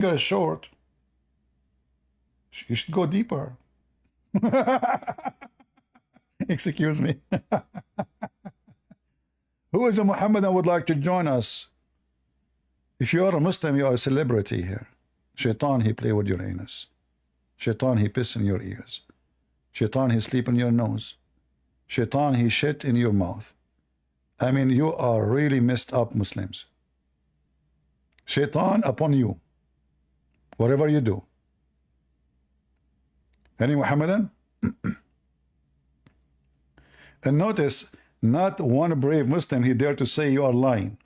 finger is short, you should go deeper. Excuse me. Who is a Muhammadan would like to join us? If you are a Muslim, you are a celebrity here. Shaitan, he play with your anus. Shaitan, he piss in your ears. Shaitan, he sleep in your nose. Shaitan, he shit in your mouth. I mean, you are really messed up Muslims. Shaitan upon you, whatever you do. Any Muhammadan? And notice, not one brave Muslim he dare to say you are lying.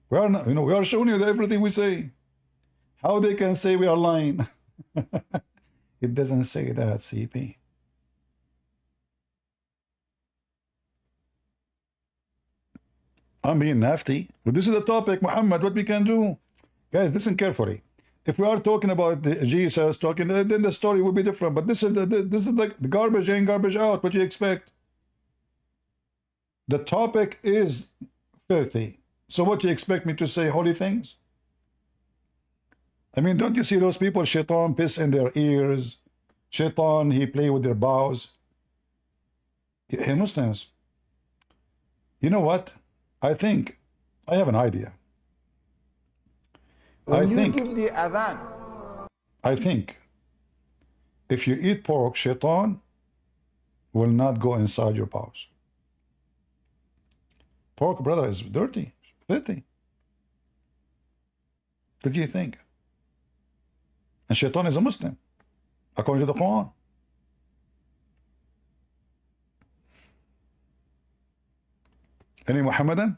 We are not, we are showing you everything we say. How they can say we are lying? It doesn't say that, CP. I'm being nasty, but this is the topic, Muhammad, what we can do. Guys, listen carefully. If we are talking about Jesus talking, then the story will be different. But this is like the garbage in, garbage out. What do you expect? The topic is filthy. So what do you expect me to say? Holy things? I mean, don't you see those people? Shaitan piss in their ears. Shaitan, he play with their bows. Hey, Muslims, you know what? I think I have an idea. I think if you eat pork, Shaitan will not go inside your bowels. Pork, brother, is dirty, filthy. What do you think? And Shaitan is a Muslim, according to the Quran. Any Muhammadan?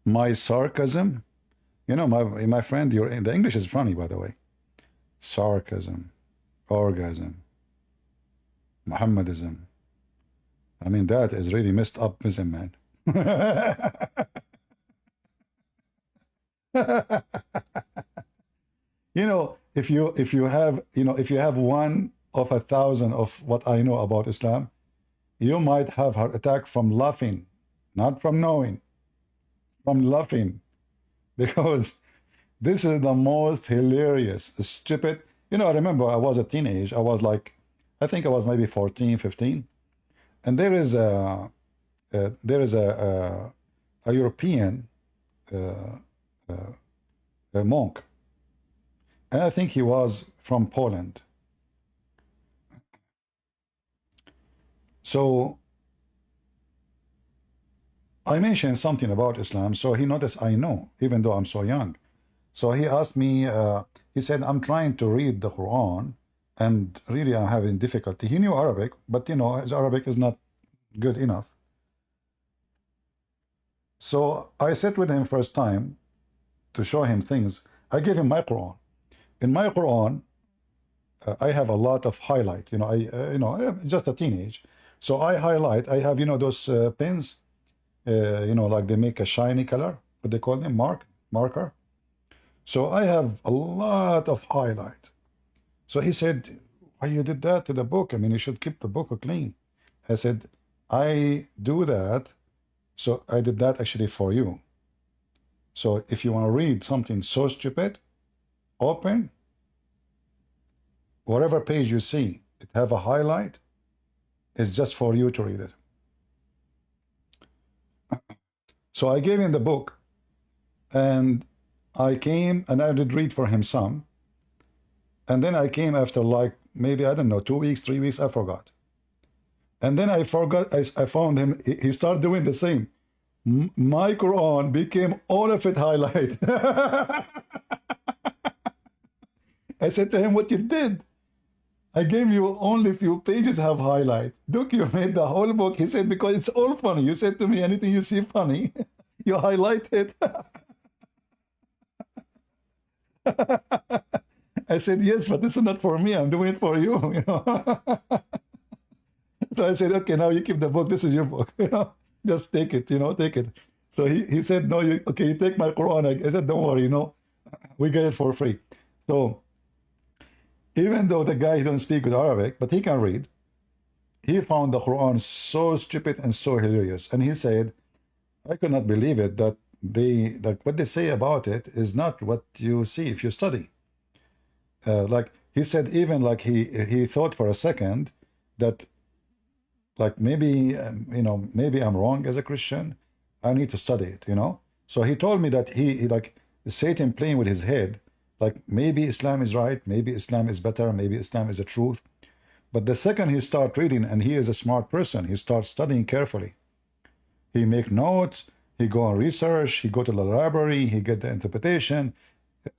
My sarcasm, you know, my friend, the English is funny, by the way. Sarcasm, orgasm, Muhammadism. I mean, that is really messed up-ism, man. You know, if you have one of 1,000 of what I know about Islam, you might have heart attack from laughing, not from knowing. From laughing, because this is the most hilarious, stupid. You know, I remember I was a teenage. I was like, I think I was maybe 14, 15, and there is a European a monk, and I think he was from Poland. So I mentioned something about Islam, so he noticed I know, even though I'm so young. So he asked me, he said, I'm trying to read the Quran, and really I'm having difficulty. He knew Arabic, but you know, his Arabic is not good enough. So I sat with him first time to show him things. I gave him my Quran. In my Quran, I have a lot of highlight. You know, I'm just a teenage. So I highlight, I have, you know, those pens, you know, like they make a shiny color, what they call them, marker. So I have a lot of highlight. So he said, why you did that to the book? I mean, you should keep the book clean. I said, I do that. So I did that actually for you. So if you want to read something so stupid, open whatever page you see, it have a highlight, it's just for you to read it. So I gave him the book, and I came and I did read for him some, and then I came after like maybe, I don't know, 2 weeks, 3 weeks, I forgot. And then I forgot, I found him, he started doing the same. My Quran became all of it highlight. I said to him, what you did? I gave you only a few pages have highlight. Look, you made the whole book. He said, because it's all funny. You said to me, anything you see funny, you highlight it. I said, yes, but this is not for me. I'm doing it for you. You know? So I said, okay, now you keep the book. This is your book. You know? Just take it, you know, take it. So he said, no, you take my Quran. I said, don't worry, you know, we get it for free. So even though the guy don't speak good Arabic, but he can read, he found the Quran so stupid and so hilarious. And he said, I could not believe it that they like what they say about it is not what you see if you study. Like he said, even like he thought for a second that like maybe maybe I'm wrong as a Christian. I need to study it, So he told me that he like Satan playing with his head, like maybe Islam is right, maybe Islam is better, maybe Islam is the truth. But the second he start reading, and he is a smart person, he starts studying carefully. He make notes, he go on research, he go to the library, he get the interpretation.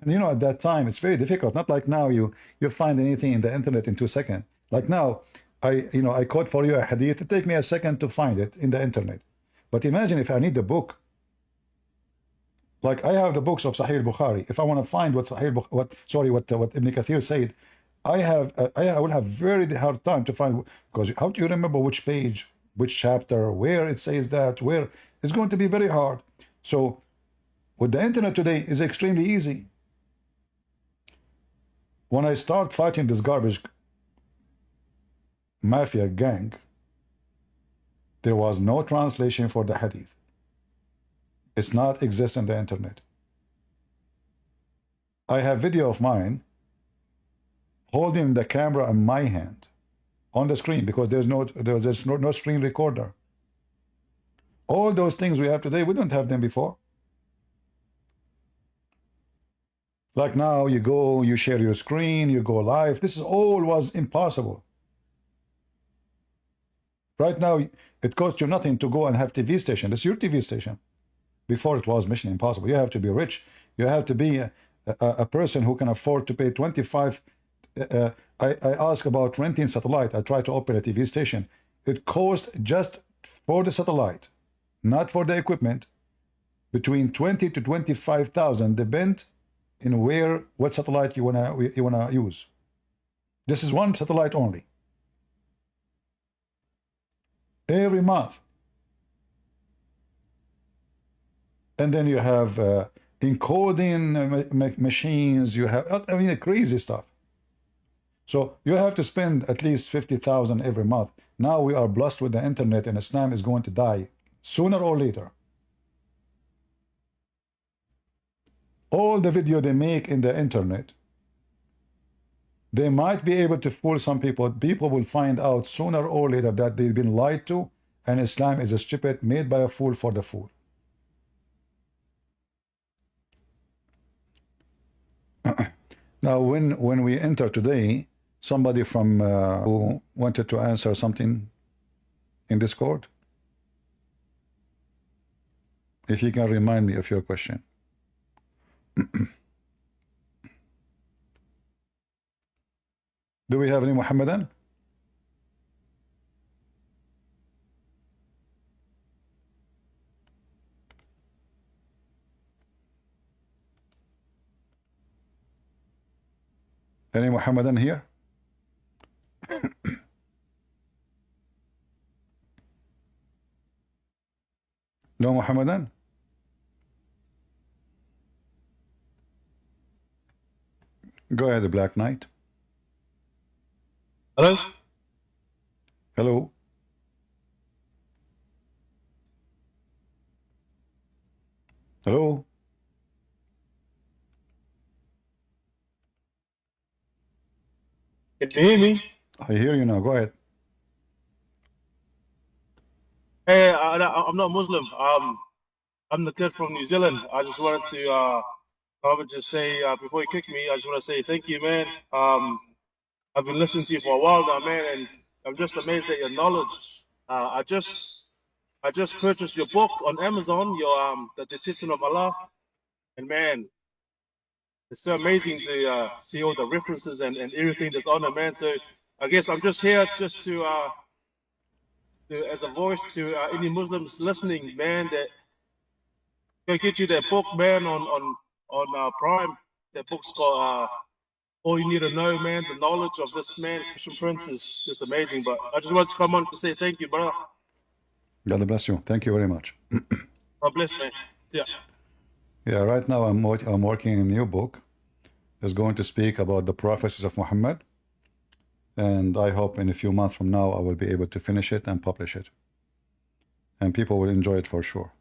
And at that time it's very difficult. Not like now you find anything in the internet in 2 seconds. Like now, I quote for you a hadith. It take me a second to find it in the internet. But imagine if I need the book. Like I have the books of Sahih Bukhari. If I want to find what what Ibn Kathir said, I will have very hard time to find, because how do you remember which page, which chapter, where it says that, where it's going to be very hard. So with the internet today is extremely easy. When I start fighting this garbage mafia gang, there was no translation for the hadith. It's not exist on the internet. I have video of mine holding the camera in my hand on the screen, because there's no screen recorder. All those things we have today, we don't have them before. Like now you go, you share your screen, you go live. This is all was impossible. Right now it costs you nothing to go and have TV station. This is your TV station. Before it was mission impossible. You have to be rich. You have to be a person who can afford to pay 25. I ask about renting satellite. I try to open a TV station. It costs just for the satellite, not for the equipment, between 20 to 25,000, depend in what satellite you wanna use. This is one satellite only. Every month. And then you have encoding machines. You have, crazy stuff. So you have to spend at least 50,000 every month. Now we are blessed with the internet, and Islam is going to die sooner or later. All the video they make in the internet, they might be able to fool some people. People will find out sooner or later that they've been lied to, and Islam is a stupid made by a fool for the fool. Now, when we enter today, somebody from who wanted to answer something in Discord, if you can remind me of your question. Do we have any Muhammadan? Any Muhammadan here? No Muhammadan? Go ahead, Black Knight. Hello? Hello. Hello. Can you hear me? I hear you now. Go ahead. Hey, I'm not Muslim. I'm the kid from New Zealand. I just wanted to, I would just say, before you kick me, I just want to say thank you, man. I've been listening to you for a while now, man, and I'm just amazed at your knowledge. I just purchased your book on Amazon, your The Decision of Allah, and man, it's so amazing to see all the references and everything that's on it, man. So I guess I'm just here just to as a voice to any Muslims listening, man, that go get you that book, man, on Prime. That book's got all you need to know, man. The knowledge of this man, Christian Prince, is just amazing. But I just wanted to come on to say thank you, brother. God bless you. Thank you very much. God bless, man. Yeah. Yeah, right now I'm working on a new book. It's going to speak about the prophecies of Muhammad. And I hope in a few months from now I will be able to finish it and publish it. And people will enjoy it for sure.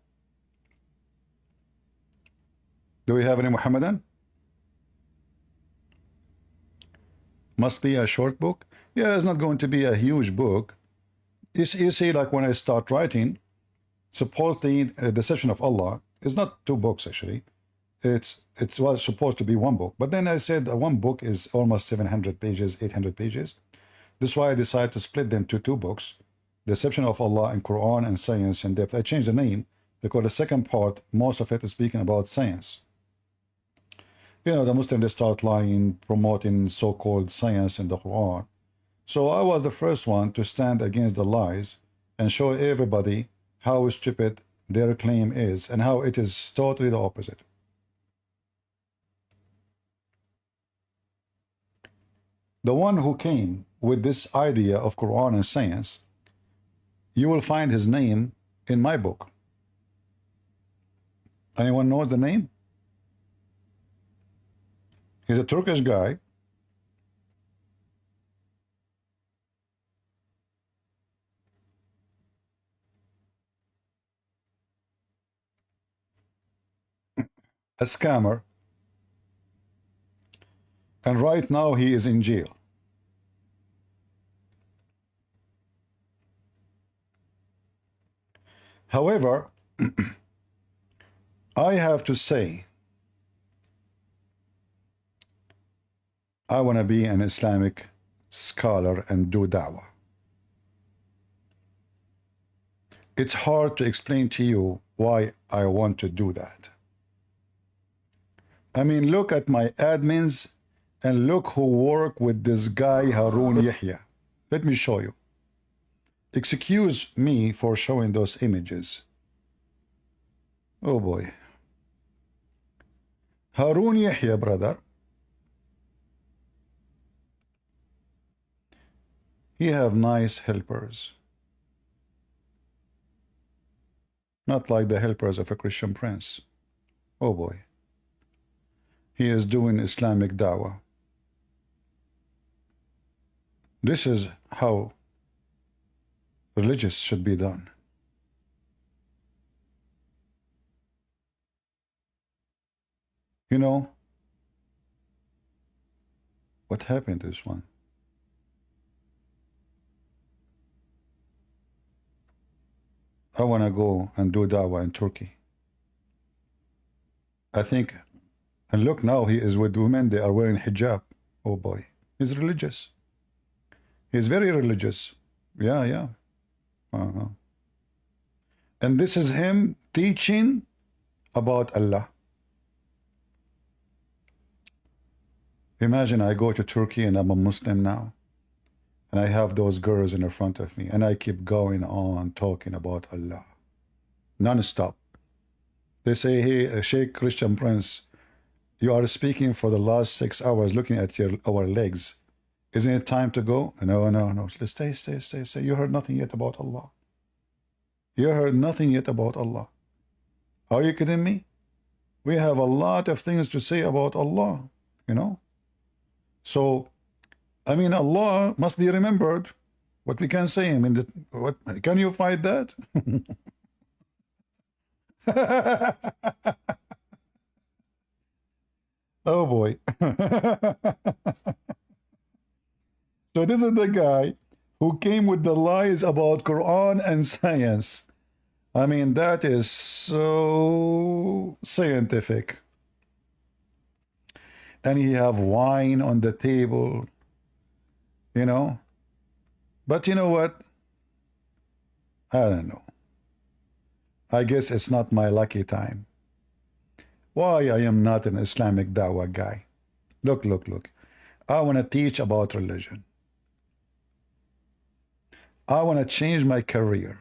Do we have any Muhammadan? Must be a short book. Yeah, it's not going to be a huge book. You see, like when I start writing, supposedly Deception of Allah is not 2 books actually. It was supposed to be 1 book, but then I said 1 book is almost 700 pages, 800 pages. This is why I decided to split them to 2 books, Deception of Allah and Quran and Science in Depth. I changed the name because the second part, most of it is speaking about science. You know, the Muslims, they start lying, promoting so-called science in the Quran. So I was the first one to stand against the lies and show everybody how stupid their claim is and how it is totally the opposite. The one who came with this idea of Quran and science, you will find his name in my book. Anyone knows the name? He's a Turkish guy. A scammer. And right now he is in jail. However, I have to say, I want to be an Islamic scholar and do da'wah. It's hard to explain to you why I want to do that. I mean, look at my admins and look who work with this guy Harun Yahya. Let me show you. Excuse me for showing those images. Oh boy. Harun Yahya, brother. He have nice helpers. Not like the helpers of a Christian prince. Oh boy. He is doing Islamic da'wah. This is how religious should be done. You know, what happened to this one? I want to go and do da'wah in Turkey. I think, and look now, he is with women, they are wearing hijab. Oh boy, he's religious. He's very religious. Yeah, yeah. And this is him teaching about Allah. Imagine I go to Turkey and I'm a Muslim now. And I have those girls in front of me. And I keep going on talking about Allah. Non-stop. They say, hey, Sheikh Christian Prince, you are speaking for the last 6 hours looking at our legs. Isn't it time to go? No, no, no. Stay. You heard nothing yet about Allah. You heard nothing yet about Allah. Are you kidding me? We have a lot of things to say about Allah, you know? So, I mean, Allah must be remembered. What we can say, I mean, what can you fight that? Oh boy. So this is the guy who came with the lies about Quran and science. I mean, that is so scientific. And he have wine on the table, you know. But you know what? I don't know. I guess it's not my lucky time. Why I am not an Islamic dawah guy. Look. I want to teach about religion. I want to change my career.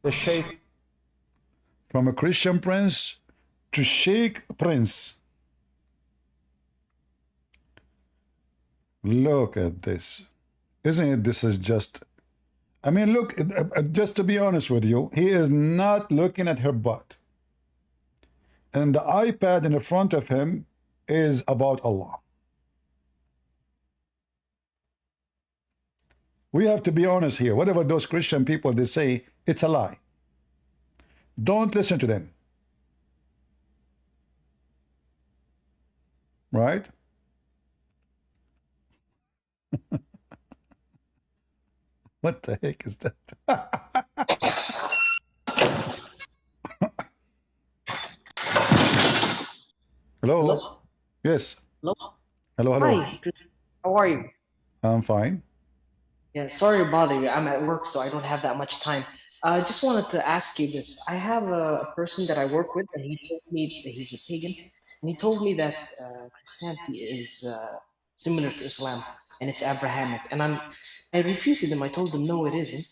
The Sheikh. From a Christian prince to Sheikh Prince. Look at this. Isn't it? This is just... I mean, look, just to be honest with you, he is not looking at her butt. And the iPad in the front of him is about Allah. We have to be honest here. Whatever those Christian people, they say, it's a lie. Don't listen to them. right? What the heck is that? Hello? Hello? Yes. Hello? Hello, hello. Hi, how are you? I'm fine. Yeah, sorry to bother you. I'm at work, so I don't have that much time. I just wanted to ask you this. I have a person that I work with, and he told me that he's a pagan, and he told me that Christianity is similar to Islam, and it's Abrahamic. And I refuted him. I told him, no, it isn't.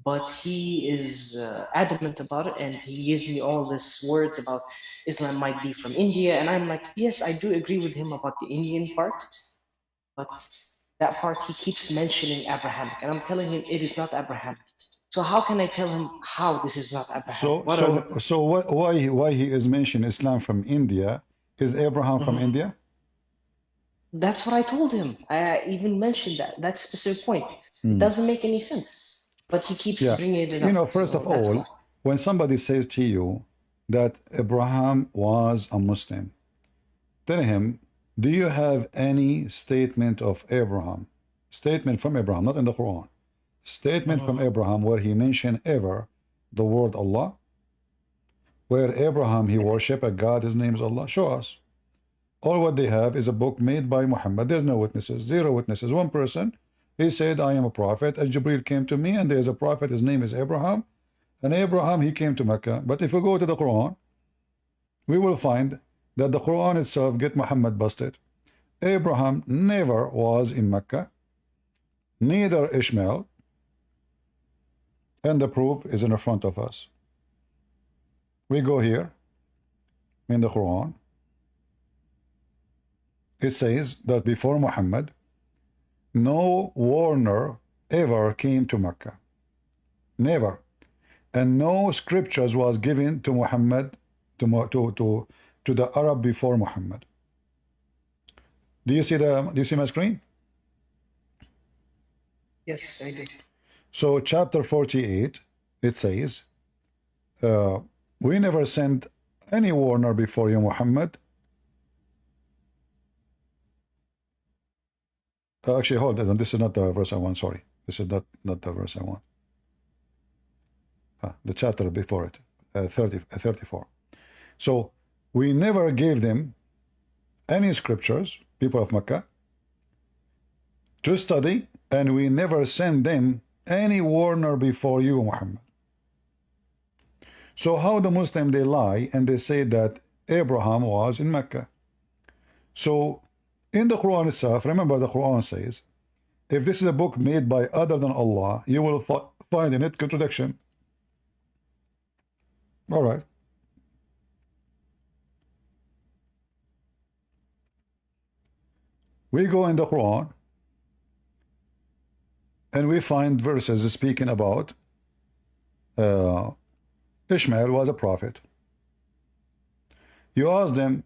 But he is adamant about it, and he gives me all this words about Islam might be from India, and I'm like, yes, I do agree with him about the Indian part, but that part he keeps mentioning Abrahamic, and I'm telling him it is not Abrahamic. So how can I tell him how this is not Abrahamic? What are the... Why he is mentioning Islam from India? Is Abraham from Mhm. India? That's what I told him. I even mentioned that. That's the specific point. It doesn't make any sense, but he keeps Yeah. bringing it You know, up. first So of that's all, why. when somebody says to you that Abraham was a Muslim, tell him, do you have any statement of Abraham? Statement from Abraham, not in the Quran. Statement from Abraham where he mentioned ever the word Allah? Where Abraham, he worshiped a God, his name is Allah? Show us. All what they have is a book made by Muhammad. There's no witnesses, zero witnesses. One person, he said, I am a prophet. And Jibreel came to me, and there's a prophet, his name is Abraham. And Abraham, he came to Mecca. But if we go to the Quran, we will find that the Quran itself get Muhammad busted. Abraham never was in Mecca, neither Ishmael, and the proof is in front of us. We go here in the Quran. It says that before Muhammad, no warner ever came to Mecca. Never. And no scriptures was given to Muhammad, to the Arab before Muhammad. Do you see my screen? Yes, I do. So chapter 48, it says, we never sent any warner before you, Muhammad. Actually, hold on. This is not the verse I want. Sorry. This is not the verse I want. The chapter before it, 34. So we never gave them any scriptures, people of Mecca, to study, and we never sent them any warner before you, Muhammad. So how the Muslim, they lie and they say that Abraham was in Mecca. So in the Quran itself, remember the Quran says, if this is a book made by other than Allah, you will find in it contradiction. All right. We go in the Quran and we find verses speaking about Ishmael was a prophet. You ask them,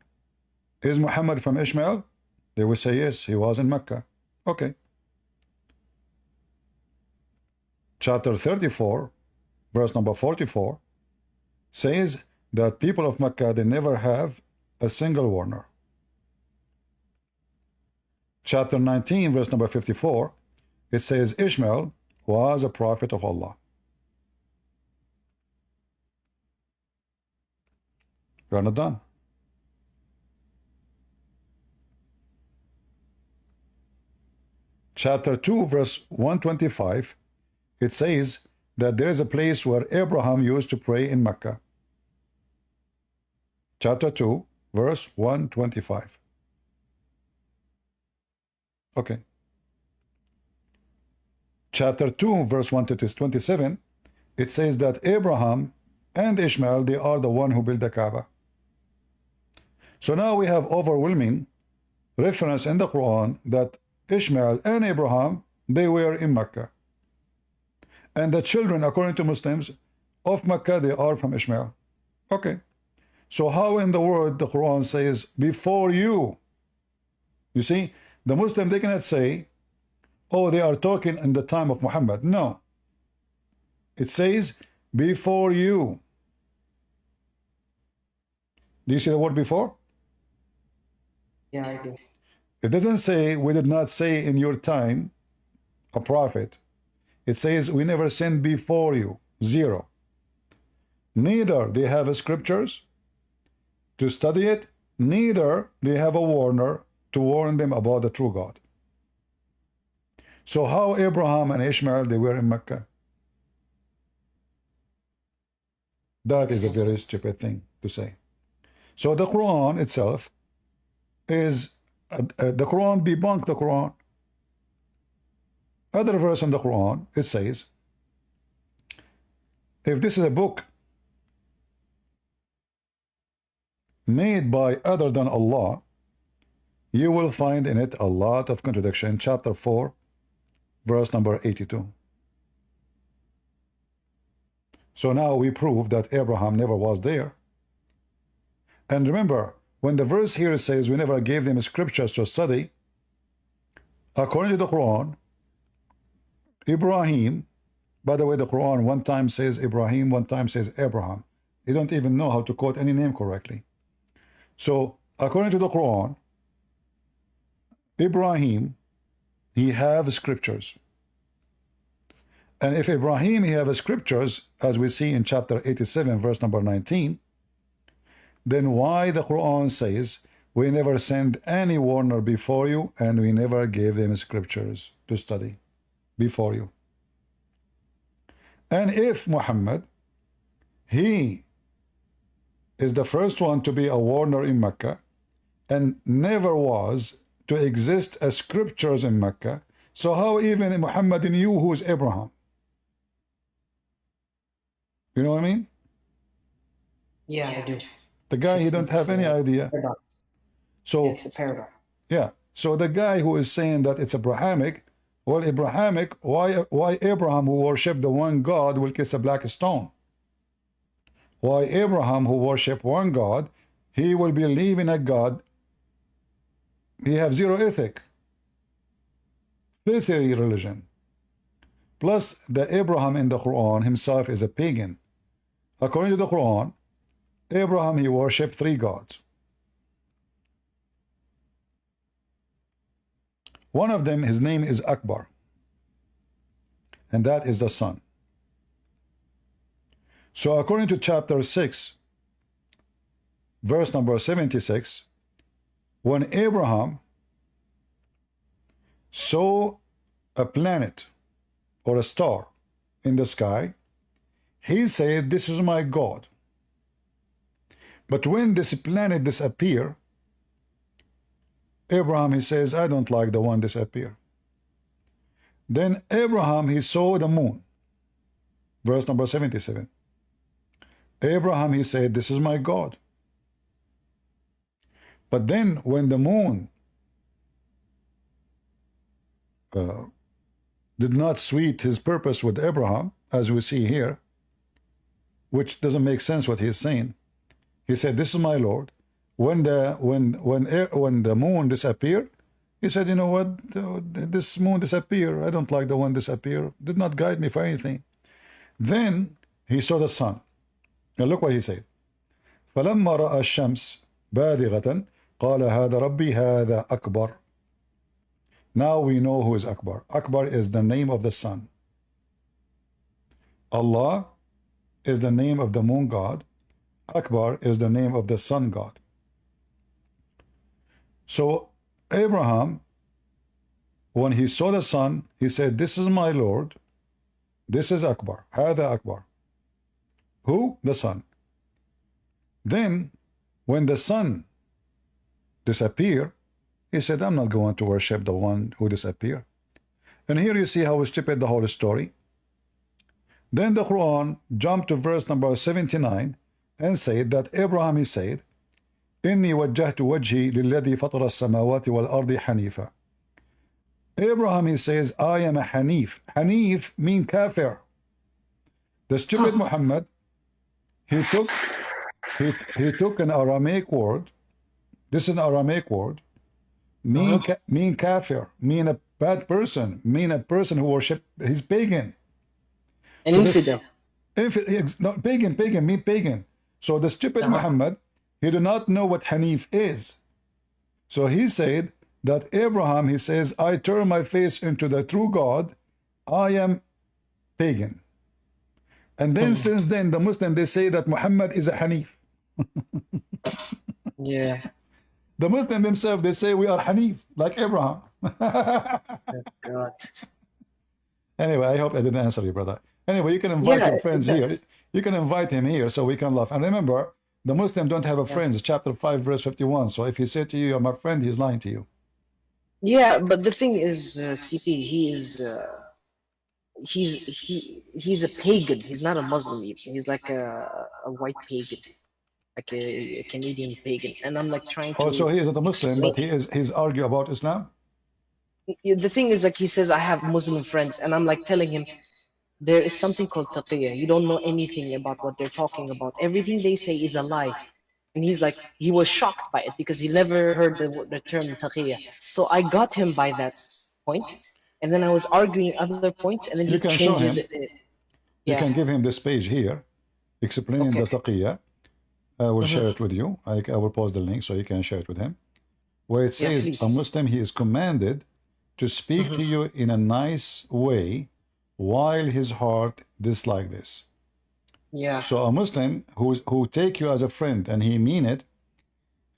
is Muhammad from Ishmael? They will say yes, he was in Mecca. Okay. Chapter 34, verse number 44, says that people of Mecca, they never have a single warner. Chapter 19, verse number 54, it says Ishmael was a prophet of Allah. We are not done. Chapter 2, verse 125, it says that there is a place where Abraham used to pray in Mecca. Chapter 2, verse 125. Okay. Chapter 2, verse 127, it says that Abraham and Ishmael, they are the one who built the Kaaba. So now we have overwhelming reference in the Quran that Ishmael and Abraham, they were in Mecca. And the children, according to Muslims, of Mecca, they are from Ishmael. Okay. So how in the world the Quran says, before you? You see, the Muslim, they cannot say, oh, they are talking in the time of Muhammad. No. It says, before you. Do you see the word before? Yeah, I do. It doesn't say, we did not say in your time a prophet. It says, we never sent before you. Zero. Neither they have scriptures to study it, neither they have a warner to warn them about the true God. So how Abraham and Ishmael, they were in Mecca? That is a very stupid thing to say. So the Quran itself is, the Quran debunked the Quran. Other verse in the Quran, it says, if this is a book made by other than Allah, you will find in it a lot of contradiction. Chapter 4, verse number 82. So now we prove that Abraham never was there. And remember, when the verse here says we never gave them scriptures to study, according to the Quran, Ibrahim, by the way, the Quran one time says Ibrahim, one time says Abraham. You don't even know how to quote any name correctly. So according to the Quran, Ibrahim, he have scriptures. And if Ibrahim, he have scriptures, as we see in chapter 87, verse number 19, then why the Quran says, we never sent any warner before you, and we never gave them scriptures to study before you? And if Muhammad, he is the first one to be a warner in Mecca, and never was to exist as scriptures in Mecca, so how even Muhammad knew who is Abraham? You know what I mean? Yeah, I do. The guy, he don't have any idea. Paradox. So Yeah, it's a paradox. yeah, so the guy who is saying that it's Abrahamic, well, Abrahamic, why Abraham, who worshipped the one God, will kiss a black stone? Why Abraham, who worshipped one God, he will believe in a God, he have zero ethic, filthy religion. Plus, the Abraham in the Quran himself is a pagan. According to the Quran, Abraham, he worshipped 3 gods. One of them, his name is Akbar, and that is the sun. So according to chapter 6, verse number 76, when Abraham saw a planet or a star in the sky, he said, this is my God. But when this planet disappeared, Abraham, he says, I don't like the one disappear. Then Abraham, he saw the moon. Verse number 77. Abraham, he said, this is my God. But then when the moon did not suit his purpose with Abraham, as we see here, which doesn't make sense what he is saying, he said, this is my Lord. When the moon disappeared, he said, you know what, this moon disappeared. I don't like the one disappear. Did not guide me for anything. Then he saw the sun. Now look what he said. فلما رأى الشمس بادغة قال هذا ربي هذا أكبر. Now we know who is Akbar. Akbar is the name of the sun. Allah is the name of the moon god. Akbar is the name of the sun god. So Abraham, when he saw the sun, he said, this is my Lord. This is Akbar. Hada Akbar. Who? The sun. Then when the sun disappeared, he said, I'm not going to worship the one who disappeared. And here you see how stupid the whole story. Then the Quran jumped to verse number 79 and said that Abraham, he said, إني وجهت وجهي للذي فطر السماوات والأرض حنيفا. Abraham, he says, I am a Hanif. Hanif mean kafir. The stupid Muhammad, he took an Aramaic word. This is an Aramaic word. Mean kafir, mean a bad person, mean a person who worship. He's pagan. An infidel. No, pagan, mean pagan. So the stupid Muhammad, he do not know what Hanif is. So he said that Abraham, he says, I turn my face into the true God. I am pagan. And then since then, the Muslim, they say that Muhammad is a Hanif. Yeah. The Muslim themselves, they say we are Hanif, like Abraham. God. Anyway, I hope I didn't answer you, brother. Anyway, you can invite Yeah, your friends it here. does. You can invite him here so we can laugh. And remember, the Muslim don't have a friend. It's chapter 5, verse 51. So if he said to you, you're my friend, he's lying to you. Yeah, but the thing is, CP, he's a pagan. He's not a Muslim even. He's like a white pagan, like a Canadian pagan. And I'm like trying Also, to he is not a Muslim, explain. but he's argue about Islam. The thing is, like, he says I have Muslim friends, and I'm like telling him there is something called taqiyya. You don't know anything about what they're talking about. Everything they say is a lie. And he's like, he was shocked by it because he never heard the term taqiyya. So I got him by that point, and then I was arguing other points, and then You he can show changes him. it. You Yeah. can give him this page here, explaining the Okay. taqiyya. I will share it with you. I will post the link so you can share it with him. Where it Yeah, says, please. a Muslim, he is commanded to speak to you in a nice way while his heart dislike this. Yeah. So a Muslim who take you as a friend and he mean it,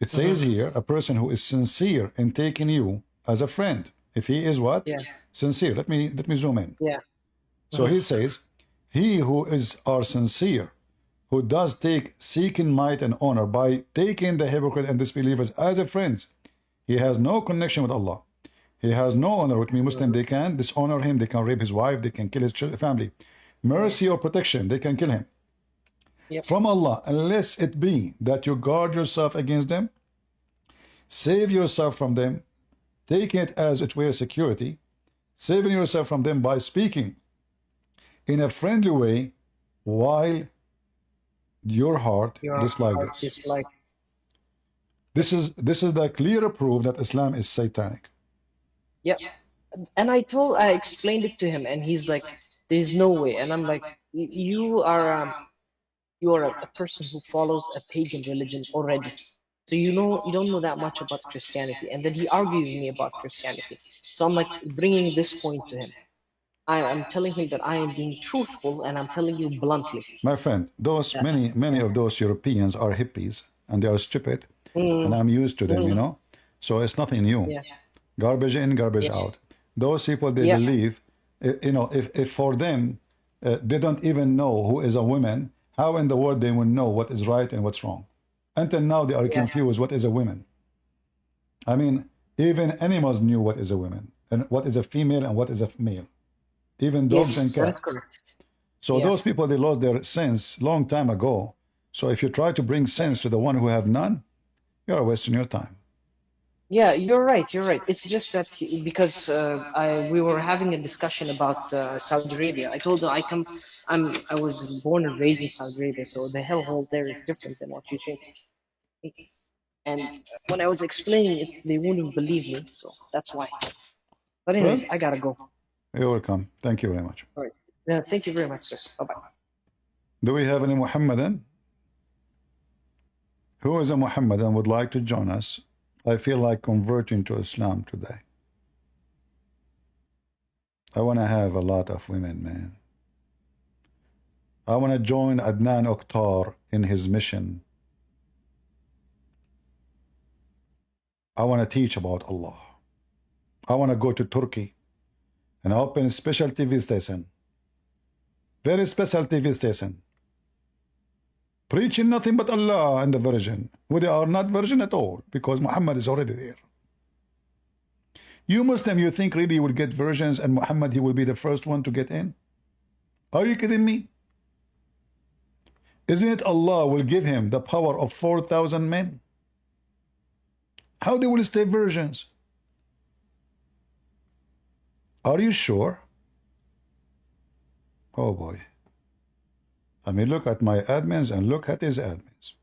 it says here, a person who is sincere in taking you as a friend. If he is what? Yeah. Sincere. Let me zoom in. Yeah. So he says, he who are sincere, who does take seeking might and honor by taking the hypocrite and disbelievers as a friends, he has no connection with Allah. He has no honor with me. Muslim, they can dishonor him, they can rape his wife, they can kill his family. Mercy or protection, they can kill him. Yep. From Allah, unless it be that you guard yourself against them, save yourself from them, taking it as it were security, saving yourself from them by speaking in a friendly way while your heart dislike this. Dislike. This is the clear proof that Islam is satanic. Yeah. And I explained it to him, and he's like, there's no way. And I'm like, you are a person who follows a pagan religion already. So you don't know that much about Christianity. And then he argues me about Christianity. So I'm like bringing this point to him. I'm telling him that I am being truthful, and I'm telling you bluntly. My friend, those many of those Europeans are hippies and they are stupid, and I'm used to them, you know. So it's nothing new. Yeah. Garbage in, garbage out. Those people, they believe, you know, if for them they don't even know who is a woman, how in the world they will know what is right and what's wrong? Until now, they are confused what is a woman. I mean, even animals knew what is a woman and what is a female and what is a male. Even dogs and cats. That's correct. So those people, they lost their sense long time ago. So if you try to bring sense to the one who have none, you are wasting your time. Yeah, you're right. You're right. It's just that because we were having a discussion about Saudi Arabia. I told him I was born and raised in Saudi Arabia, so the hellhole there is different than what you think. And when I was explaining it, they wouldn't believe me, so that's why. But anyways, I gotta go. You're welcome. Thank you very much. All right. Thank you very much, sir. Bye-bye. Do we have any Muhammadan? Who is a Muhammadan would like to join us? I feel like converting to Islam today. I want to have a lot of women, man. I want to join Adnan Oktar in his mission. I want to teach about Allah. I want to go to Turkey and open a special TV station. Very special TV station. Preaching nothing but Allah and the Virgin. Who they are not virgin at all, because Muhammad is already there. You Muslim, you think really you will get virgins and Muhammad, he will be the first one to get in? Are you kidding me? Isn't it Allah will give him the power of 4,000 men? How they will stay virgins? Are you sure? Oh boy. I mean, look at my admins and look at his admins.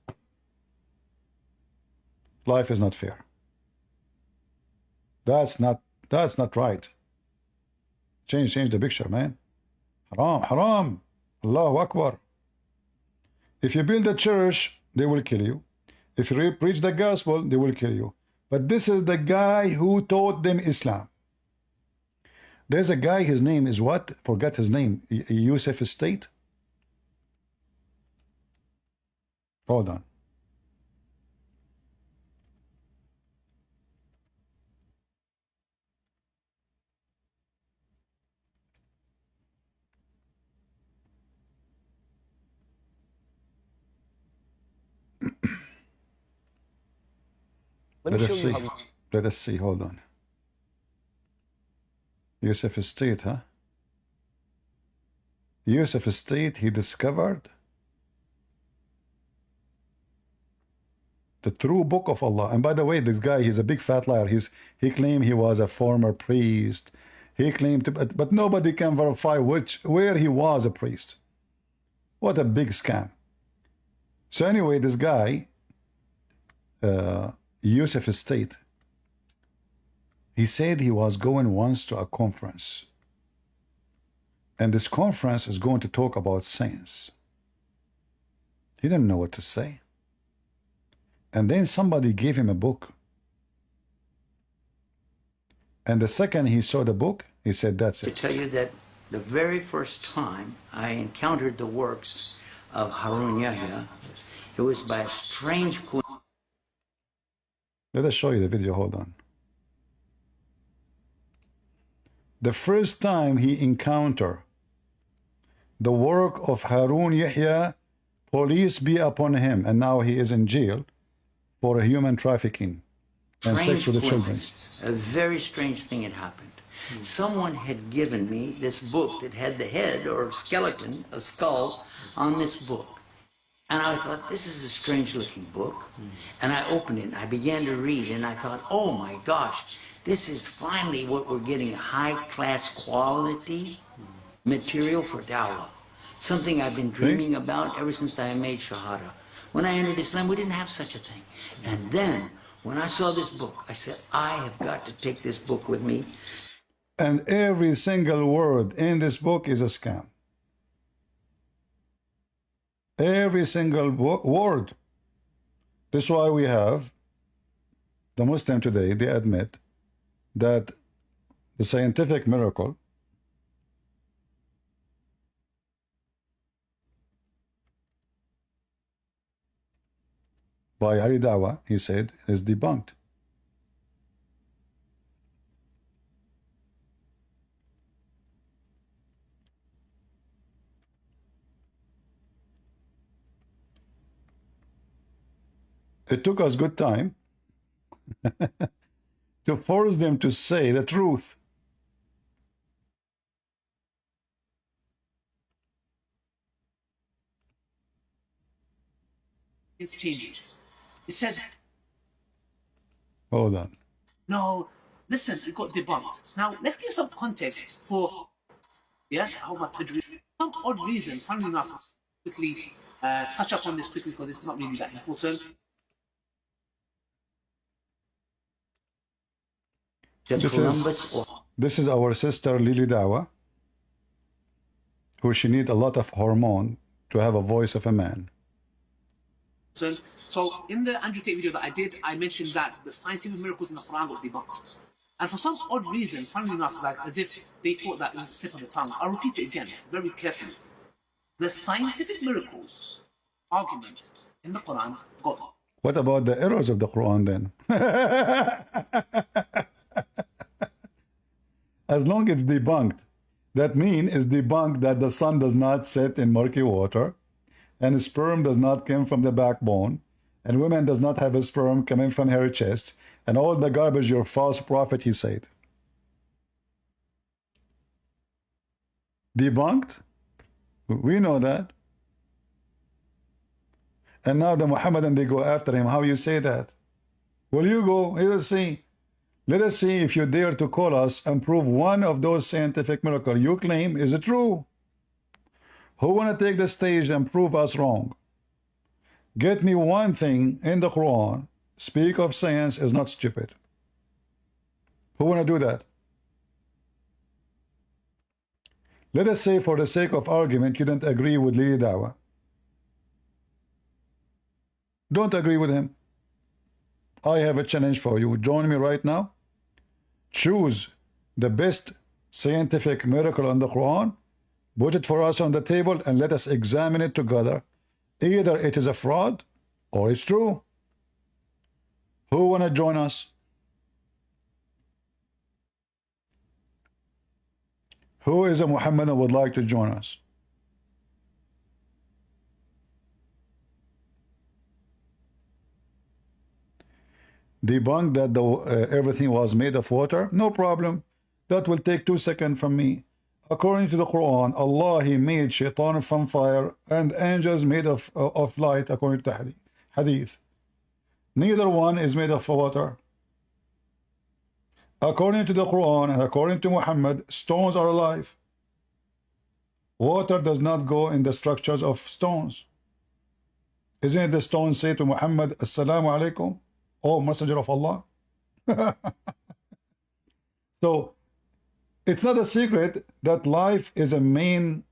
Life is not fair. That's not right. Change the picture, man. Haram, haram. Allahu Akbar. If you build a church, they will kill you. If you preach the gospel, they will kill you. But this is the guy who taught them Islam. There's a guy, his name is what? Forget his name. Yusuf State? Hold on. Let us see. Let us see. Hold on. Yusuf State, huh? Yusuf State, he discovered the true book of Allah. And by the way, this guy, he's a big fat liar. He claimed he was a former priest. He claimed to, but nobody can verify where he was a priest. What a big scam. So anyway, this guy, Yusuf State, he said he was going once to a conference. And this conference is going to talk about science. He didn't know what to say. And then somebody gave him a book. And the second he saw the book, he said, that's it. To tell you that the very first time I encountered the works of Harun Yahya, it was by a strange coincidence. Let us show you the video. Hold on. The first time he encountered the work of Harun Yahya, police be upon him, and now he is in jail for human trafficking and sex with the children. A very strange thing had happened. Someone had given me this book that had the head or skeleton, a skull, on this book. And I thought, this is a strange looking book. And I opened it and I began to read and I thought, oh my gosh, this is finally what we're getting, high class quality material for dawah. Something I've been dreaming about ever since I made Shahada. When I entered Islam, we didn't have such a thing. And then, when I saw this book, I said, I have got to take this book with me. And every single word in this book is a scam. Every single word. This is why we have the Muslim today, they admit that the scientific miracle by Ali Dawah, he said, is debunked. It took us good time to force them to say the truth. It's changes. It said, Hold on. no, listen, it got debunked. Now, let's give some context for, how much to do. Some odd reason, funnily enough, quickly touch up on this quickly because it's not really that important. This is our sister Lily Dawah, who she need a lot of hormone to have a voice of a man. So in the Andrew Tate video that I did, I mentioned that the scientific miracles in the Quran got debunked. And for some odd reason, funnily enough, like as if they thought that it was a slip of the tongue. I'll repeat it again, very carefully. The scientific miracles argument in the Quran got. What about the errors of the Quran then? As long as it's debunked, that means it's debunked that the sun does not set in murky water, and sperm does not come from the backbone, and women does not have a sperm coming from her chest, and all the garbage your false prophet, he said. Debunked? We know that. And now the Muhammadan, they go after him. How you say that? Will you go? Let us see. Let us see if you dare to call us and prove one of those scientific miracles you claim is it true. Who want to take the stage and prove us wrong? Get me one thing in the Quran. Speak of science is not stupid. Who want to do that? Let us say for the sake of argument you don't agree with Lili Dawah. Don't agree with him. I have a challenge for you. Join me right now. Choose the best scientific miracle in the Quran, put it for us on the table, and let us examine it together. Either it is a fraud or it's true. Who wanna join us? Who is a Muhammad and would like to join us? Debunk that everything was made of water? No problem. That will take 2 seconds from me. According to the Quran, Allah, He made shaitan from fire and angels made of light, according to the hadith. Neither one is made of water. According to the Quran and according to Muhammad, stones are alive. Water does not go in the structures of stones. Isn't it the stones say to Muhammad, Assalamu alaikum, O Messenger of Allah? So, it's not a secret that life is the main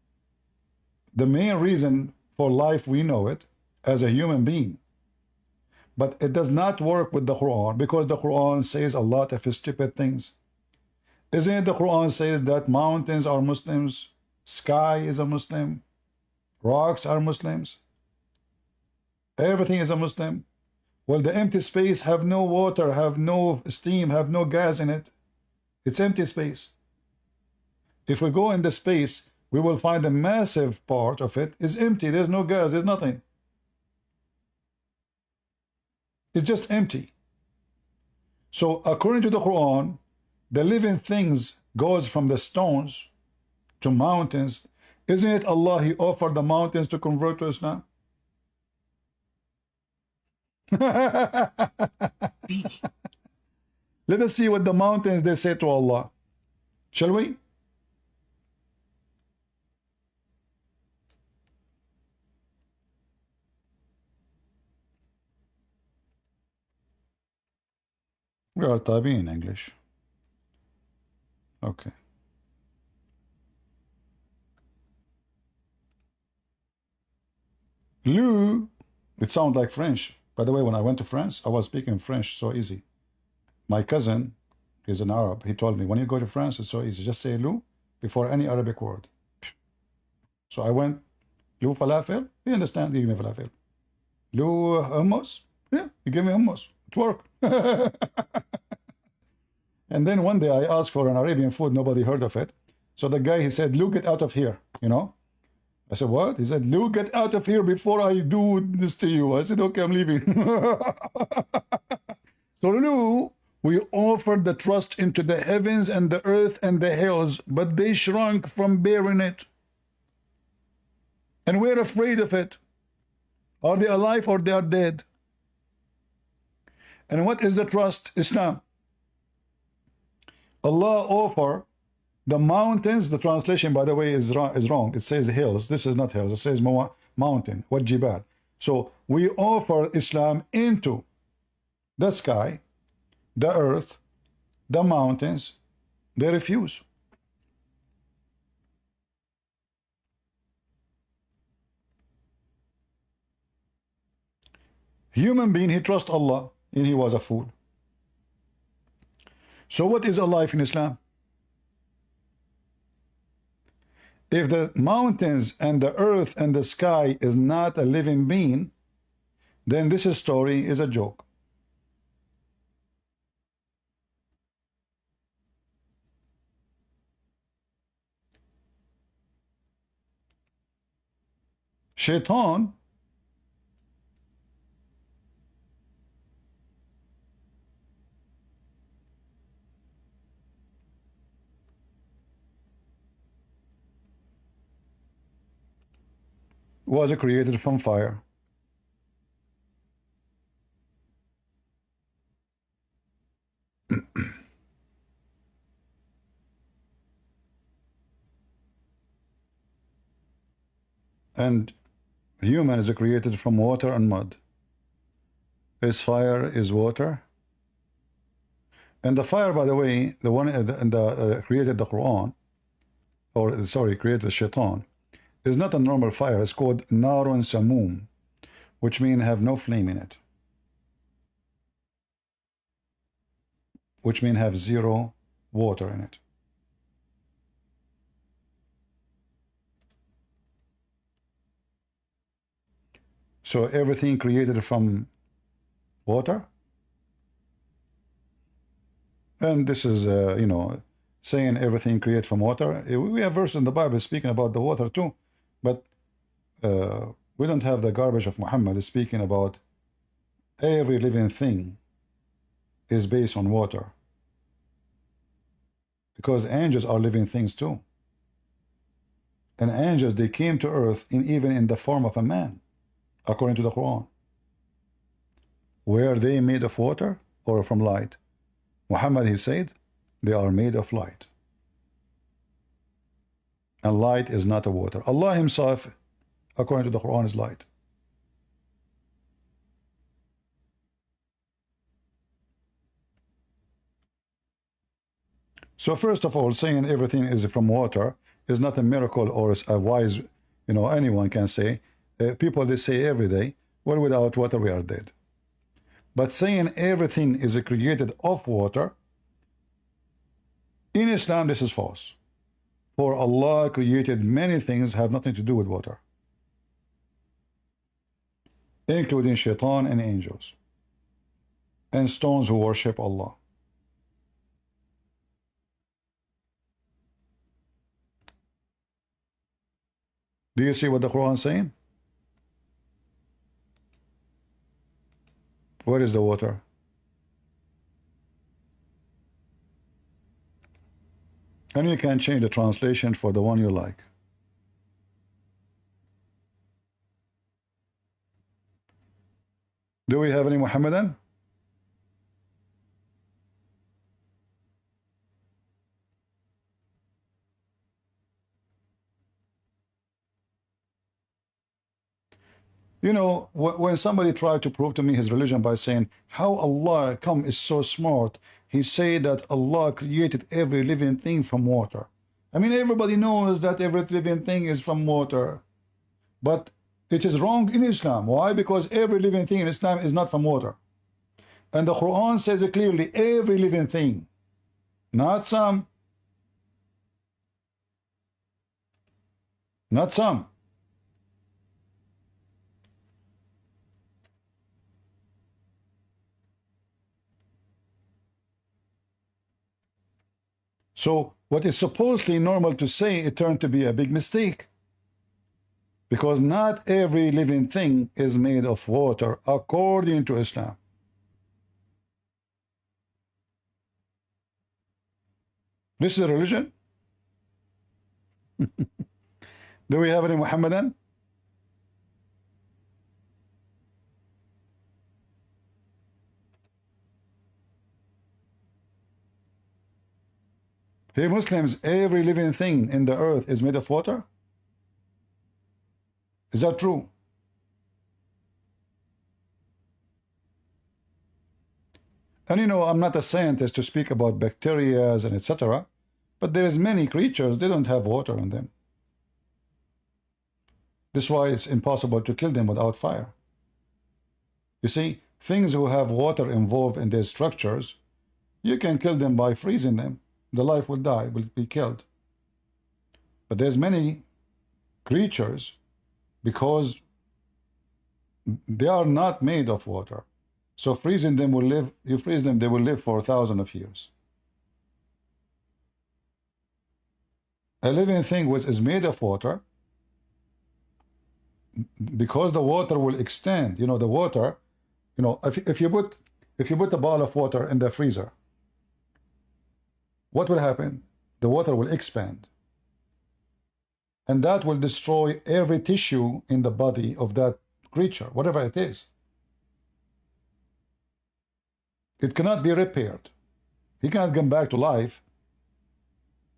reason for life we know it as a human being. But it does not work with the Quran, because the Quran says a lot of stupid things. Isn't it the Quran says that mountains are Muslims, sky is a Muslim, rocks are Muslims, everything is a Muslim? Well, the empty space have no water, have no steam, have no gas in it. It's empty space. If we go in the space, we will find a massive part of it is empty. There's no gas, there's nothing. It's just empty. So according to the Quran, the living things goes from the stones to mountains. Isn't it Allah, He offered the mountains to convert to Islam? Let us see what the mountains they say to Allah. Shall we? We are typing in English. Okay. Lou, it sounds like French. By the way, when I went to France, I was speaking French so easy. My cousin is an Arab. He told me, when you go to France, it's so easy. Just say Lou before any Arabic word. So I went, Lou falafel? He understand, he gave me falafel. Lou hummus? Yeah, he gave me hummus. It worked. And then one day I asked for an Arabian food, nobody heard of it. So the guy, he said, Lou, get out of here, you know? I said, what? He said, Lou, get out of here before I do this to you. I said, okay, I'm leaving. So Lou, we offered the trust into the heavens and the earth and the hills, but they shrunk from bearing it. And we're afraid of it. Are they alive or they are dead? And what is the trust? Islam. Allah offer the mountains. The translation, by the way, is wrong. It says hills. This is not hills. It says mountain. What jibal? So we offer Islam into the sky, the earth, the mountains. They refuse. Human being, he trusts Allah, and he was a fool. So what is alive in Islam? If the mountains and the earth and the sky is not a living being, then this story is a joke. Shaitan was created from fire. And human is created from water and mud. Is fire, is water. And the fire, by the way, the one created the Quran, or sorry, created the shaitan, is not a normal fire. It's called narun samum, which means have no flame in it. which means have zero water in it. So everything created from water. And this is, you know, saying everything created from water. We have verse in the Bible speaking about the water too, but we don't have the garbage of Muhammad. It's speaking about every living thing is based on water, because angels are living things too. And angels, they came to earth even in the form of a man, according to the Quran. Were they made of water or from light? Muhammad, he said, they are made of light. And light is not a water. Allah himself, according to the Quran, is light. So first of all, saying everything is from water is not a miracle or a wise, you know, anyone can say. People, they say every day, well, without water we are dead. But saying everything is created of water, in Islam this is false. For Allah created many things have nothing to do with water, including shaitan and angels, and stones who worship Allah. Do you see what the Quran is saying? Where is the water? And you can change the translation for the one you like. Do we have any Muhammadan? You know, when somebody tried to prove to me his religion by saying how Allah is so smart, he said that Allah created every living thing from water. I mean, everybody knows that every living thing is from water, but it is wrong in Islam. Why? Because every living thing in Islam is not from water. And the Quran says it clearly, every living thing, not some. Not some. So what is supposedly normal to say, it turned to be a big mistake. Because not every living thing is made of water according to Islam. This is a religion? Do we have any Muhammadan? Hey Muslims, every living thing in the earth is made of water? Is that true? And you know, I'm not a scientist to speak about bacteria and etc., but there is many creatures, they don't have water in them. This is why it's impossible to kill them without fire. You see, things who have water involved in their structures, you can kill them by freezing them. The life will die, will be killed. But there's many creatures, because they are not made of water. So freezing them will live, you freeze them, they will live for 1,000 of years. A living thing which is made of water, because the water will extend, you know, the water, you know, if you put a ball of water in the freezer, what will happen? The water will expand. And that will destroy every tissue in the body of that creature, whatever it is. It cannot be repaired. He cannot come back to life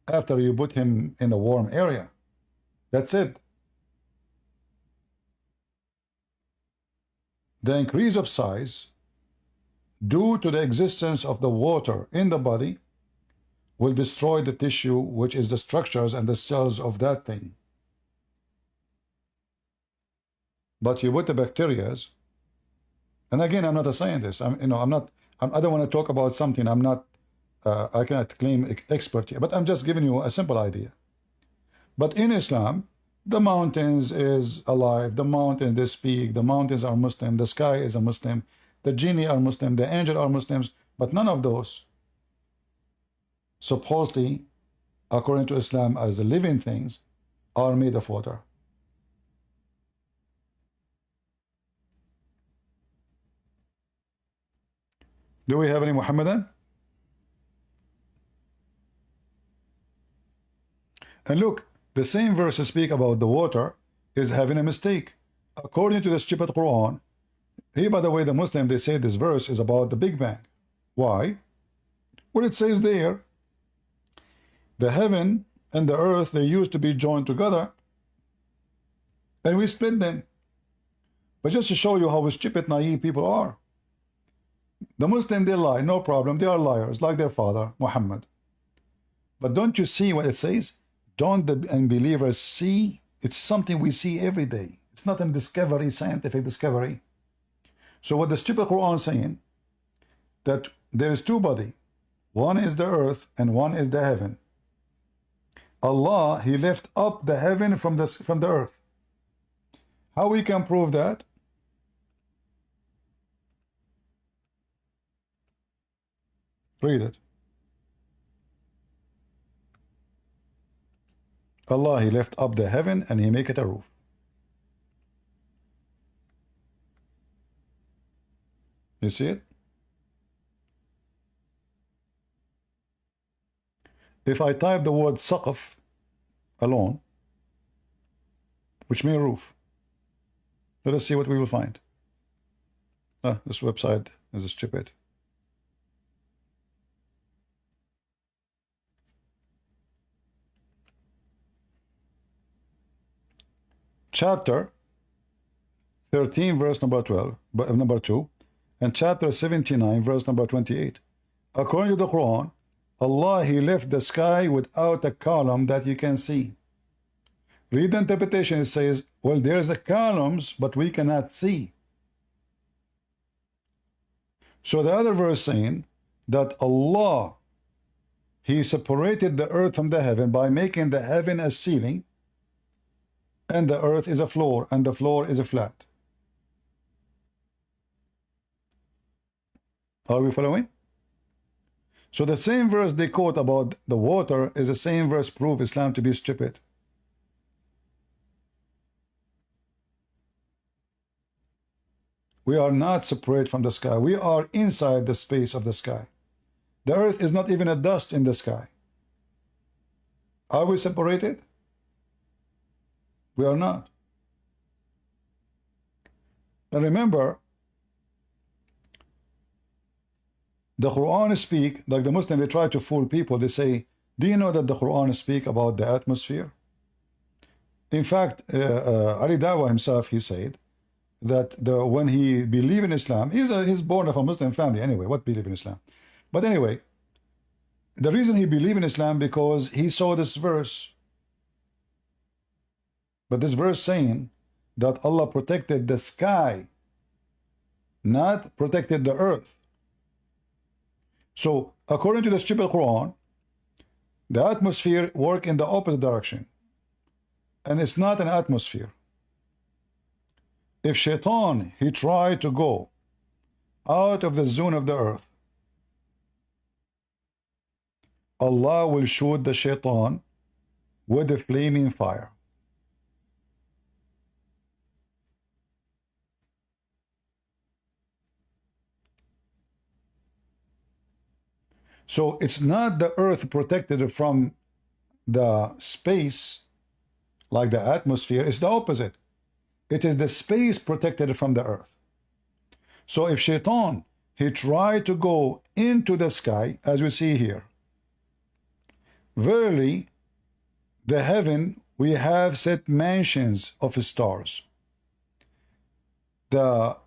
after you put him in a warm area. That's it. The increase of size due to the existence of the water in the body will destroy the tissue, which is the structures and the cells of that thing. But you put the bacteria, and again, I'm not a scientist. I don't want to talk about something I'm not I cannot claim expert here, but I'm just giving you a simple idea. But in Islam, the mountains is alive, the mountains they speak, the mountains are Muslim, the sky is a Muslim, the genie are Muslim, the angel are Muslims, but none of those supposedly, according to Islam, as the living things, are made of water. Do we have any Muhammadan? And look, the same verses speak about the water is having a mistake. According to the stupid Quran, here, by the way, the Muslim, they say this verse is about the Big Bang. Why? Well, it says there, the heaven and the earth, they used to be joined together, and we split them. But just to show you how stupid, naive people are. The Muslim, they lie, no problem. They are liars, like their father, Muhammad. But don't you see what it says? Don't the unbelievers see? It's something we see every day. It's not a discovery, scientific discovery. So what the stupid Quran is saying, that there is two bodies. One is the earth and one is the heaven. Allah, He lift up the heaven from the earth. How we can prove that? Read it. Allah, He lift up the heaven and He make it a roof. You see it? If I type the word saqaf alone, which means roof, let us see what we will find. This website is stupid. Chapter 13, verse number 12, number 2, and chapter 79, verse number 28. According to the Quran, Allah, He left the sky without a column that you can see. Read the interpretation, it says, well, there's a columns, but we cannot see. So the other verse saying that Allah, He separated the earth from the heaven by making the heaven a ceiling, and the earth is a floor, and the floor is a flat. Are we following? So the same verse they quote about the water is the same verse prove Islam to be stupid. We are not separate from the sky. We are inside the space of the sky. The earth is not even a dust in the sky. Are we separated? We are not. And remember, the Quran speak, like the Muslim, they try to fool people. They say, do you know that the Quran speak about the atmosphere? In fact, Ali Dawah himself, he said that when he believed in Islam, he's born of a Muslim family anyway. What believe in Islam? But anyway, the reason he believed in Islam because he saw this verse. But this verse saying that Allah protected the sky, not protected the earth. So, according to the stupid Quran, the atmosphere work in the opposite direction. And it's not an atmosphere. If Shaitan, he tried to go out of the zone of the earth, Allah will shoot the Shaitan with a flaming fire. So it's not the earth protected from the space like the atmosphere, it's the opposite. It is the space protected from the earth. So if Shaitan, he tried to go into the sky, as we see here, verily, the heaven, we have set mansions of stars. The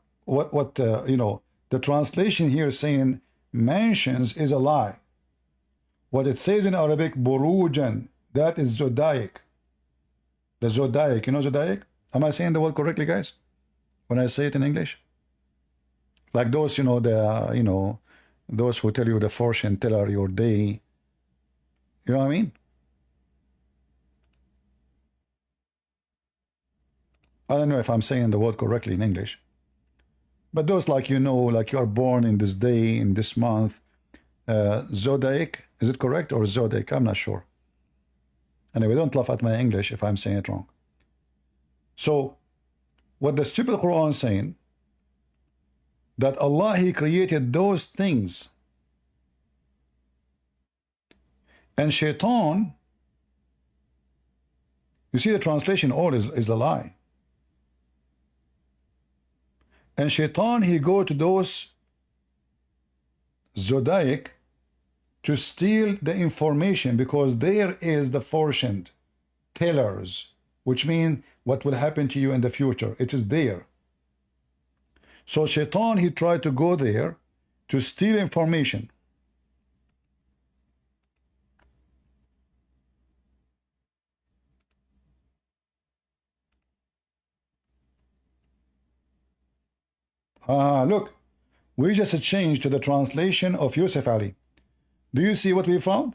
translation here is saying mansions is a lie. What it says in Arabic, burujan, that is zodiac. The zodiac, you know zodiac? Am I saying the word correctly, guys? When I say it in English? Like those, those who tell you the fortune teller, your day. You know what I mean? I don't know if I'm saying the word correctly in English. But those like like you are born in this day, in this month, zodiac, is it correct, or zodiac? I'm not sure. Anyway, don't laugh at my English if I'm saying it wrong. So, what the stupid Quran is saying, that Allah, He created those things. And Shaitan, you see the translation all is a lie. And Shaitan, he go to those zodiac to steal the information, because there is the fortune tellers, which mean what will happen to you in the future. It is there. So Shaitan, he tried to go there to steal information. Look, we just changed to the translation of Yusuf Ali. Do you see what we found?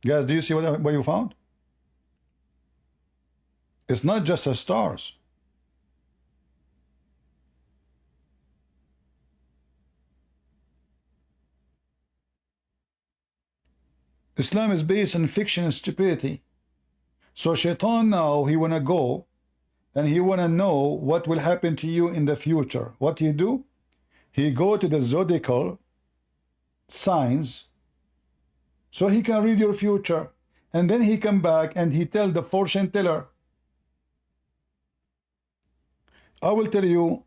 Guys, do you see what you found? It's not just the stars. Islam is based on fiction and stupidity. So Shaitan now, he want to go and he want to know what will happen to you in the future. What he do? He go to the zodiacal signs so he can read your future. And then he come back and he tell the fortune teller, I will tell you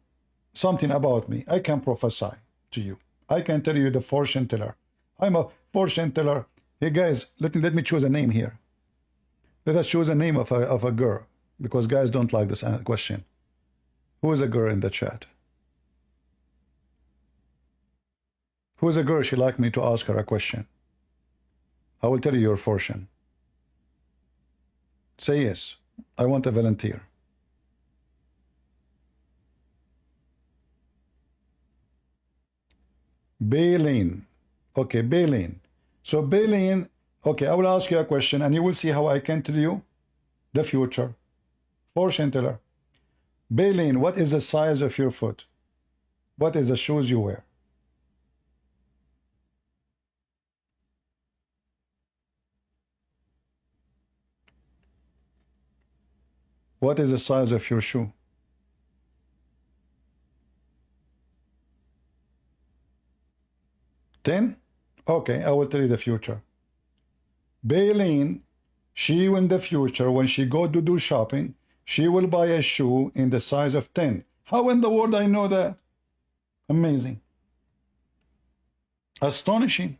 something about me. I can prophesy to you. I can tell you the fortune teller. I'm a fortune teller. Hey guys, let me choose a name here. Let us choose a name of a girl, because guys don't like this question. Who is a girl in the chat? Who is a girl she like me to ask her a question? I will tell you your fortune. Say yes. I want a volunteer. Baleen. Okay, Baleen. So Baleen, okay, I will ask you a question and you will see how I can tell you the future. Fortune teller. Baleen, what is the size of your foot? What is the shoes you wear? What is the size of your shoe? Ten? Okay, I will tell you the future. Baleen, she in the future, when she go to do shopping, she will buy a shoe in the size of 10. How in the world I know that? Amazing. Astonishing.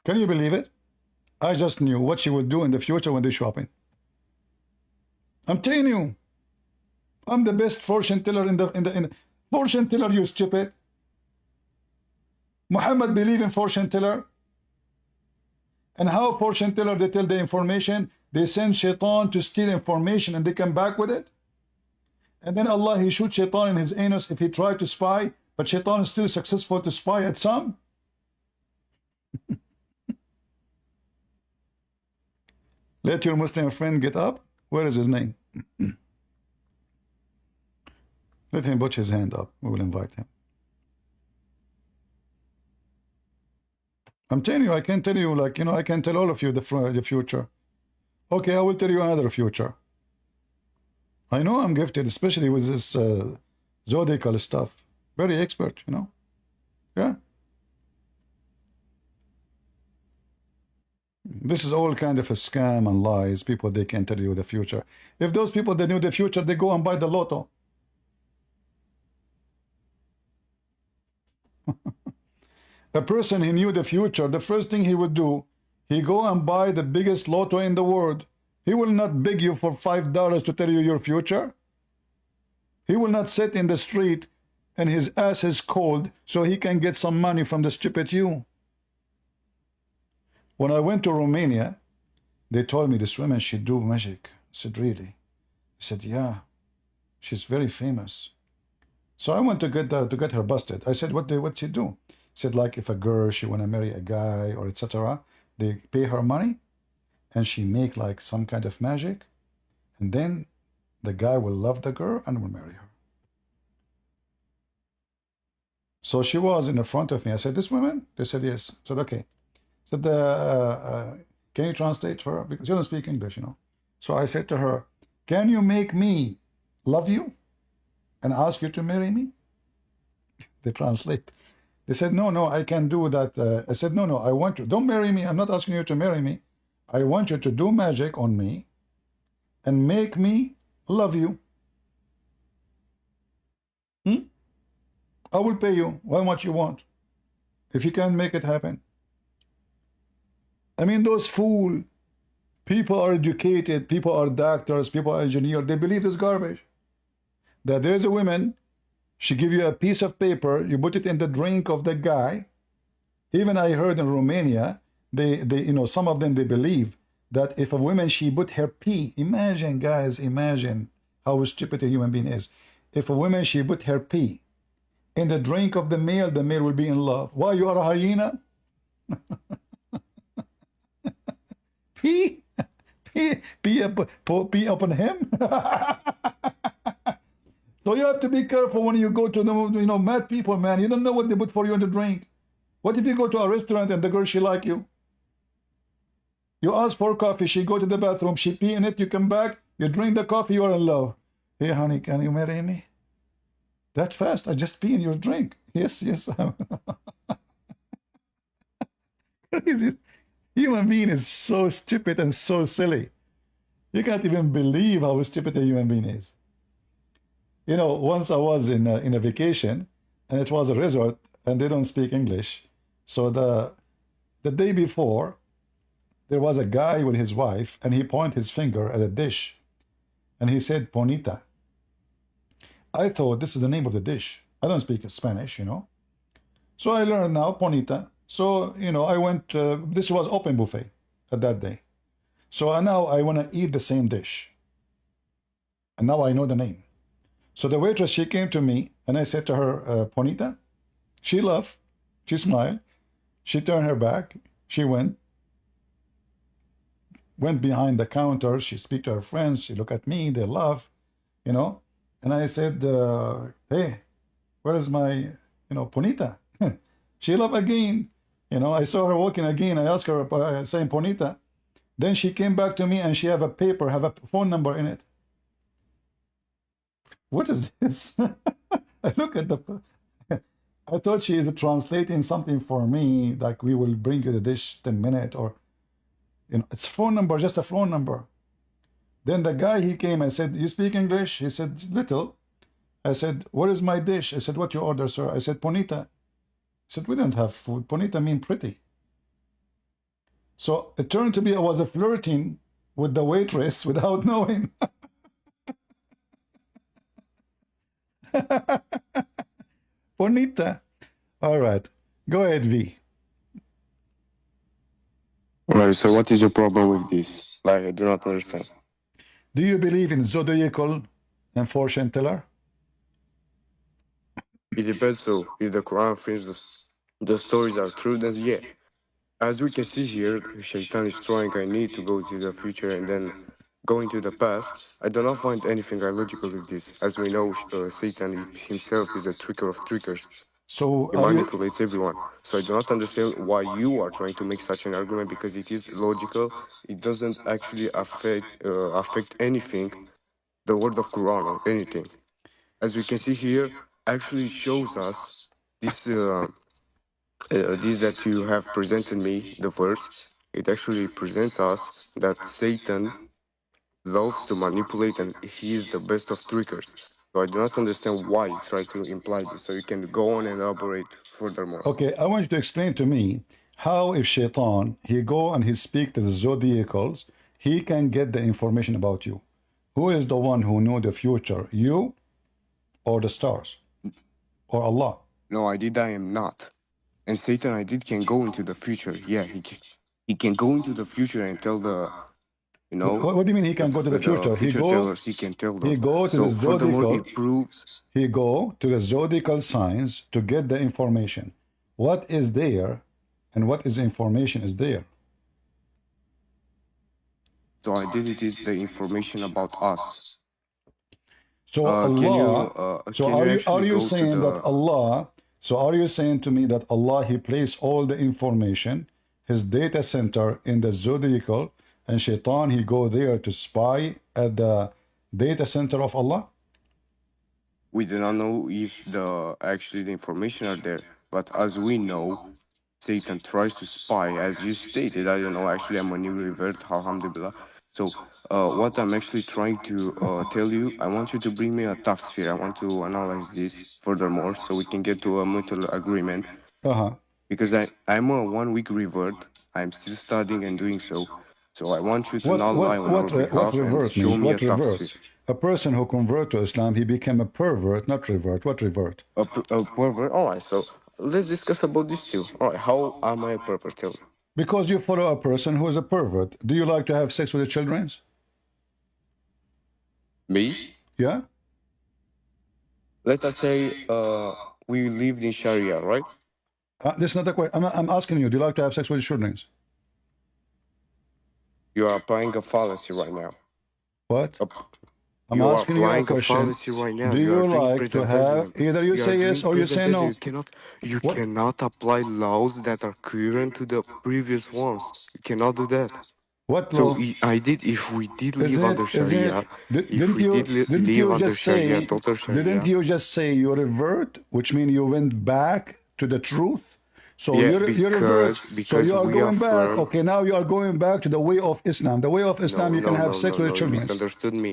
Can you believe it? I just knew what she would do in the future when they're shopping. I'm telling you, I'm the best fortune teller in the fortune teller, you stupid. Muhammad believe in fortune teller. And how fortune teller, they tell the information, they send Shaitan to steal information and they come back with it. And then Allah, he shoot Shaitan in his anus if he tried to spy, but Shaitan is still successful to spy at some. Let your Muslim friend get up. Where is his name? Let him put his hand up. We will invite him. I'm telling you, I can tell you, like, I can tell all of you the future. Okay, I will tell you another future. I know I'm gifted, especially with this zodiacal stuff. Very expert, Yeah. This is all kind of a scam and lies. People, they can tell you the future. If those people, they knew the future, they go and buy the lotto. A person who knew the future, the first thing he would do, he go and buy the biggest lotto in the world. He will not beg you for $5 to tell you your future. He will not sit in the street and his ass is cold so he can get some money from the stupid you. When I went to Romania, they told me this woman, she do magic. I said, really? I said, yeah, she's very famous. So I went to get her busted. I said, what she do? She said, like if a girl she wanna marry a guy or etc. They pay her money and she make like some kind of magic, and then the guy will love the girl and will marry her. So she was in the front of me. I said, this woman? They said yes. I said, okay. I said, can you translate for her? Because you don't speak English, you know. So I said to her, can you make me love you and ask you to marry me? They translate. They said, no, I can't do that. I said, no, I want you. Don't marry me. I'm not asking you to marry me. I want you to do magic on me and make me love you. I will pay you how much you want if you can make it happen. I mean, those fool people are educated, people are doctors, people are engineers. They believe this garbage. That there is a woman, she give you a piece of paper, you put it in the drink of the guy. Even I heard in Romania, they some of them, they believe that if a woman, she put her pee, imagine guys, imagine how stupid a human being is. If a woman, she put her pee in the drink of the male will be in love. Why, you are a hyena? Pee upon him. So you have to be careful when you go to the mad people, man. You don't know what they put for you in the drink. What if you go to a restaurant and the girl, she like you? You ask for coffee, she go to the bathroom, she pee in it, you come back, you drink the coffee, you are in love. Hey honey, can you marry me? That fast? I just pee in your drink. Yes. Crazy. Human being is so stupid and so silly. You can't even believe how stupid a human being is. You know, once I was in a vacation, and it was a resort, and they don't speak English. So the day before, there was a guy with his wife, and he pointed his finger at a dish, and he said, "Bonita." I thought this is the name of the dish. I don't speak Spanish, you know. So I learned now, Bonita. So, I went, this was open buffet at that day. So now I want to eat the same dish. And now I know the name. So the waitress, she came to me, and I said to her, Bonita. She laughed. She smiled. She turned her back. She went behind the counter. She speak to her friends. She look at me. They laugh, And I said, hey, where is my, Bonita? She laughed again. I saw her walking again. I asked her, saying Bonita. Then she came back to me, and she have a paper, have a phone number in it. What is this? I look at I thought she is translating something for me, like we will bring you the dish 10 minutes, or, it's phone number, just a phone number. Then the guy, he came and said, you speak English? He said, little. I said, what is my dish? I said, what you order, sir? I said, Bonita. He said, we don't have food. Bonita mean pretty. So it turned to be I was flirting with the waitress without knowing. Bonita. All right. Go ahead, V. Right, so what is your problem with this? Like, I do not understand. Do you believe in zodiacal and fortune teller? It depends, so if the Quran affirms the stories are true, then yeah. As we can see here, Shaitan is trying, I need to go to the future and then go into the past. I do not find anything illogical with this. As we know, Satan himself is a tricker of trickers. So he manipulates everyone. So I do not understand why you are trying to make such an argument, because it is logical. It doesn't actually affect anything, the word of Quran or anything. As we can see here, actually shows us this that you have presented me, the verse. It actually presents us that Satan loves to manipulate, and he is the best of trickers. So I do not understand why you try to imply this. So you can go on and elaborate furthermore. Okay, I want you to explain to me how, if Shaitan, he go and he speak to the zodiacals, he can get the information about you. Who is the one who know the future, you or the stars or Allah? No, I am not. And Satan, can go into the future. Yeah, he can go into the future and tell You know, What do you mean he can go to the future? future tellers, he can tell them. He go to So the furthermore, zodiacal. it proves. He go to the zodiacal signs to get the information. What is there, and what is information is there. So identity is the information about us. So Allah. So Can you are actually you go to saying that the? Allah? So are you saying to me that Allah, He placed all the information, His data center in the zodiacal, and Shaitan, he go there to spy at the data center of Allah? We do not know if the actually the information are there, but as we know, Satan tries to spy, as you stated. I don't know. Actually, I'm a new revert. Alhamdulillah. So, what I'm actually trying to tell you, I want you to bring me a tough sphere. I want to analyze this furthermore, so we can get to a mutual agreement. Because I'm a 1 week revert. I'm still studying and doing so. So I want you to not lie on our behalf and show me a tough sphere. A person who convert to Islam, he became a pervert, not revert. What revert? A pervert. All right. So let's discuss about this too. All right. How am I a pervert? Tell me. Because you follow a person who is a pervert. Do you like to have sex with the children? Me? Yeah. Let us say we lived in Sharia, right? This is not a question. I'm asking you. Do you like to have sex with the children? You are applying a fallacy right now. What? I'm You are asking you a applying a question. fallacy right now. Do You you are doing like to have presentism. either you You are say yes doing or you say presentism. no? You What? cannot apply laws that are current to the previous ones. You cannot do that. What So law? if we did live under Sharia, if Didn't we you did didn't live you under just Sharia, say total didn't Sharia, you just say you revert, which means you went back to the truth? So yeah, you revert. So because you are we going back. affirm. Okay, now you are going back to the way of Islam. The way of Islam, you can have sex with the No. You children. misunderstood me.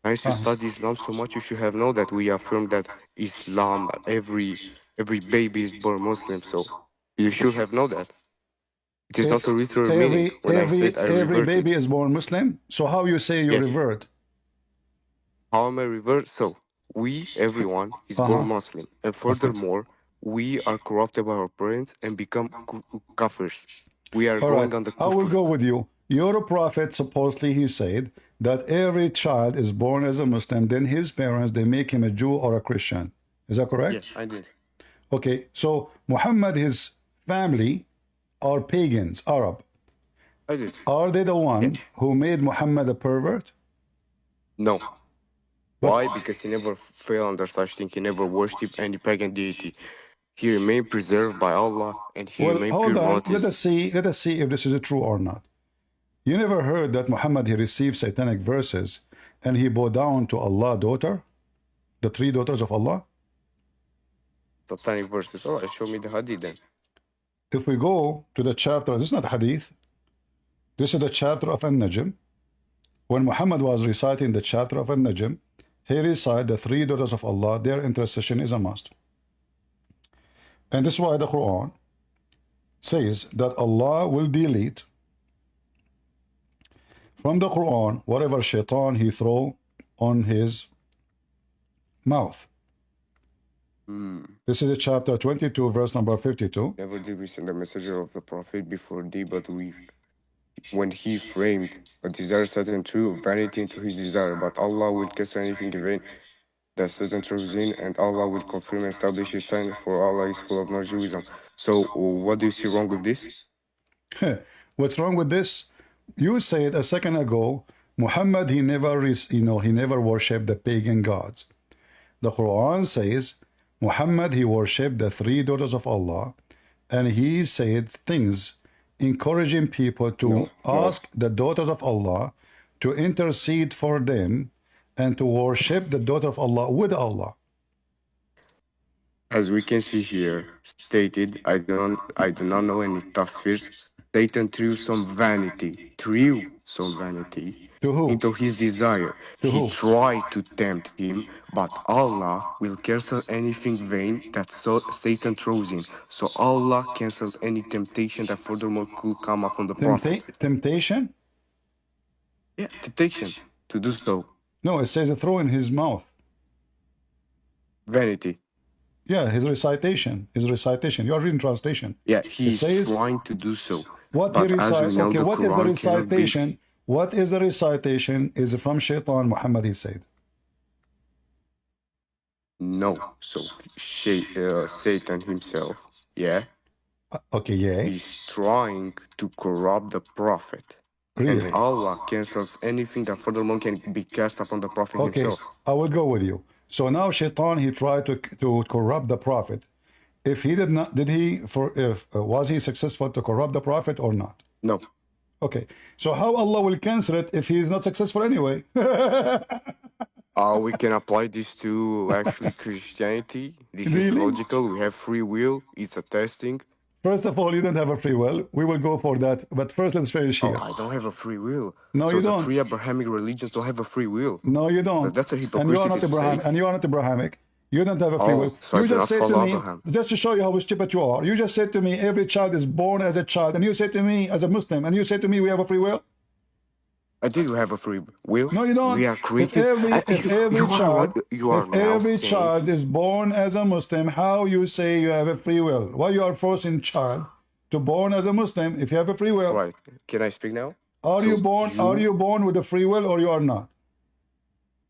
I used to study Islam so much. You should have known that we affirm that Islam, every baby is born Muslim. So you should have known that. It is not a literal meaning when I said I Every reverted. baby is born Muslim. So how you say you Yeah. revert? How am I revert? So everyone is born Muslim, and furthermore, we are corrupted by our parents and become kafirs. We are All going right, on the I will kufr. go with you. Your prophet, supposedly, he said that every child is born as a Muslim, then his parents, they make him a Jew or a Christian. Is that correct? Yes, I did. Okay, so Muhammad, his family are pagans, Arab. I did. Are they the one who made Muhammad a pervert? No. But- Why? Because he never fell under such thing. He never worshipped any pagan deity. He remained preserved by Allah, and he Well, remained hold pure on. monotheism. Let us see if this is true or not. You never heard that Muhammad, he received satanic verses and he bowed down to Allah daughter, the three daughters of Allah? Satanic verses. All right, show me the hadith then. If we go to the chapter, this is not hadith, this is the chapter of An-Najm. When Muhammad was reciting the chapter of An-Najm, he recited the three daughters of Allah, their intercession is a must. And this is why the Quran says that Allah will delete from the Quran whatever shaitan he throw on his mouth. This is the chapter 22, verse number 52. Never did we send a messenger of the Prophet before thee, but when he framed a desire set and true vanity into his desire, but Allah will cast anything in vain that set and true in, and Allah will confirm and establish his sign, for Allah is full of knowledge and wisdom. So what do you see wrong with this? What's wrong with this? You said a second ago, Muhammad, he never worshipped the pagan gods. The Quran says, Muhammad, he worshipped the three daughters of Allah, and he said things encouraging people to ask the daughters of Allah to intercede for them and to worship the daughter of Allah with Allah. As we can see here, stated, I do not know any tough spheres. Satan threw some vanity To who? into his desire. To He who? tried to tempt him, but Allah will cancel anything vain that Satan throws in. So Allah cancels any temptation that furthermore could come upon the Prophet. Temptation? Yeah, temptation to do so. No, it says throw in his mouth. Vanity. Yeah, his recitation. You are reading translation. Yeah, he's says- trying to do so. What But he as we recites, know, okay, the what is the Quran cannot be- recitation? What is the recitation? Is from Shaitan, Muhammad, he said. No. So Satan himself, yeah, Okay, yeah. he's trying to corrupt the prophet. Really? And Allah cancels anything that furthermore can be cast upon the prophet Okay, himself. I will go with you. So now Shaitan, he tried to corrupt the prophet. If he did not, was he successful to corrupt the prophet or not? No. Okay, so how Allah will cancel it if he is not successful anyway? We can apply this to actually Christianity. This is Really? logical. We have free will. It's a testing. First of all, you don't have a free will. We will go for that. But first, let's finish Oh, here. I don't have a free will. No, so you the don't. free Abrahamic religions don't have a free will. No, you don't. That's a And you hypocrisy are not to Abraham. say. And you are not Abrahamic. You don't have a free will. So I You do just not said to follow me, Abraham. just to show you how stupid you are. You just said to me, every child is born as a child, and you said to me as a Muslim, and you said to me, we have a free will. I think we have a free will. No, you don't. We are created. If every child is born as a Muslim, how you say you have a free will? Why you are forcing child to born as a Muslim if you have a free will? Right. Can I speak now? Are So you born? Are you born with a free will or you are not?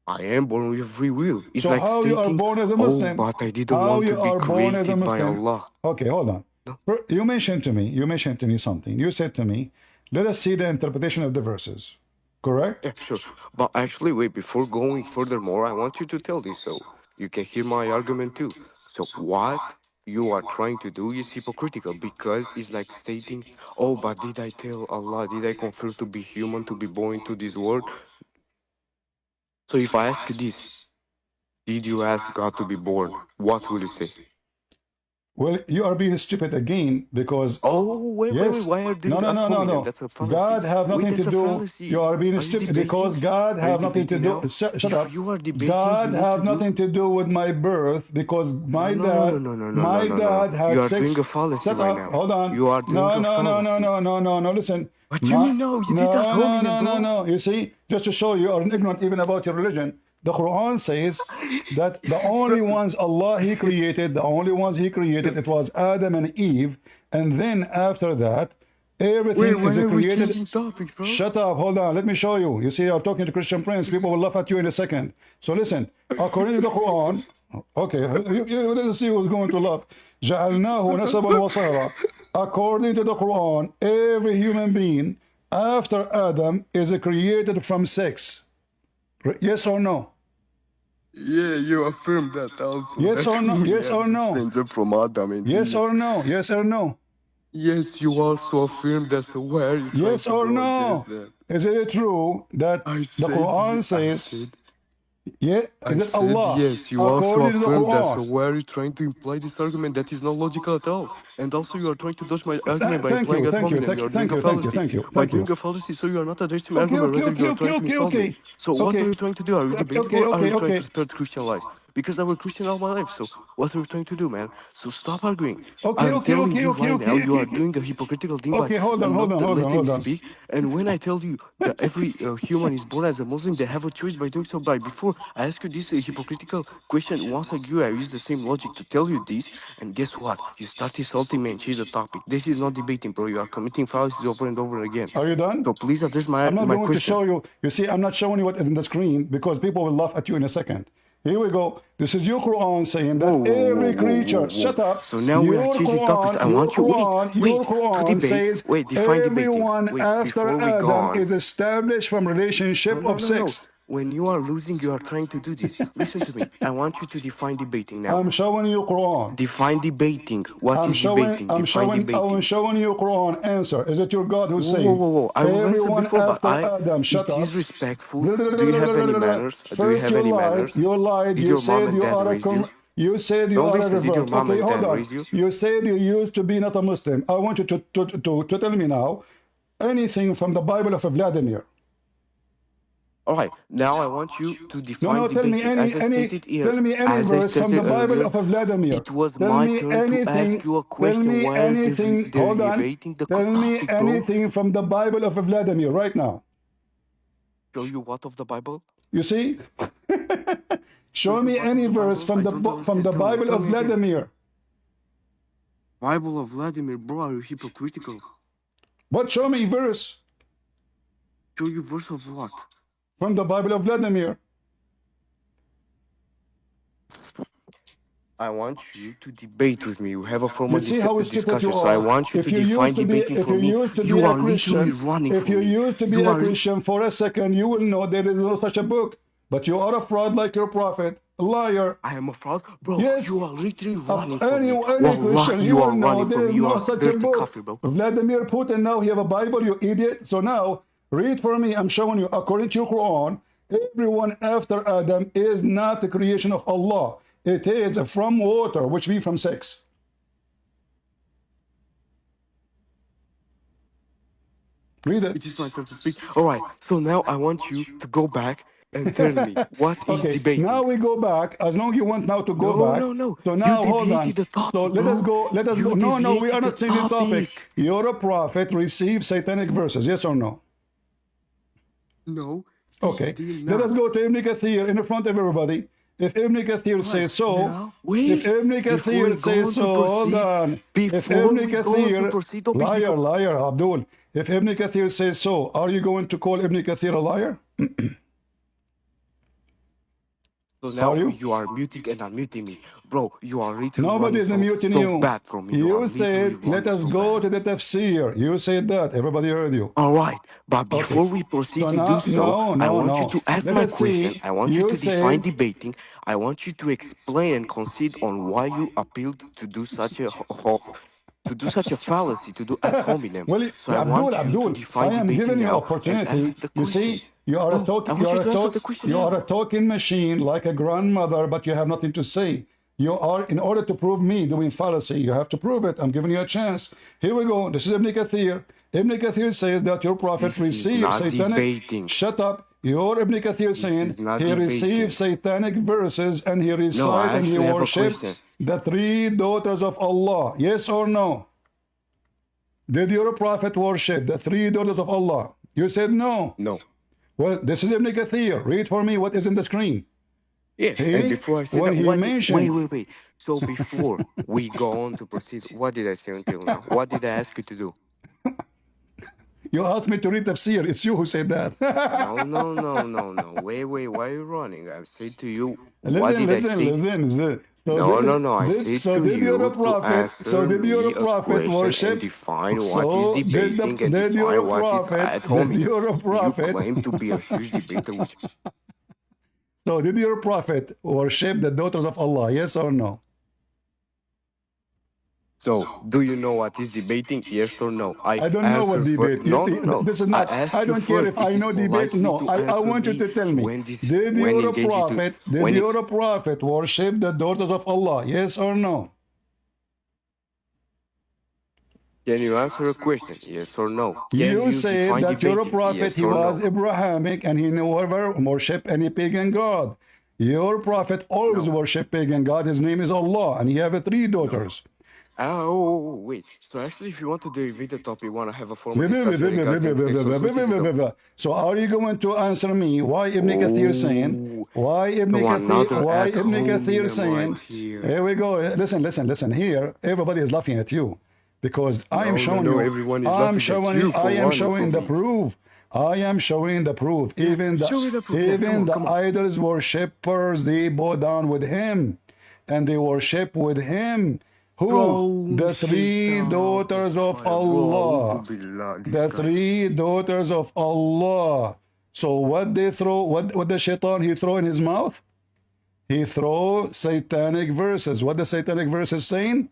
I am born with free will. It's So like how stating, you are born as a Muslim? oh, but I didn't How want you to be are born as a created by Muslim? Allah. Okay, hold on. No. You mentioned to me something. You said to me, let us see the interpretation of the verses. Correct? Yeah, sure. But actually, wait, before going furthermore, I want you to tell this so you can hear my argument too. So what you are trying to do is hypocritical because it's like stating, oh, but did I tell Allah, did I confirm to be human, to be born into this world? So if I ask you this, did you ask God to be born? What will you say? Well, you are being stupid again because Oh, wait, yes, why are you doing no. That's a fallacy. God have nothing Wait, to that's a do. fallacy. You are being Are you stupid debating? because God Are have you nothing to debating do. now? Shut If up. you are debating, God you need have to do... nothing to do with my birth because my dad No. had You are six. doing a fallacy Shut right up. now. Hold on. You are doing No, a no, no, no, fallacy. no, no, no, no. Listen. What do you mean no? You did that hominem, bro. No. You see, just to show you are ignorant even about your religion. The Quran says that the only ones Allah He created, it was Adam and Eve, and then after that, everything Why is are we created. changing topics, bro? Shut up, hold on, let me show you. You see, you're talking to Christian Prince, people will laugh at you in a second. So listen, according to the Quran, okay, let's see who's going to laugh. جعلناه نسبا وصهرا. According to the Quran, every human being after Adam is created from sex. Yes or no? Yeah, you affirm that also. Yes That or no? we Yes are or no? descended from Adam and Yes Eve. or no? Yes or no? Yes, you also affirm that. So why are you trying Yes to or go no? against that? Is it true that the Quran says, yeah, is it Allah? Yes, you also According to the affirm that. So Quran. why are you trying to imply this argument that is not logical at all? And also you are trying to dodge my argument by Thank implying you, ad thank you, hominem. You are doing a fallacy. By doing a fallacy, so you are not addressing my argument, rather you are trying to insult me. So what are you trying to do? Are you debating or are you trying to spread Christian lies? Because I was Christian all my life, so what are you trying to do, man? So stop arguing. I'm telling you right now, you are doing a hypocritical thing by not letting me speak. And when I tell you that every human is born as a Muslim, they have a choice by doing so. By before I ask you this hypocritical question, once again I use the same logic to tell you this, and guess what? You start insulting me and change the topic. This is not debating, bro. You are committing fallacies over and over again. Are you done? So please address I'm not my going question. to show you. You see, I'm not showing you what is in the screen because people will laugh at you in a second. Here we go. This is your Quran saying that every creature. Shut up. So now we are changing topics. I want you Your Quran says define everyone debating. after Adam is established from relationship of sex. When you are losing, you are trying to do this. Listen to me. I want you to define debating now. I'm showing you Quran. Define debating. What is debating? I'm showing you Quran. Answer. Is it your God who says I will answer everyone before, but after Adam? Shut up. Disrespectful. Do you have any manners? First, you lied. Did your mom and dad raise you? You said you are a Did your revert. mom Okay, and hold dad on. raise you? You said you used to be not a Muslim. I want you to tell me now anything from the Bible of Vladimir. All right, now I want you to define No, tell me debating. any verse from the Bible of Vladimir. It was Tell my me turn to ask you a question. Why are they debating the Tell me topic, bro? anything from the Bible of Vladimir right now. Show you what of the Bible? You see? Show me any verse from the Bible of Vladimir. Bible of Vladimir, bro, are you hypocritical? But show me verse. Show you verse of what? From the Bible of Vladimir. I want you to debate with me. We have a formal You see how stupid you discussion. So I are. want you If to you define used to be, debating if for you me. used to be You a are literally Christian, running if from you me. used to be You a are Christian for a second, you will know there is no such a book. But you are a fraud like your prophet, a liar. I am a fraud? Bro, Yes, you are literally running from any me. Christian, Wallah, he you will are know running there from me. is You no are such a dirty book. kafir, bro. Vladimir Putin, now he have a Bible, you idiot. So now, read for me. I'm showing you, according to your Quran, everyone after Adam is not a creation of Allah. It is from water, which means from sex. Read it. It is my turn to speak. All right. So now I want you to go back and tell me what is Okay, now debating. we go back. As long you want now to go No, back. no, no. So You now hold on. deviated the So topic, let us bro. go. Let us go. You No, no, we are deviated the not changing the topic. topic. You're a prophet. Receive satanic verses. Yes or no? No. Okay. He did Let us not. go to Ibn Kathir in front of everybody. If Ibn Kathir Right. says so, Now, wait. if Ibn Before we Kathir go says on so, to hold proceed, on. If before Ibn we go on to Kathir, proceed, don't be liar, liar, Abdul. If Ibn Kathir says so, are you going to call Ibn Kathir a liar? So now Are you? you are muting and unmuting me. Bro, you are literally Nobody running is muting so you. bad from me. You are You literally said, let running us so go to bad. the tafsir. You said that. Everybody heard you. All right, but Okay. before we proceed So to do now, so, I want you no. to ask Let my us question. see. I want you You to define said, debating. I want you to explain and concede on why you appealed to do such a to do such a fallacy, to do ad hominem. well, So I Abdul, want you to Abdul, I define am debating giving you now and opportunity. answer the You question. see, you are a No, I want you to answer the question you are a now. talking machine like a grandmother, but you have nothing to say. You are, in order to prove me doing fallacy, you have to prove it. I'm giving you a chance. Here we go. This is Ibn Kathir. Ibn Kathir says that your prophet This is received not satanic. debating. Shut up. Your Ibn Kathir This saying is not he received debating. satanic verses and he No, I recited and he actually have a worshipped question. the three daughters of Allah. Yes or no? Did your prophet worship the three daughters of Allah? You said no. No. Well, this is Ibn Kathir. Read for me what is in the screen. Yes, and He, before I say when that, he what did, mentioned, wait. So before we go on to proceed, what did I say until now? What did I ask you to do? you asked me to read tafsir. It's you who said that. No. Wait. Why are you running? I said to you, what listen, did I listen, say? listen. So No. I said to did your you to prophet? So answer did your me a prophet question and worship? define what is So debating and did your define what is prophet? ad Did hominem. your You prophet? claim to be a huge debater, which So did your prophet worship the daughters of Allah? Yes or no? so, do you know what is debating? Yes or no? I I don't know what answer first. debate. No. This is I not. I asked you don't care if first. I It is know debate. politely No, to I answer want you me to tell me. when this Did when your engaging to prophet? Did when it, your prophet worship the daughters of Allah? Yes or no? can you answer a question? Yes or no? Can You you said define that your debating? prophet Yes he or was no? Abrahamic and he never worshiped any pagan god. Your prophet always No. worshiped pagan god. His name is Allah, and he have three No. daughters. Wait. So actually, if you want to derivate the topic, you want to have a formal discussion regarding the text. So which is the So are you going to answer me why Ibn Kathir saying? oh, Why Ibn come on, Kathir? another Why ad Ibn Kathir hominem right saying? here. Here we go. Listen. Here, everybody is laughing at you because I am showing No. you. Everyone is laughing at you I for am running showing from the me. proof. I am showing the proof. Yeah, show me the proof. Yeah, Even the come on. idols worshippers, they bow down with him, and they worship with him. Who? Bro, The three shaitan, daughters of fire, Allah. bro, billah, this The guy. three daughters of Allah. So what they throw? What the shaitan he throw in his mouth? He throw satanic verses. What the satanic verses saying?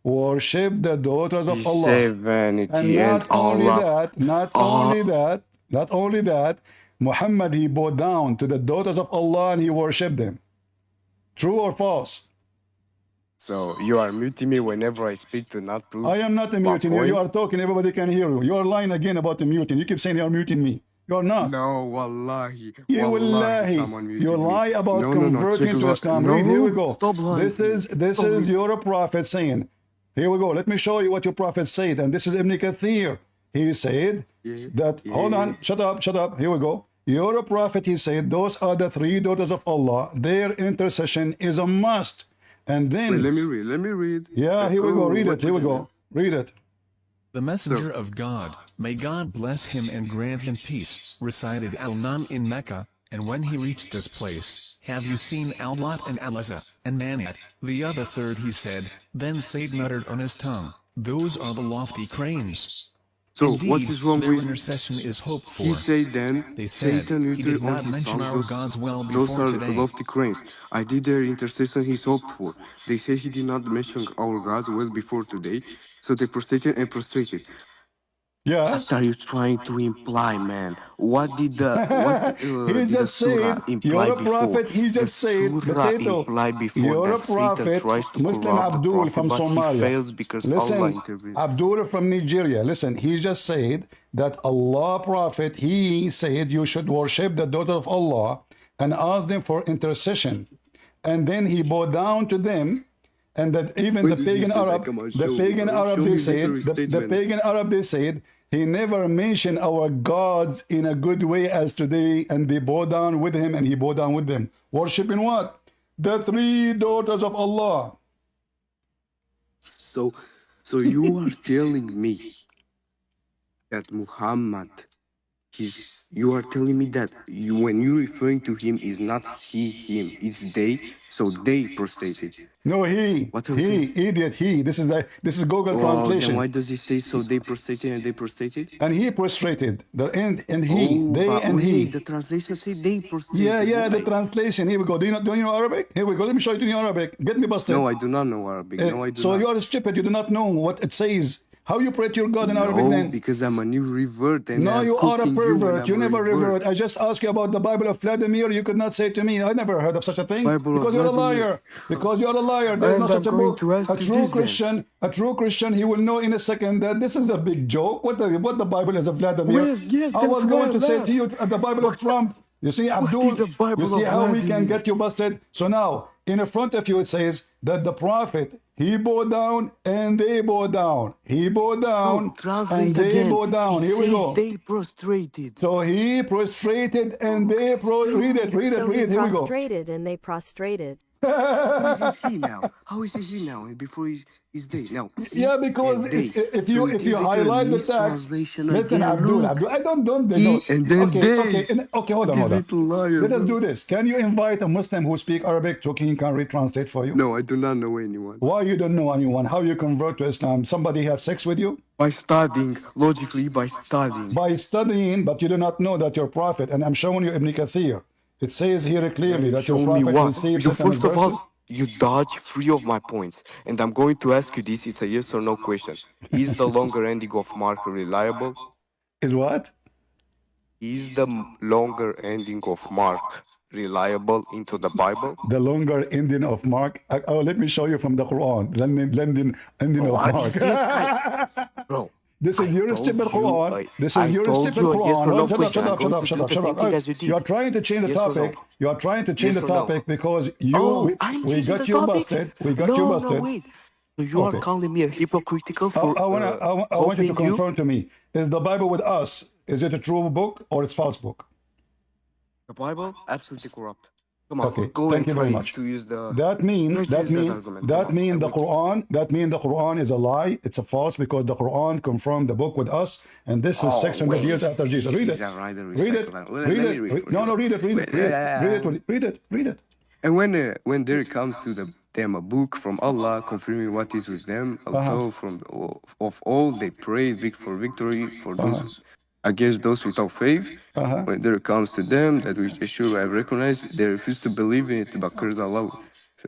Worship the daughters He of Allah. say And vanity and not only Allah. that, Muhammad he bowed down to the daughters of Allah and he worshipped them. True or false? So you are muting me whenever I speak to not prove I am not my muting you. You point? are talking, everybody can hear you. You are lying again about the muting. You keep saying you are muting me. You are not. No, wallahi, You wallahi, someone you muted me. lie about No, check converting to it. Islam. Read, here we No, go. stop lying to me. This Stop is me. your prophet saying. Here we go. Let me show you what your prophet said. And this is Ibn Kathir. He said that, hold on, shut up. Here we go. Your prophet, he said, those are the three daughters of Allah. Their intercession is a must. And then, Wait, let me read. yeah, here we go. Read it. Here we go. Read it. The messenger of God, may God bless him and grant him peace, recited Al-Nam in Mecca, and when he reached this place, have you seen Al-Lat and Al-Uzza, and Manat, the other third he said, then Satan uttered on his tongue, those are the lofty cranes. So what Indeed, is wrong their with? intercession is hoped for. He said then, They said, Satan he uttered did on not his mention tongue, our gods well those before are today. lofty cranes. I did their intercession he's hoped for. They said he did not mention our gods well before today, so they prostrated and prostrated. Yeah. What are you trying to imply, man? What did He the just surah said, imply you're a before? prophet. He The just said, surah potato. implied before You're that a Satan prophet. tries to Muslim corrupt the Abdul prophet, from but he Somalia. fails because Allah Listen, intervenes. Abdul from Nigeria. Listen, he just said that Allah prophet, he said you should worship the daughter of Allah and ask them for intercession. And then he bowed down to them, and that even Where the did he pagan say that? Arab, Come on, the show me, pagan bro. Arab, Show they me said, literary the statement. pagan Arab, they said, he never mentioned our gods in a good way as today, and they bow down with him, and he bowed down with them. Worshipping what? The three daughters of Allah. So you are telling me that Muhammad, you are telling me that when you're referring to him is not he, him, it's they, so they prostrated. No, he, What are you idiot, he. This is Google Well, then translation. why does he say so they prostrated and they prostrated? And he prostrated. The and he, Oh, they but and wait, he. the translation say they Yeah, prostrated. yeah, the Why? translation. Here we go. Do you know Arabic? Here we go. Let me show you. Do you know Arabic? Get me busted. No, I do not know Arabic. No, I do So not. you are stupid. You do not know what it says. How you pray to your God in Arabic No, then? because I'm a new revert and No, I'm you are a cooking you when pervert. I'm You a never revert. revert. I just asked you about the Bible of Vladimir. You could not say to me, I never heard of such a thing. Bible of Because you're a Vladimir. liar. Because you're a liar. There is no And I'm such a going book. to ask A you true this Christian, he will know in a second that this is a big joke. What the Bible is of Vladimir. Yes, I was that's why going I to say laughed. to you the Bible of Trump. You see, What Abdul, is the Bible you see of how we can Vladimir? get you busted? So now, in the front of you, it says that the prophet, he bowed down and they bowed down. He bowed down No, translate and they again. bowed down. It Here we says go. they prostrated. So he prostrated and they read it. So he Here we go. prostrated and they prostrated. How is it he now? How is it he now? And before he's they. Now, he Yeah, because and they. if So you it if is you literally highlight the text, mistranslation listen, again. Abdul, Look. I don't He no. and then Okay, they. okay, hold on, This hold on. little liar, Let us bro. do this. Can you invite a Muslim who speak Arabic so he can retranslate for you? No, I do not know anyone. Why you don't know anyone? How you convert to Islam? Somebody have sex with you? By studying, logically, by studying. By studying, but you do not know that your prophet, and I'm showing you Ibn Kathir. It says here clearly that your Show me prophet what? received You certain first of verses. all, you dodge three of my points, and I'm going to ask you this. It's a yes or no question. Is the longer ending of Mark reliable? Is what? Is the longer ending of Mark reliable into the Bible? The longer ending of Mark. Oh, let me show you from the Quran. Ending of What Mark. is this guy? Bro, This is your told stupid you, Quran. This is I your told stupid you a yes Quran. or no Oh, question. I'm going to do shut the up. same thing as you did. You are trying to change the Yes or no? topic. You are trying to change Yes the or no? topic because Oh, we I'm we changing got the you topic? busted. We got you No, busted. wait. So you are Okay. calling me a hypocritical for I want you to copying you? confirm to me: is the Bible with us? Is it a true book or it's false book? The Bible? Absolutely corrupt. Come on, Okay. go Thank and you very try much. to use the... That mean Try to use that argument. Come on, I'm the with you. Quran the Quran is a lie. It's a false because the Quran confirmed the book with us, and this is Oh, 600 years wait. after Jesus. Read This it. is a rather Read it. recycled... Read Let me it. read for No, you. read it. Read it. Read it. And when there comes to them a book from Allah confirming what is with them, although of all they pray for victory for those against those without faith, when there comes to them that which they should have recognized, they refuse to believe in it because Allah.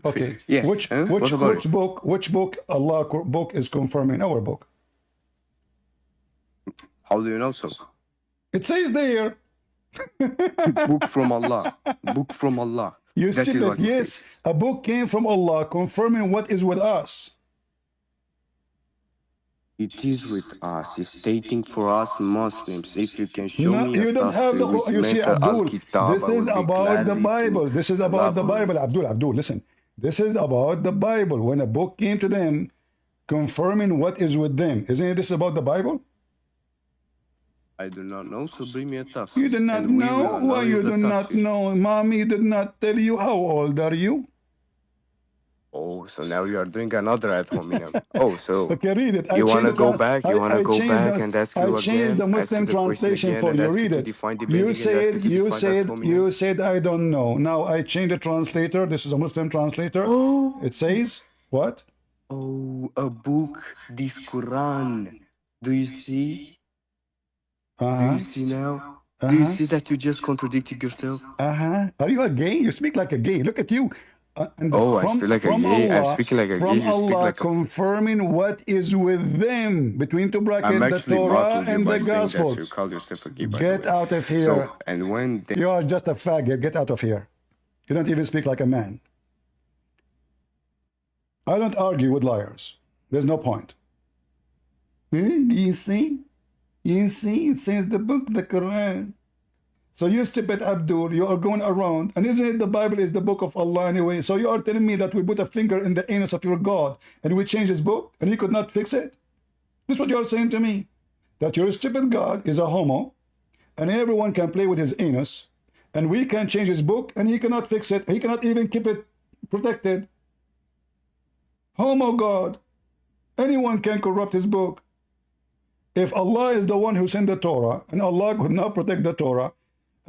Okay. Yeah. What about it? Which book Allah book is confirming our book? How do you know so? It says there. Book from Allah. Book from Allah. You That is stupid. what it Yes, says. a book came from Allah confirming what is with us. It is with us. It's stating for us Muslims. If you can show No, me a you don't have the. tafsir which You see, mention Abdul. Al-Kitab, This I is will be about the gladly Bible. to This is about the elaborate. Bible. Abdul, listen. This is about the Bible. When a book came to them, confirming what is with them. Isn't this about the Bible? I do not know, so bring me a tafsir. You did not and we know. will Why you analyze the do not tafsir. know? Mommy did not tell you. How old are you? Oh, so now you are doing another ad hominem. Oh, so Okay, read it. you wanna go back? You wanna go back and ask I you changed again? the Ask you Muslim the question translation again for and you. ask you Read to it. define the You bending and ask you said, to define ad hominem? you said, I don't know. Now I changed the translator. This is a Muslim translator. Oh, It says, what? oh, a book, this Quran. Do you see? Do Uh-huh. you see now? Do you see that you just contradicted yourself? Are you a gay? You speak like a gay. Look at you. And Oh, I speak like a gay. I'm speaking like a gay. from You speak Allah like a. confirming what is with them between two I'm brackets, the actually Torah mocking you and by the saying that, so you Gospels. call yourself a gay, by the Get way. out of here. So, and when they. You are just a faggot. Get out of here. You don't even speak like a man. I don't argue with liars. There's no point. You see? You see? It says the book, the Quran. So you stupid Abdul, you are going around, and isn't it the Bible is the book of Allah anyway? So you are telling me that we put a finger in the anus of your God and we change his book and he could not fix it? This is what you are saying to me. That your stupid God is a homo and everyone can play with his anus and we can change his book and he cannot fix it. He cannot even keep it protected. Homo God. Anyone can corrupt his book. If Allah is the one who sent the Torah and Allah could not protect the Torah,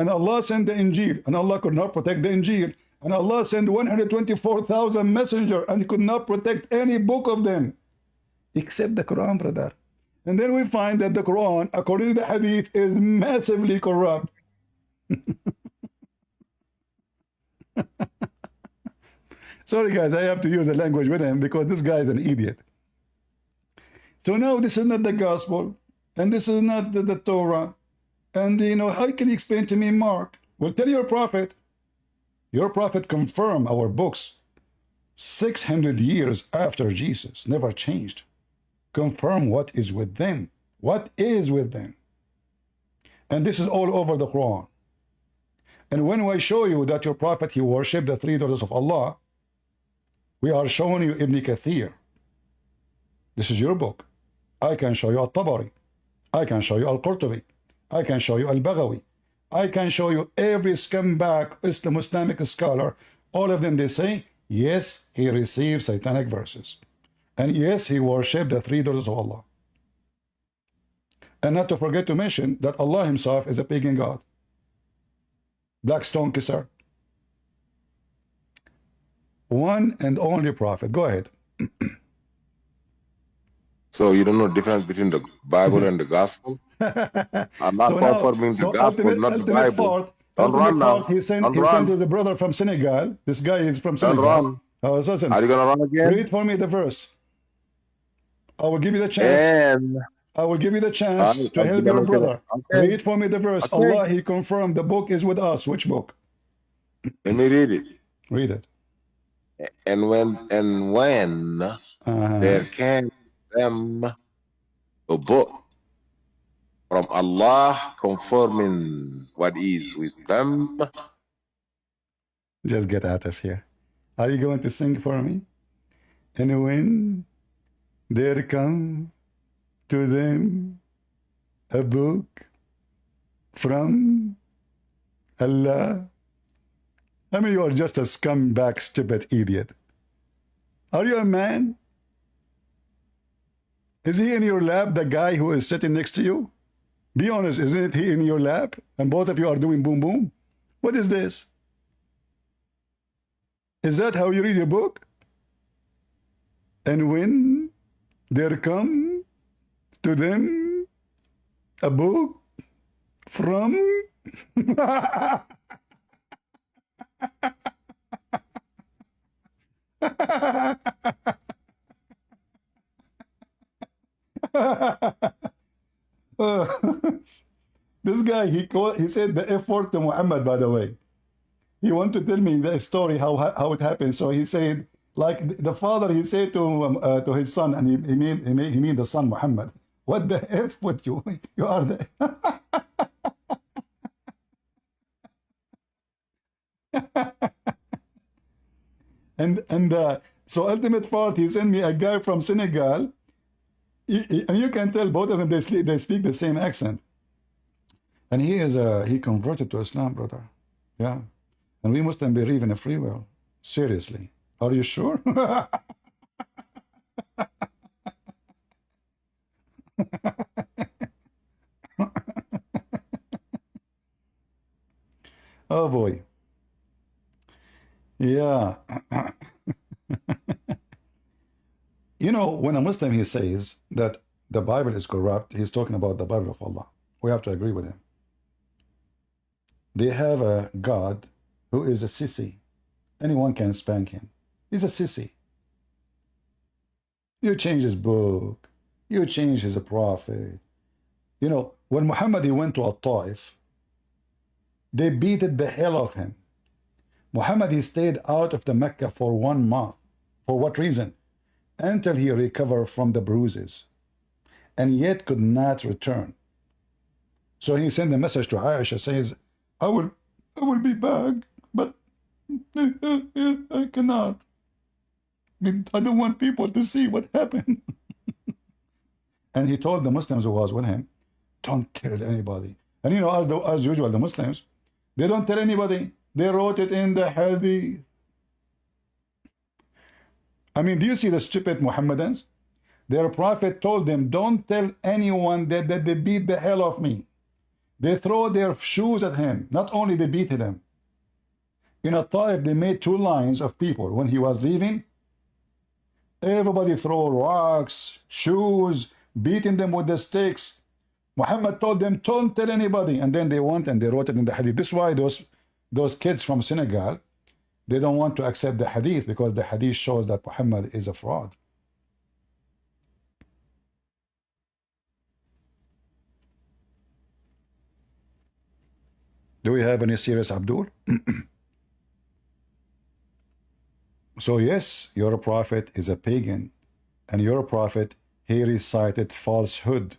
and Allah sent the Injil, and Allah could not protect the Injil, and Allah sent 124,000 messengers and could not protect any book of them, except the Quran, brother. And then we find that the Quran, according to the Hadith, is massively corrupt. Sorry, guys, I have to use the language with him because this guy is an idiot. So now this is not the Gospel, and this is not the Torah. And, you know, how can you explain to me, Mark? Well, tell your prophet. Your prophet confirmed our books 600 years after Jesus, never changed. Confirm what is with them. What is with them? And this is all over the Quran. And when I show you that your prophet, he worshipped the three daughters of Allah, we are showing you Ibn Kathir. This is your book. I can show you Al-Tabari. I can show you Al-Qurtubi. I can show you Al-Baghawi. I can show you every scumbag Islamic scholar. All of them, they say, yes, he received satanic verses. And yes, he worshipped the three daughters of Allah. And not to forget to mention that Allah himself is a pagan god. Black stone kisser. One and only prophet. Go ahead. So you don't know the difference between the Bible and the Gospel? I'm not confirming the Gospel, not the Bible. Don't run now. He sent his brother from Senegal. This guy is from Senegal. Don't run. Listen, are you going to run again? Read for me the verse. I will give you the chance. I will give you the chance to help your brother. Okay. Read for me the verse. Okay. Allah, he confirmed the book is with us. Which book? Let me read it. Read it. And when there came them a book from Allah confirming what is with them. Just get out of here. Are you going to sing for me? And when there come to them a book from Allah. I mean, you are just a scumbag, stupid idiot. Are you a man? Is he in your lap, the guy who is sitting next to you? Be honest, isn't he in your lap? And both of you are doing boom boom? What is this? Is that how you read your book? And when there come to them a book from this guy, he said the F word to Muhammad, by the way. He wanted to tell me the story how it happened. So he said, like the father, he said to his son, and he mean the son Muhammad. What the F with you? You are the and so ultimate part, he sent me a guy from Senegal. And you can tell both of them they speak the same accent. And he converted to Islam, brother. Yeah. And we Muslims believe in a free will. Seriously. Are you sure? Oh boy. Yeah. You know, when a Muslim he says that the Bible is corrupt, he's talking about the Bible of Allah. We have to agree with him. They have a God who is a sissy. Anyone can spank him. He's a sissy. You change his book. You change his prophet. You know, when Muhammad he went to Al-Taif, they beat the hell of him. Muhammad he stayed out of the Mecca for 1 month. For what reason? Until he recovered from the bruises, and yet could not return. So he sent a message to Aisha, says, I will be back, but I cannot. I don't want people to see what happened. And he told the Muslims who was with him, don't tell anybody. And you know, as usual, the Muslims, they don't tell anybody. They wrote it in the Hadith. I mean, do you see the stupid Muhammadans? Their prophet told them, don't tell anyone that they beat the hell of me. They throw their shoes at him. Not only they beat him. In a Taif, they made 2 lines of people. When he was leaving, everybody throw rocks, shoes, beating them with the sticks. Muhammad told them, don't tell anybody. And then they went and they wrote it in the Hadith. This is why those kids from Senegal, they don't want to accept the Hadith, because the Hadith shows that Muhammad is a fraud. Do we have any serious Abdul? So yes, your prophet is a pagan, and your prophet, he recited falsehood.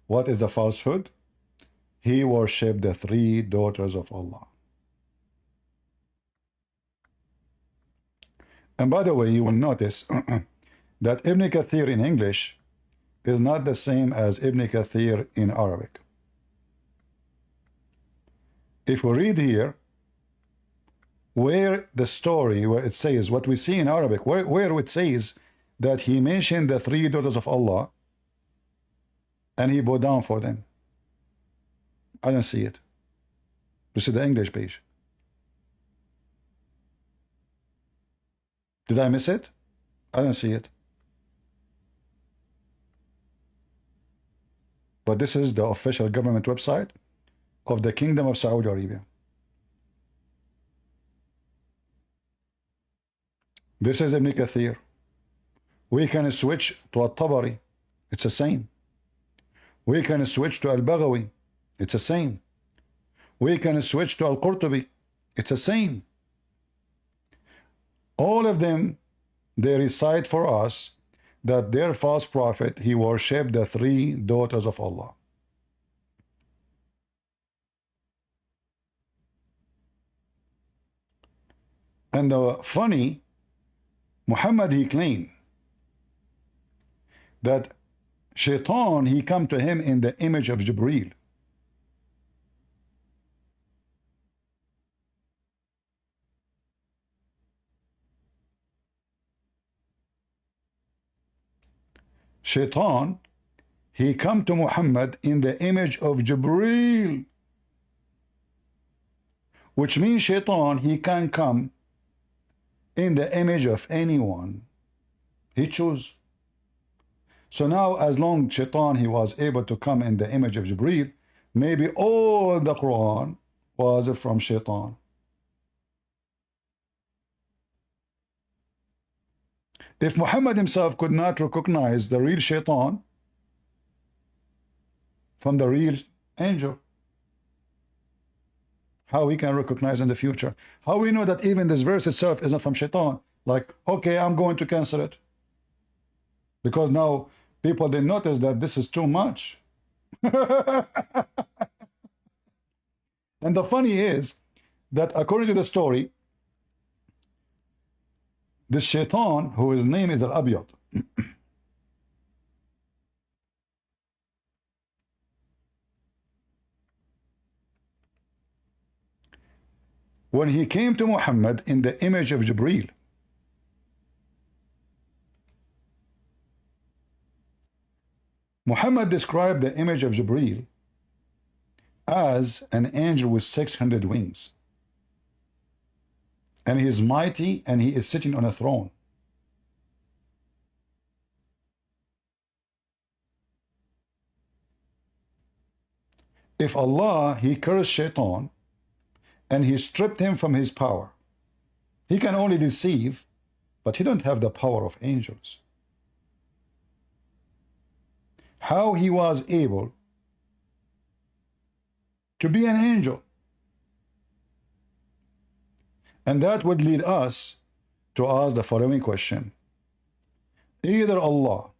What is the falsehood? He worshipped the 3 daughters of Allah. And by the way, you will notice that Ibn Kathir in English is not the same as Ibn Kathir in Arabic. If we read here, where the story, where it says, what we see in Arabic, where it says that he mentioned the 3 daughters of Allah, and he bowed down for them. I don't see it. This is the English page. Did I miss it? I don't see it. But this is the official government website of the Kingdom of Saudi Arabia. This is Ibn Kathir. We can switch to Al-Tabari. It's the same. We can switch to Al-Baghawi. It's the same. We can switch to Al-Qurtubi. It's the same. All of them, they recite for us that their false prophet, he worshipped the 3 daughters of Allah. And the funny, Muhammad, he claimed that Shaitan, he come to him in the image of Jibreel. Shaitan, he come to Muhammad in the image of Jibreel, which means Shaitan, he can come in the image of anyone he choose. So now, as long Shaitan, he was able to come in the image of Jibreel, maybe all the Quran was from Shaitan. If Muhammad himself could not recognize the real Shaitan from the real angel, how we can recognize in the future? How we know that even this verse itself is not from Shaitan? Like, okay, I'm going to cancel it. Because now people, they notice that this is too much. And the funny is that according to the story, this Shaitan, whose name is Al-Abyad, when he came to Muhammad in the image of Jibreel. Muhammad described the image of Jibreel as an angel with 600 wings. And he is mighty and he is sitting on a throne. If Allah, he cursed Shaitan and he stripped him from his power. He can only deceive, but he don't have the power of angels. How he was able to be an angel? And that would lead us to ask the following question. Either Allah,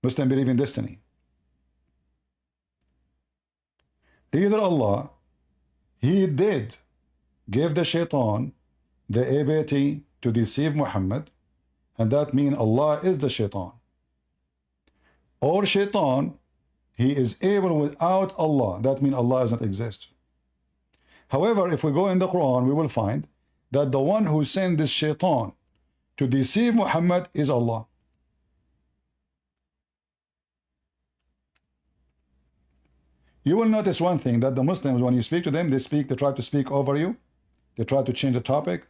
Muslims believe in destiny, either Allah, he did give the shaitan the ability to deceive Muhammad, and that means Allah is the shaitan. Or shaitan, he is able without Allah, that means Allah does not exist. However, if we go in the Quran, we will find that the one who sent this shaitan to deceive Muhammad is Allah. You will notice one thing, that the Muslims, when you speak to them, they try to speak over you. They try to change the topic.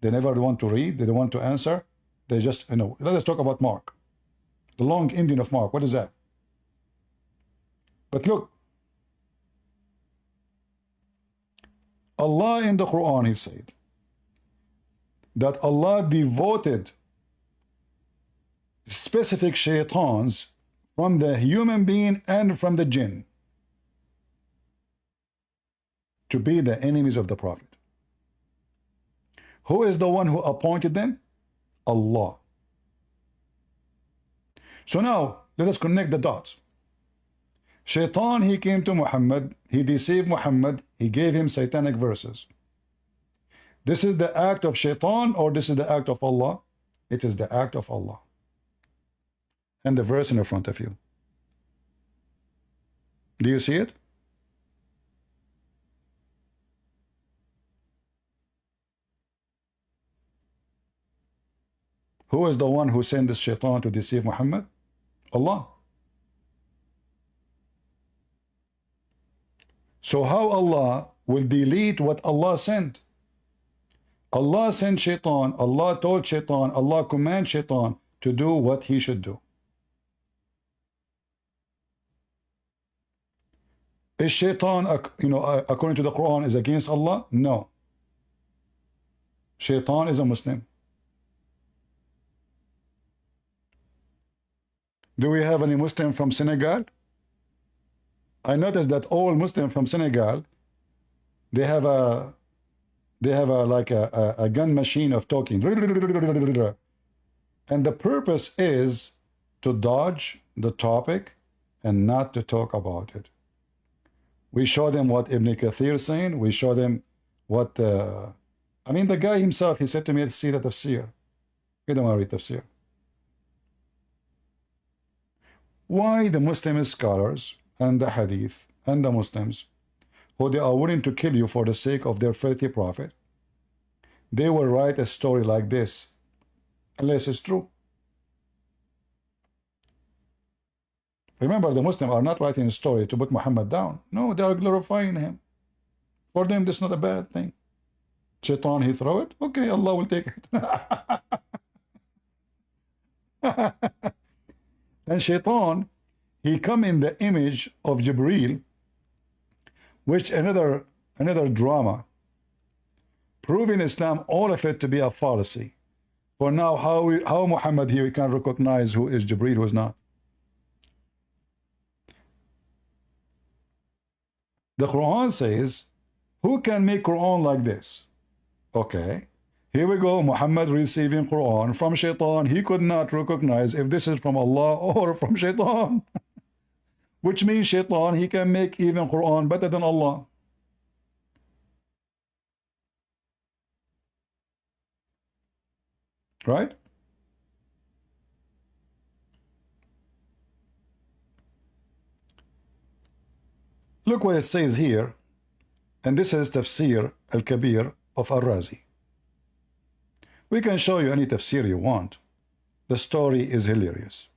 They never want to read. They don't want to answer. They just, let us talk about Mark. The long ending of Mark. What is that? But look, Allah in the Quran, he said that Allah devoted specific shaitans from the human being and from the jinn to be the enemies of the Prophet. Who is the one who appointed them? Allah. So now, let us connect the dots. Shaitan, he came to Muhammad, he deceived Muhammad, he gave him satanic verses. This is the act of Shaitan or this is the act of Allah? It is the act of Allah. And the verse in the front of you. Do you see it? Who is the one who sent this shaitan to deceive Muhammad? Allah. So how Allah will delete what Allah sent? Allah sent shaitan, Allah told shaitan, Allah commanded shaitan to do what he should do. Is shaitan, according to the Quran, is against Allah? No. Shaitan is a Muslim. Do we have any Muslim from Senegal? I noticed that all Muslims from Senegal, they have a gun machine of talking. And the purpose is to dodge the topic and not to talk about it. We show them what Ibn Kathir is saying. We show them what... the guy himself, he said to me, see the tafsir. He don't want to read tafsir. Why the Muslim scholars and the Hadith and the Muslims, who they are willing to kill you for the sake of their filthy prophet, they will write a story like this, unless it's true. Remember, the Muslims are not writing a story to put Muhammad down. No, they are glorifying him. For them, this is not a bad thing. Shaitan, he throw it. Okay, Allah will take it. And Shaitan, he come in the image of Jibreel, which another drama, proving Islam, all of it to be a fallacy. For now, how Muhammad here can recognize who is Jibreel, who is not. The Quran says, who can make Quran like this? Okay, here we go, Muhammad receiving Quran from Shaitan. He could not recognize if this is from Allah or from Shaitan. Which means Shaitan, he can make even Quran better than Allah. Right? Look what it says here And this is Tafsir al-Kabir of Al-Razi. We can show you any tafsir you want. The story is hilarious.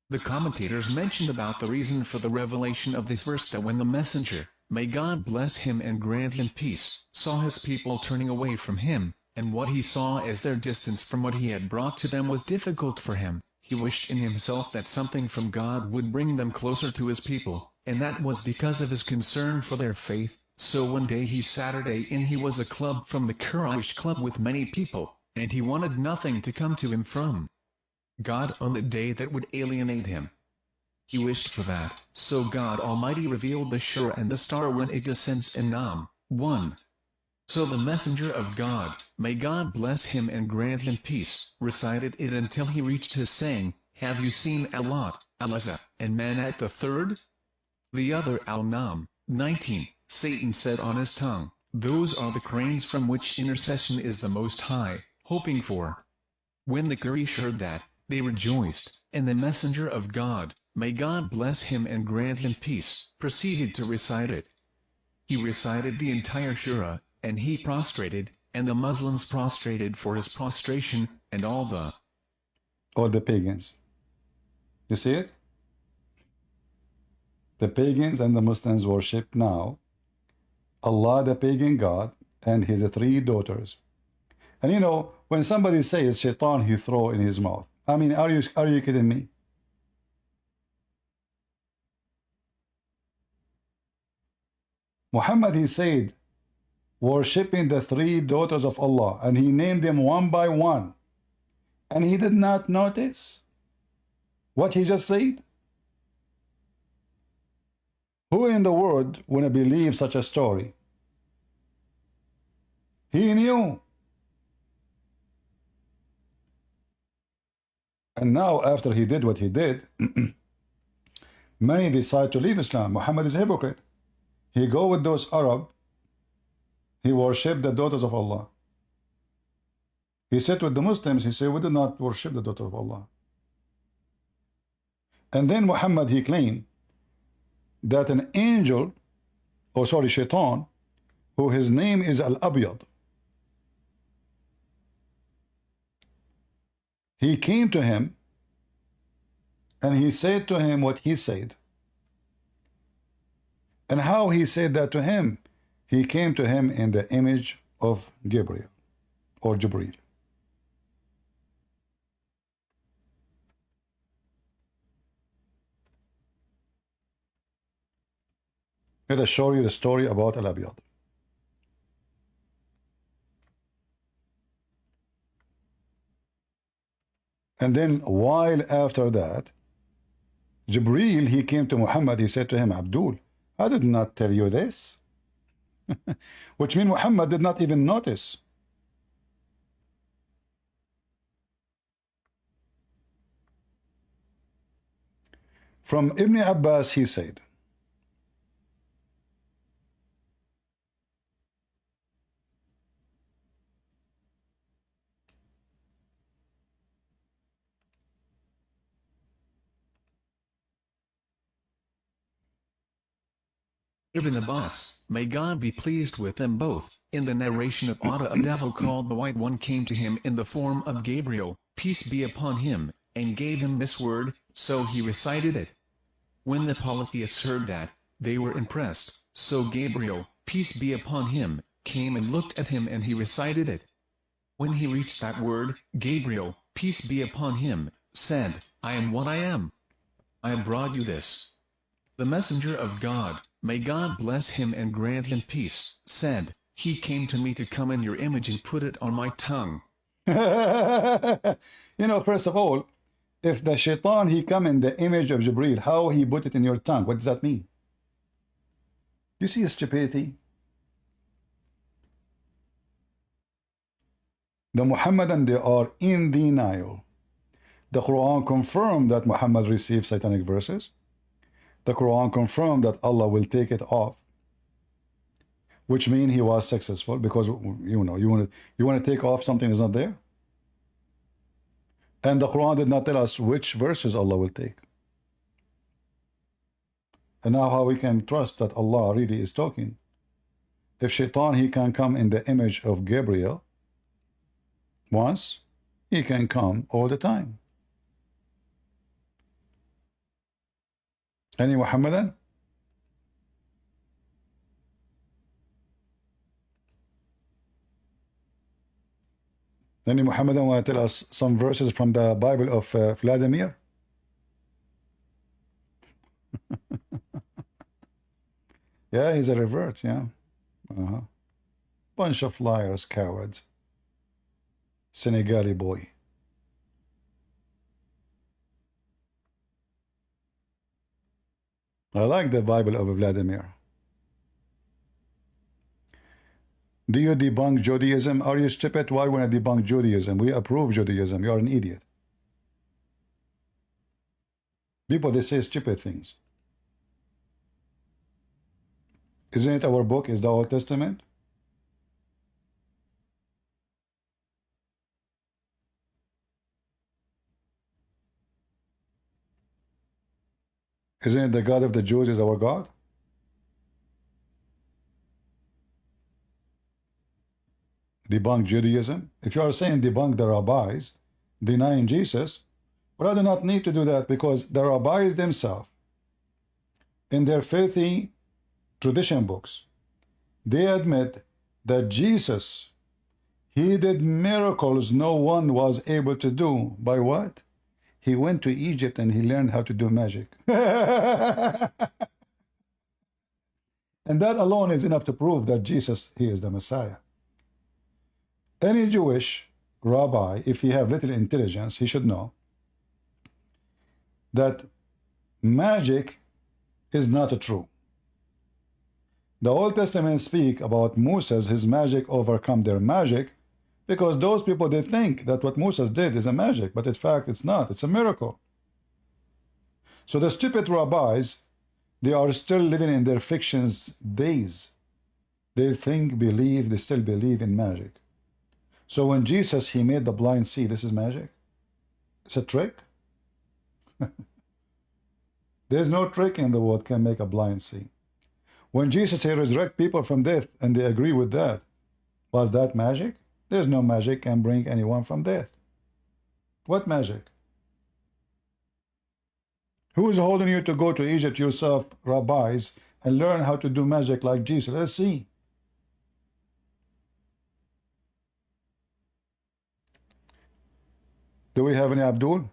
The commentators mentioned about the reason for the revelation of this verse that when the messenger, may God bless him and grant him peace, saw his people turning away from him, and what he saw as their distance from what he had brought to them was difficult for him, he wished in himself that something from God would bring them closer to his people, and that was because of his concern for their faith. So one day he was a club from the Quraysh club with many people, and he wanted nothing to come to him from God on the day that would alienate him. He wished for that, so God Almighty revealed the Shura and the star when it descends in Nam. 1. So the messenger of God, may God bless him and grant him peace, recited it until he reached his saying, have you seen Al-Lat, Al-Azza, and Manat the third? The other Al-Nam. 19. Satan said on his tongue, those are the cranes from which intercession is the most high, hoping for. When the Quraysh heard that, they rejoiced, and the messenger of God, may God bless him and grant him peace, proceeded to recite it. He recited the entire Shura, and he prostrated, and the Muslims prostrated for his prostration, and all the pagans. You see it? The pagans and the Muslims worship now Allah, the pagan god, and his 3 daughters. And you know, when somebody says shaitan, he throw in his mouth. I mean, are you kidding me? Muhammad, he said, worshipping the 3 daughters of Allah, and he named them one by one, and he did not notice what he just said. Who in the world would believe such a story? He knew. And now, after he did what he did, many decide to leave Islam. Muhammad is a hypocrite. He go with those Arab. He worship the daughters of Allah. He said with the Muslims, he said, we do not worship the daughter of Allah. And then Muhammad, he claimed that an angel, shaitan, who his name is Al-Abyad, he came to him and he said to him what he said. And how he said that to him? He came to him in the image of Gabriel or Jibreel. Let us show you the story about Al-Abyad. And then while after that, Jibreel, he came to Muhammad, he said to him, Abdul, I did not tell you this. Which means Muhammad did not even notice. From Ibn Abbas, he said, Ibn Abbas, may God be pleased with them both, in the narration of Atta, a devil called the White One came to him in the form of Gabriel, peace be upon him, and gave him this word, so he recited it. When the polytheists heard that, they were impressed, so Gabriel, peace be upon him, came and looked at him and he recited it. When he reached that word, Gabriel, peace be upon him, said, I am what I am. I have brought you this. The messenger of God, may God bless him and grant him peace, said, he came to me to come in your image and put it on my tongue. You know, first of all, if the shaitan, he come in the image of Jibreel, how he put it in your tongue? What does that mean? You see his stupidity? The Muhammadan, they are in denial. The Quran confirmed that Muhammad received satanic verses. The Quran confirmed that Allah will take it off. which means he was successful, because you know you want to take off something that's not there. And the Quran did not tell us which verses Allah will take. And now how we can trust that Allah really is talking? If Shaitan, he can come in the image of Gabriel once, he can come all the time. Any Muhammadan? Any Muhammadan want to tell us some verses from the Bible of Vladimir? Yeah, he's a revert, yeah. Bunch of liars, cowards. Senegali boy. I like the Bible of Vladimir. Do you debunk Judaism? Are you stupid? Why want to debunk Judaism? We approve Judaism. You're an idiot. People, they say stupid things. Isn't it our book is the Old Testament? Isn't it the God of the Jews is our God? Debunk Judaism. If you are saying debunk the rabbis, denying Jesus, well, I do not need to do that, because the rabbis themselves, in their filthy tradition books, they admit that Jesus, he did miracles no one was able to do. By what? He went to Egypt and he learned how to do magic. And that alone is enough to prove that Jesus, he is the Messiah. Any Jewish rabbi, if he have little intelligence, he should know that magic is not true. The Old Testament speak about Moses, his magic overcome their magic, because those people, they think that what Moses did is a magic, but in fact it's not. It's a miracle. So the stupid rabbis, they are still living in their fictions days. They think, believe, they still believe in magic. So when Jesus, he made the blind see, this is magic? It's a trick? There's no trick in the world can make a blind see. When Jesus, he resurrect people from death, and they agree with that, was that magic? There's no magic can bring anyone from death. What magic? Who is holding you to go to Egypt yourself, rabbis, and learn how to do magic like Jesus? Let's see. Do we have any Abdul?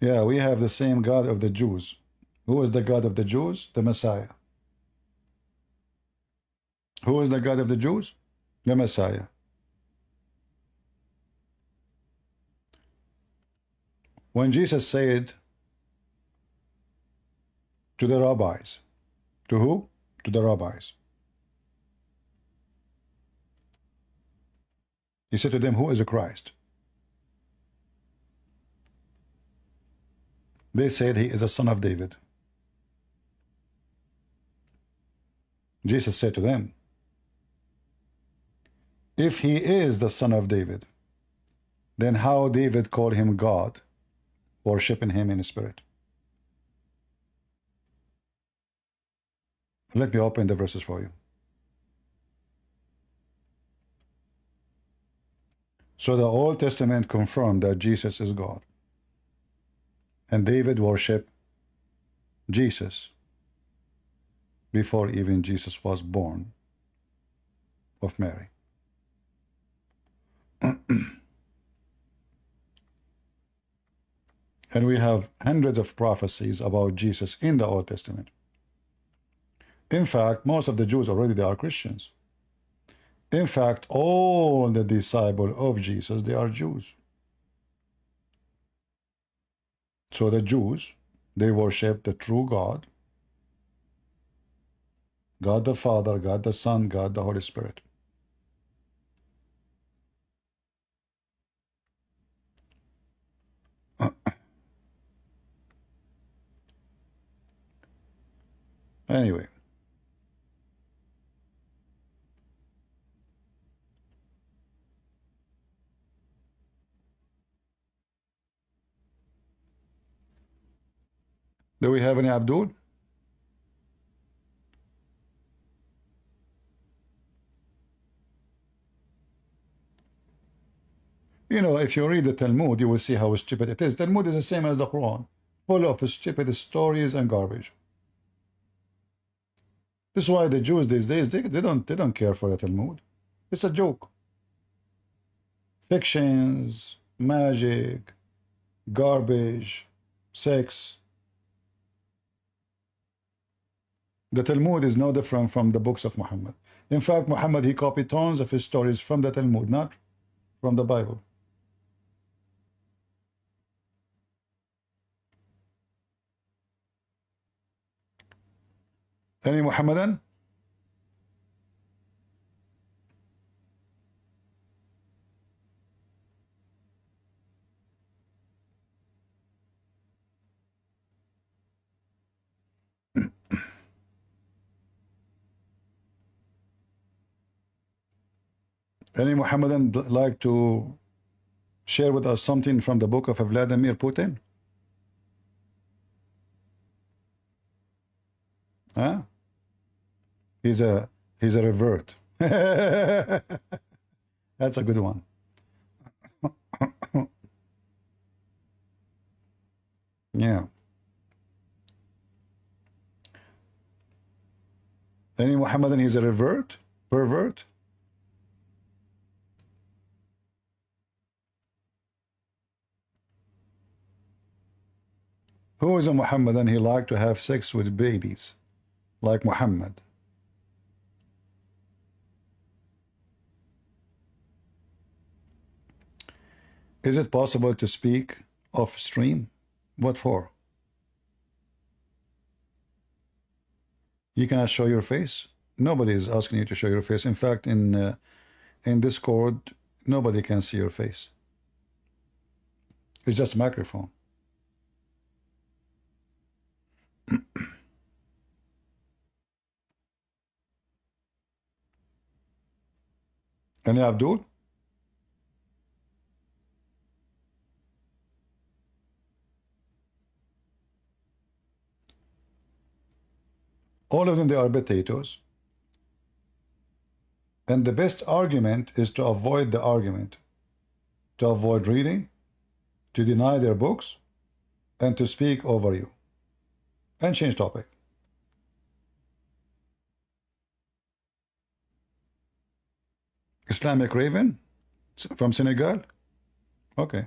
Yeah, we have the same God of the Jews. Who is the God of the Jews? The Messiah. Who is the God of the Jews? The Messiah. When Jesus said to the rabbis, to who? To the rabbis. He said to them, who is the Christ? They said he is a son of David. Jesus said to them, if he is the son of David, then how David called him God, worshiping him in spirit? Let me open the verses for you. So the Old Testament confirmed that Jesus is God. And David worshiped Jesus before even Jesus was born of Mary. And we have hundreds of prophecies about Jesus in the Old Testament. In fact, most of the Jews already, they are Christians. In fact, all the disciples of Jesus, they are Jews. So the Jews, they worship the true God, God the Father, God the Son, God the Holy Spirit. Anyway. Do we have any Abdul? You know, if you read the Talmud, you will see how stupid it is. Talmud is the same as the Quran, full of stupid stories and garbage. This is why the Jews these days they don't care for the Talmud. It's a joke. Fictions, magic, garbage, sex. The Talmud is no different from the books of Muhammad. In fact, Muhammad, he copied tons of his stories from the Talmud, not from the Bible. Any Muhammadan? Any Muhammadan like to share with us something from the book of Vladimir Putin? Huh? He's a revert. That's a good one. Yeah. Any Muhammadan, he's a revert? Pervert? Who is a Muhammadan? He liked to have sex with babies, like Muhammad. Is it possible to speak off stream? What for? You cannot show your face? Nobody is asking you to show your face. In fact, in Discord, nobody can see your face. It's just a microphone. Any Abdul? All of them, they are potatoes. And the best argument is to avoid the argument, to avoid reading, to deny their books, and to speak over you. And change topic. Islamic Raven from Senegal? Okay.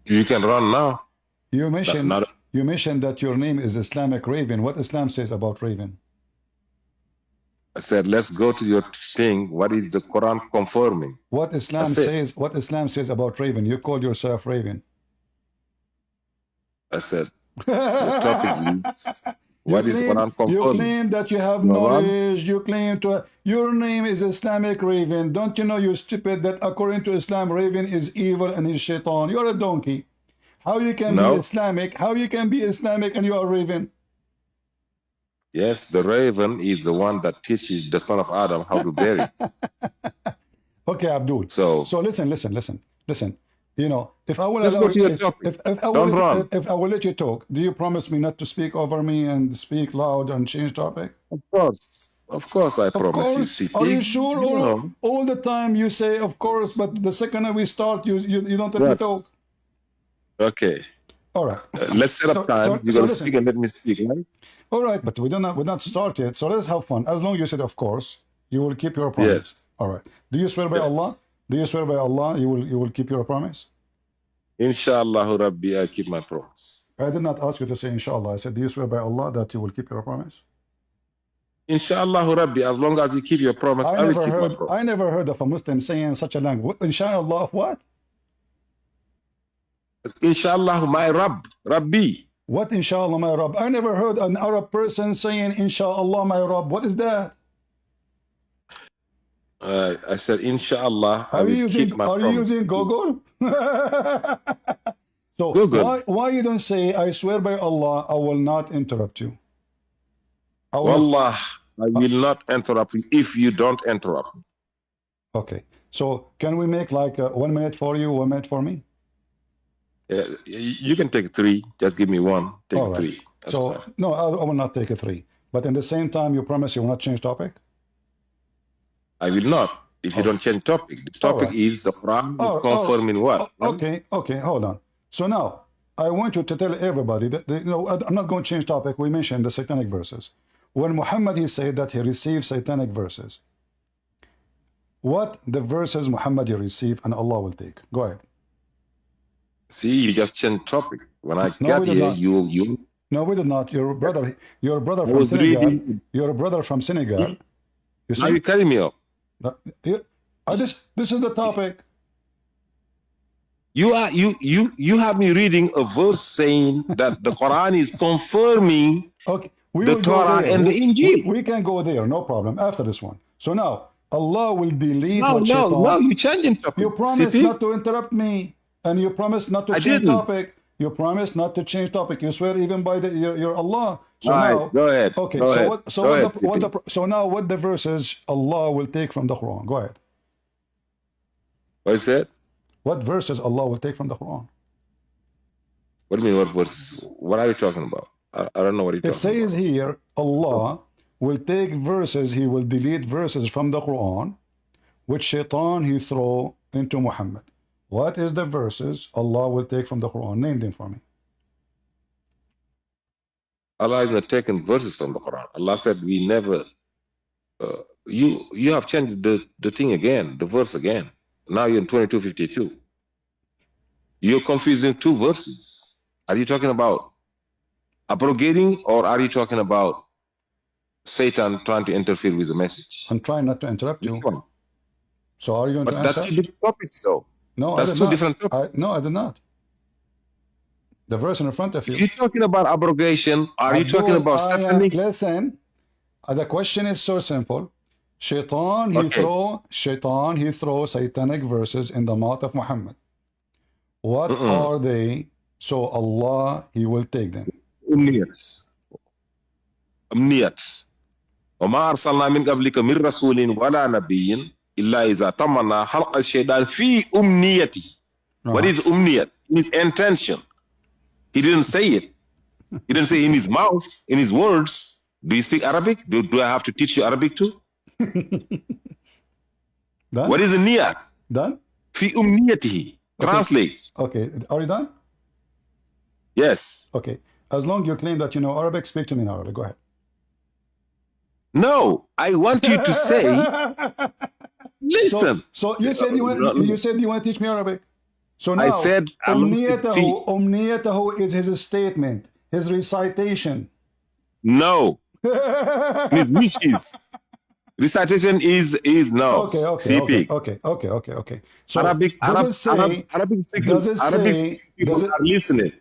You can run now. You mentioned that your name is Islamic Raven. What Islam says about Raven? I said, let's go to your thing. What is the Quran confirming? What Islam says? What Islam says about Raven? You called yourself Raven. I said, the topic is what is Quran confirming? You claim that you have knowledge. You claim to. Your name is Islamic Raven. Don't you know, you stupid, that according to Islam, Raven is evil and is shaitan. You're a donkey. How you can be Islamic? How you can be Islamic and you are Raven? Yes, the raven is the one that teaches the son of Adam how to bury. Okay, Abdul. So listen. You know, if I will let's allow go to your topic. Don't run. If I will let you talk, do you promise me not to speak over me and speak loud and change topic? Of course, I promise you. CP. Are you sure? All the time you say of course, but the second we start, you don't let me talk. Okay. All right. Let's set up time. You're gonna speak and let me speak, right? All right, but we're not started, so let's have fun. As long as you said of course, you will keep your promise. Yes. All right. Do you swear by Allah? Do you swear by Allah you will keep your promise? Inshallah Rabbi, I keep my promise. I did not ask you to say inshallah. I said, do you swear by Allah that you will keep your promise? Inshallah Rabbi, as long as you keep your promise, I will keep my promise. I never heard of a Muslim saying such a language. Inshallah of what? Inshallah my Rabbi. What inshallah my Rabb? I never heard an Arab person saying inshallah my Rabb. What is that? I said, inshallah, I Are will you keep using my Are you promise. using Google? So Google. why you don't say, I swear by Allah, I will not interrupt you. I will not. Wallah, I will not interrupt you if you don't interrupt me. Okay. So can we make like 1 minute for you, 1 minute for me? You can take 3. Just give me 1. Take All right. 3. That's So fine. no, I will not take a 3. But in the same time, you promise you will not change topic? I will not if you don't change topic. The topic right. is the Quran is confirming what? Okay, hold on. So now, I want you to tell everybody that, I'm not going to change topic. We mentioned the satanic verses. When Muhammad, he said that he received satanic verses, what the verses Muhammad he received and Allah will take? Go ahead. See, you just changed topic. When I No, got we did here, not. you. No, we did not. Your brother I from was Senegal. reading. Your brother from Senegal. You Now see? you carry me up. This is the topic. You have me reading a verse saying that the Quran is confirming Okay, we the will go Torah there. and the Injil. We can go there, no problem, after this one. So now, Allah will delete No, what shaitan. no, you changing topic. You promised City? not to interrupt me, and you promised not to I change didn't. topic. You promised not to change topic. You swear even by your Allah. So All right, now, go ahead. okay. Go so ahead. what? So Go what? ahead, The, what City. the, so now, what the verses Allah will take from the Quran? Go ahead. What is that? What verses Allah will take from the Quran? What do you mean? What verse? What are you talking about? I don't know what you're It talking says about. here, Allah will take verses. He will delete verses from the Quran, which shaitan he throw into Muhammad. What is the verses Allah will take from the Quran? Name them for me. Allah is not taking verses from the Quran. Allah said, "We never." You have changed the thing again, the verse again. Now you're in 2252. You're confusing 2 verses. Are you talking about abrogating, or are you talking about Satan trying to interfere with the message? I'm trying not to interrupt Which you. one? So are you going to But that's answer? 2 different topics, though. No, That's I did 2 not. different topics. No, I did not. The verse in front of you. If you're talking about abrogation, are you talking Abdul, about satanic? listen. The question is so simple. Shaitan, he throw satanic verses in the mouth of Muhammad. What are they? So Allah, he will take them. أمنيات وما أرسلنا من قبلك من رسول ولا نبي إلا إذا تمنى حلق الشيطان في أمنيته. What is أمنية? His intention. He didn't say it. He didn't say in his mouth, in his words. Do you speak Arabic? Do I have to teach you Arabic too? Done? What is النية? Done? في أمنيته. Translate. Okay. Are you done? Yes. Okay. As long as you claim that you know Arabic, speak to me in Arabic. Go ahead. No, I want you to say, listen. So you said you want to teach me Arabic. So now I said Umniyatahu is his statement, his recitation. No. His wishes. Recitation is no. Okay. So Arabic people are listening.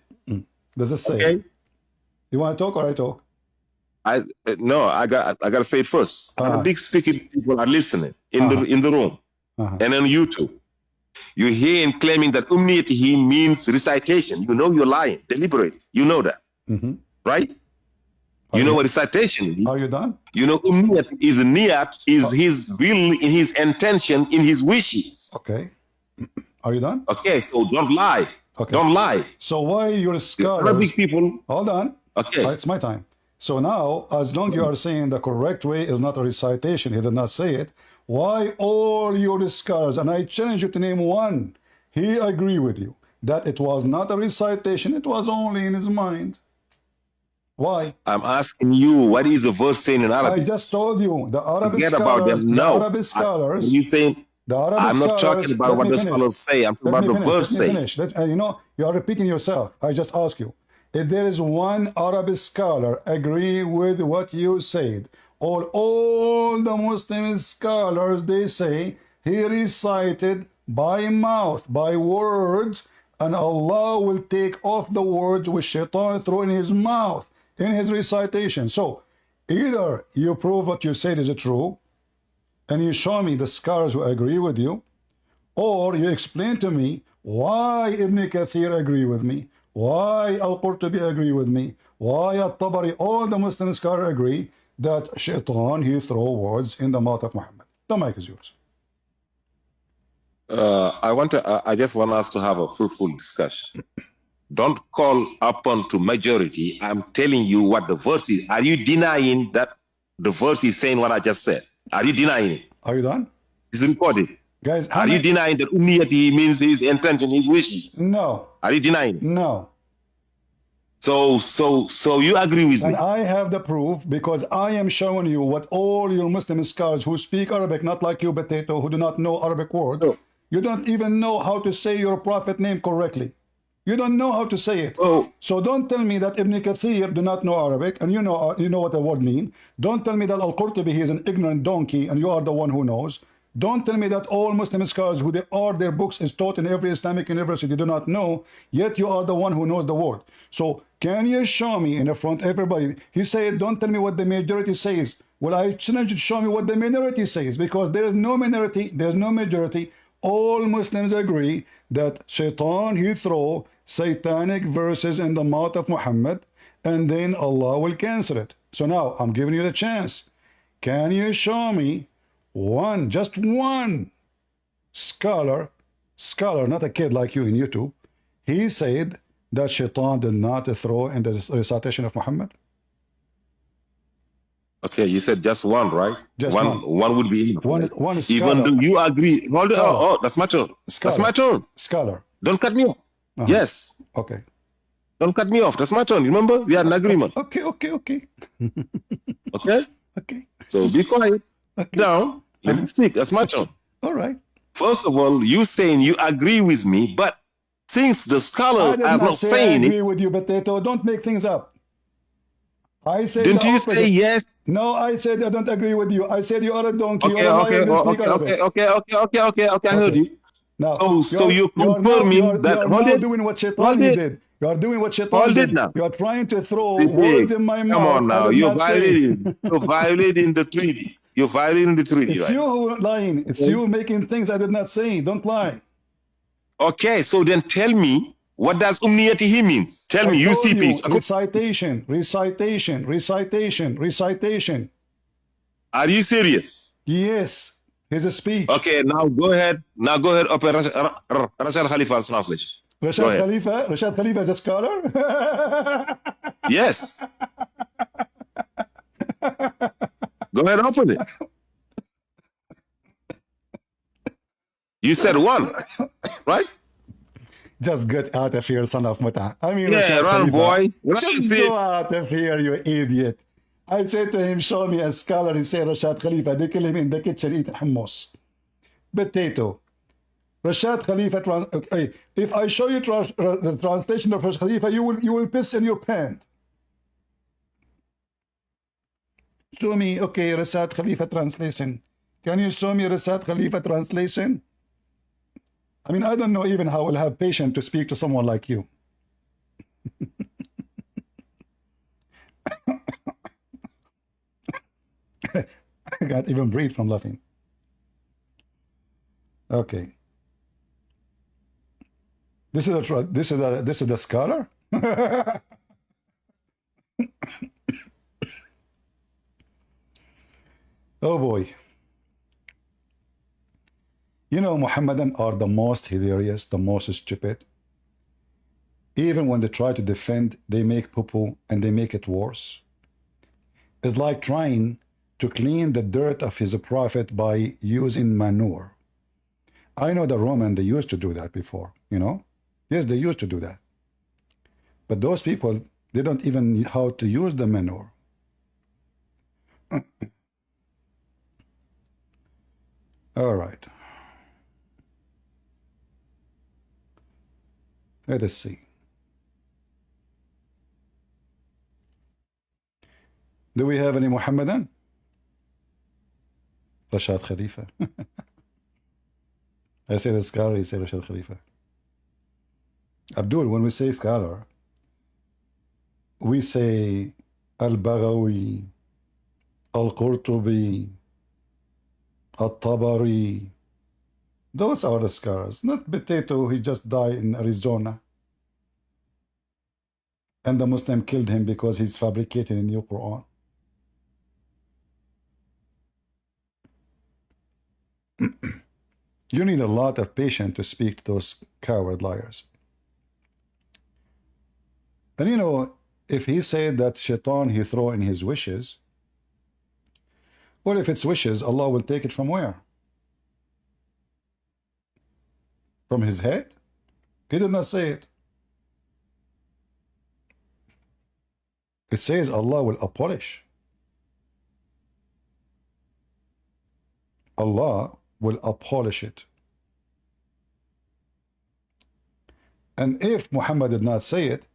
Does it say? Okay. You want to talk or I talk? No, I got to say it first. Arabic speaking people are listening in the room and on YouTube. You hear him claiming that umniyatihi means recitation. You know you're lying, deliberate. You know that, right? You know what recitation is. Are you done? You know umniyat is niyat, is his will, in his intention, in his wishes. Okay. Are you done? Okay, so don't lie. Okay. Don't lie. So why your scholars? Arabic people. Hold on. Okay. It's my time. So now, as long as you are saying the correct way is not a recitation, he did not say it. Why all your scholars, and I challenge you to name one, he agree with you that it was not a recitation, it was only in his mind. Why? I'm asking you, what is the verse saying in Arabic? I just told you, the Arabic Forget scholars, about them. No. the Arabic scholars, you saying? I'm not talking about what the scholars say. I'm talking about the verse saying. You know, you are repeating yourself. I just ask you. If there is one Arabic scholar agree with what you said, or all the Muslim scholars, they say he recited by mouth, by words, and Allah will take off the words which Shaitan threw in his mouth, in his recitation. So either you prove what you said is true, and you show me the scholars who agree with you, or you explain to me why Ibn Kathir agree with me, why Al-Qurtubi agree with me, why Al-Tabari, all the Muslim scholars agree that Shaitan, he throw words in the mouth of Muhammad. The mic is yours. I just want us to have a fruitful discussion. Don't call upon to majority. I'm telling you what the verse is. Are you denying that the verse is saying what I just said? Are you denying it? Are you done? It's recorded. Guys, are you denying that umniyati means his intention, his wishes? No. Are you denying it? No. So you agree with me? And I have the proof because I am showing you what all your Muslim scholars who speak Arabic, not like you, Potato, who do not know Arabic words. Oh. You don't even know how to say your prophet name correctly. You don't know how to say it. Oh. So don't tell me that Ibn Kathir do not know Arabic, and you know what the word mean. Don't tell me that Al-Qurtubi he is an ignorant donkey, and you are the one who knows. Don't tell me that all Muslim scholars who their books is taught in every Islamic university do not know, yet you are the one who knows the word. So can you show me in front of everybody? He said, don't tell me what the majority says. Well, I challenge you to show me what the minority says, because there is no minority, there's no majority. All Muslims agree that Shaitan, he throw satanic verses in the mouth of Muhammad, and then Allah will cancel it. So now I'm giving you the chance. Can you show me one, just one scholar, not a kid like you in YouTube, he said that Shaitan did not throw in the recitation of Muhammad? Okay, you said just one, right? Just one would be enough. One scholar. Even though you agree. Hold on. Oh, that's my turn. Scholar. That's my turn. Scholar. Don't cut me off. Yes. Okay. Don't cut me off. That's my turn. Remember, we had an agreement. Okay. Okay? Okay. So be quiet. Okay. Down. Let me speak. That's my turn. All right. First of all, you saying you agree with me, but since the scholars are not saying I agree it, with you, Potato. Don't make things up. I said didn't you opposite. say yes? No, I said I don't agree with you. I said you are a donkey. Okay, you're a liar, okay, you don't speak okay, Arabic. okay. I heard you. Now, So you're confirming that. You are now doing what Shaitan did. You are doing what Shaitan did. Now. You are trying to throw words in my mouth. Come on now. You're violating. You're violating the treaty. You're violating the treaty. It's right? you who are lying. It's you making things I did not say. Don't lie. Okay, so then tell me, what does umniyati he means? Tell me, you see page. Recitation, recitation, recitation, recitation. Are you serious? Yes. Here's a speech. Okay, now go ahead. Open Rashad Khalifa's translation. Rashad Khalifa is a scholar? Yes. Go ahead, open it. You said one, right? Just get out of here, son of Muta. I mean, yeah, Rashad run, Khalifa. boy. Just go out of here, you idiot. I said to him, show me a scholar. He said, Rashad Khalifa. They kill him in the kitchen eating hummus. Potato. Rashad Khalifa. Okay. If I show you the translation of Rashad Khalifa, you will piss in your pants. Show me, okay, Rashad Khalifa translation. Can you show me Rashad Khalifa translation? I mean, I don't know even how I'll have patience to speak to someone like you. I can't even breathe from laughing. Okay. This is the scholar. Oh boy. You know, Muhammadan are the most hilarious, the most stupid. Even when they try to defend, they make poo-poo and they make it worse. It's like trying to clean the dirt of his prophet by using manure. I know the Roman, they used to do that before, you know? Yes, they used to do that. But those people, they don't even know how to use the manure. All right. Let us see. Do we have any Muhammadan? Rashad Khalifa. I say the scholar, you say Rashad Khalifa. Abdul, when we say scholar, we say Al-Baghawi, Al-Qurtubi, At-Tabari. Those are the scholars, not Potato. He just died in Arizona. And the Muslim killed him because he's fabricating a new Quran. You need a lot of patience to speak to those coward liars. And you know, if he said that shaitan he throw in his wishes, well, if it's wishes, Allah will take it from where? From his head? He did not say it. It says Allah will abolish. Allah will abolish it. And if Muhammad did not say it,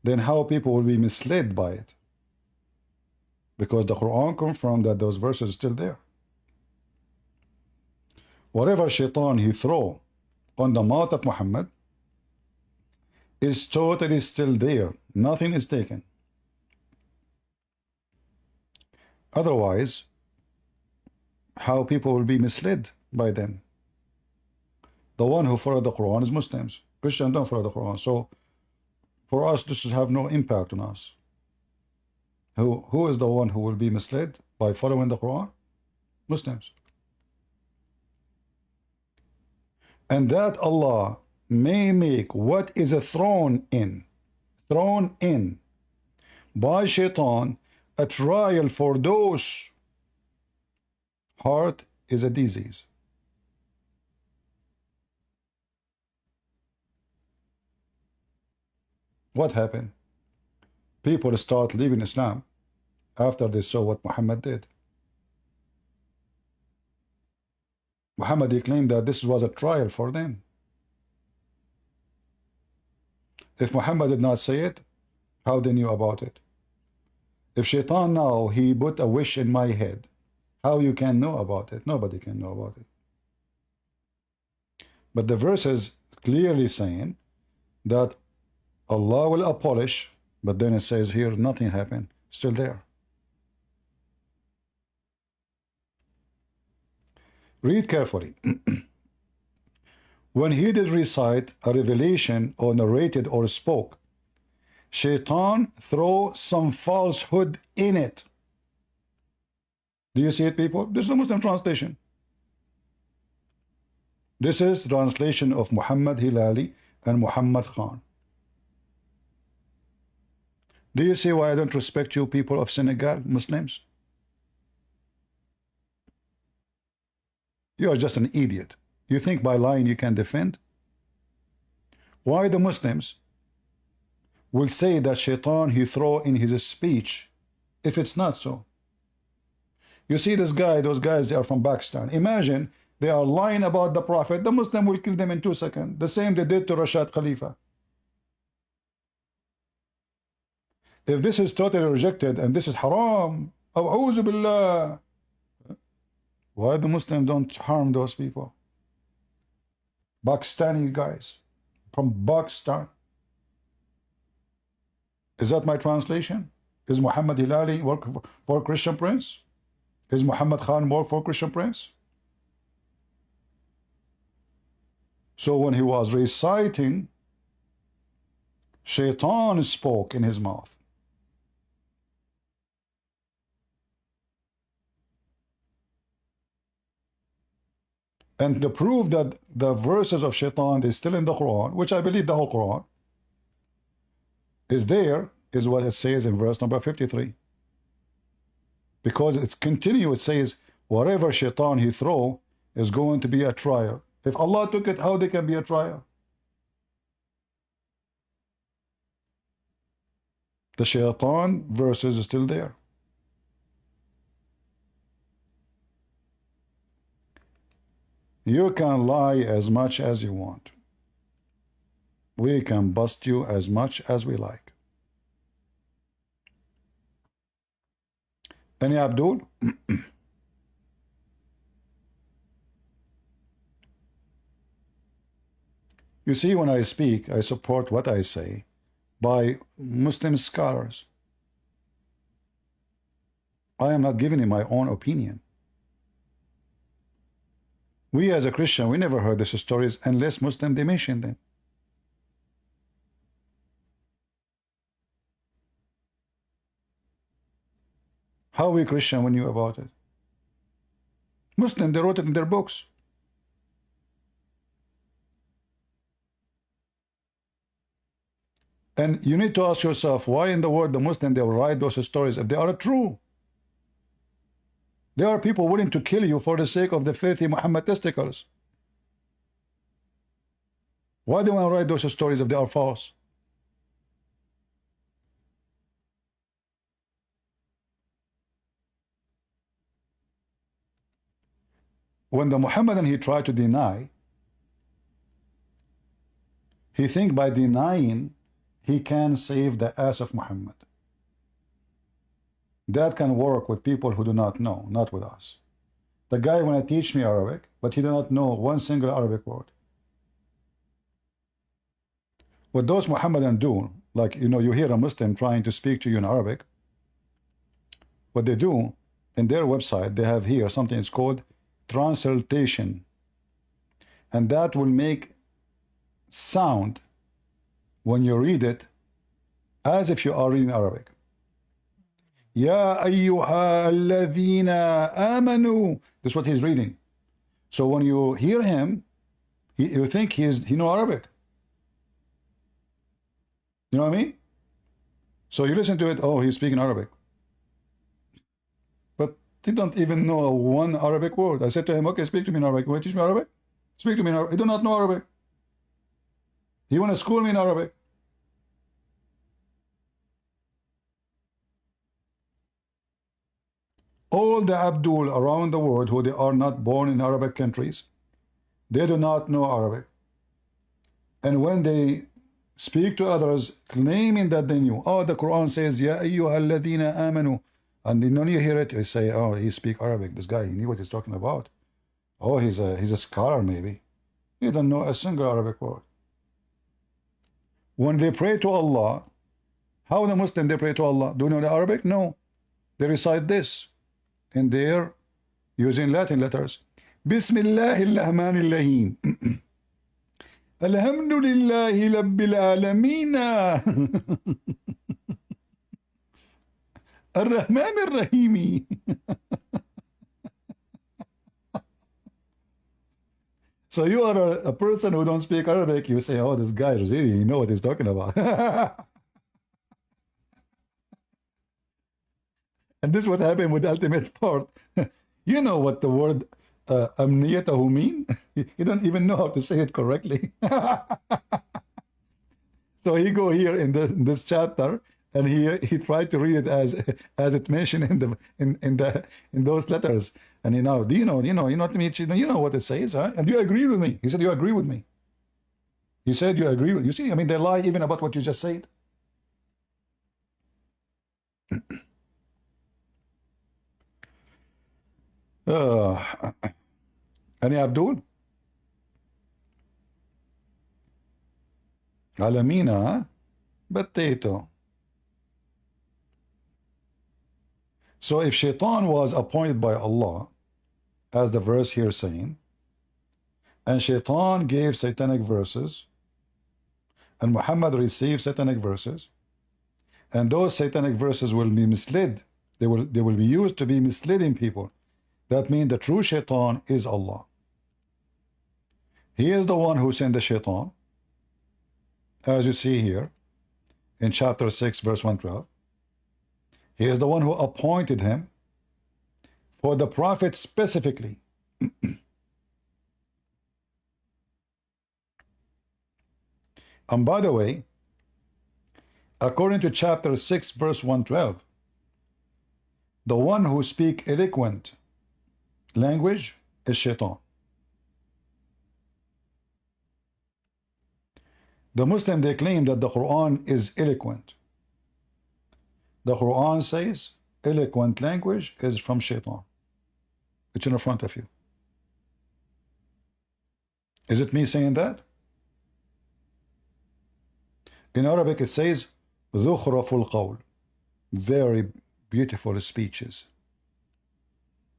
then how people will be misled by it? Because the Quran confirmed that those verses are still there. Whatever shaitan he throw on the mouth of Muhammad is totally still there. Nothing is taken. Otherwise, how people will be misled by them? The one who follow the Quran is Muslims. Christians don't follow the Quran. So for us, this will have no impact on us. Who is the one who will be misled by following the Quran? Muslims. And that Allah may make what is thrown in by shaitan a trial for those. Heart is a disease. What happened? People start leaving Islam after they saw what Muhammad did. Muhammad, he claimed that this was a trial for them. If Muhammad did not say it, how they knew about it? If shaitan now, he put a wish in my head, how you can know about it? Nobody can know about it. But the verse is clearly saying that Allah will abolish, but then it says here nothing happened, still there. Read carefully. When he did recite a revelation or narrated or spoke, shaitan throw some falsehood in it. Do you see it, people? This is the Muslim translation. This is translation of Muhammad Hilali and Muhammad Khan. Do you see why I don't respect you people of Senegal, Muslims? You are just an idiot. You think by lying you can defend? Why the Muslims will say that shaitan he throw in his speech if it's not so? You see this guy, those guys, they are from Pakistan. Imagine they are lying about the Prophet. The Muslim will kill them in 2 seconds. The same they did to Rashad Khalifa. If this is totally rejected and this is haram, a'udhu billah, why the Muslims don't harm those people? Pakistani guys from Pakistan. Is that my translation? Is Muhammad Hilali work for Christian Prince? Is Muhammad Khan work for Christian Prince? So when he was reciting, shaitan spoke in his mouth. And to prove that the verses of shaitan is still in the Quran, which I believe the whole Quran is there, is what it says in verse number 53. Because it's continuous, it says, whatever shaitan he throw is going to be a trial. If Allah took it, how they can be a trial? The shaitan verses is still there. You can lie as much as you want. We can bust you as much as we like. Any Abdul? You see, when I speak, I support what I say by Muslim scholars. I am not giving you my own opinion. We as a Christian, we never heard these stories unless Muslim they mention them. How we Christian we knew about it? Muslim, they wrote it in their books. And you need to ask yourself, why in the world the Muslim they will write those stories if they are true? There are people willing to kill you for the sake of the filthy Muhammad testicles. Why do they want to write those stories if they are false? When the Muhammadan he tried to deny, he think by denying he can save the ass of Muhammad. That can work with people who do not know, not with us. The guy want to teach me Arabic, but he do not know one single Arabic word. What those Muhammadan do, like, you know, you hear a Muslim trying to speak to you in Arabic, what they do, in their website, they have here something it's called translation. And that will make sound when you read it as if you are reading Arabic. Ya ayyuha alladhina amanu. That's what he's reading. So when you hear him, you think he knows Arabic. You know what I mean? So you listen to it, oh, he's speaking Arabic. But he don't even know one Arabic word. I said to him, okay, speak to me in Arabic. You want to teach me Arabic? Speak to me in Arabic. He do not know Arabic. He want to school me in Arabic. All the Abdul around the world who they are not born in Arabic countries, they do not know Arabic. And when they speak to others claiming that they knew, oh, the Quran says, Ya ayyuha alladhina amanu, and then when you hear it, you say, oh, he speak Arabic. This guy, he knew what he's talking about. Oh, he's a scholar maybe. He don't know a single Arabic word. When they pray to Allah, how the Muslim they pray to Allah? Do you know the Arabic? No. They recite this. And they're using Latin letters. Bismillahirrahmanirrahim. Alhamdulillahi Rabbil Alameen. Ar-Rahman Ar-Rahimi. So you are a person who don't speak Arabic, you say, oh, this guy really know what he's talking about. And this is what happened with the ultimate part. You know what the word amniyatahu mean? You don't even know how to say it correctly. So he go here in this chapter, and he tried to read it as it mentioned in those letters. And you know, you know what it says, huh? And you agree with me. He said, you agree with me. He said, you agree with me. You see, I mean, they lie even about what you just said. Any Abdul? Alamina, huh? Potato. So if Shaitan was appointed by Allah, as the verse here saying, and Shaitan gave satanic verses, and Muhammad received satanic verses, and those satanic verses will be misled. They will be used to be misleading people. That means the true Shaitan is Allah. He is the one who sent the Shaitan, as you see here in chapter 6 verse 112. He is the one who appointed him for the prophet specifically. And by the way, according to chapter 6 verse 112, the one who speak eloquent language is Shaitan. The Muslim, they claim that the Quran is eloquent. The Quran says eloquent language is from Shaitan. It's in front of you. Is it me saying that? In Arabic it says ذُخْرَفُ الْقَوْلِ, very beautiful speeches.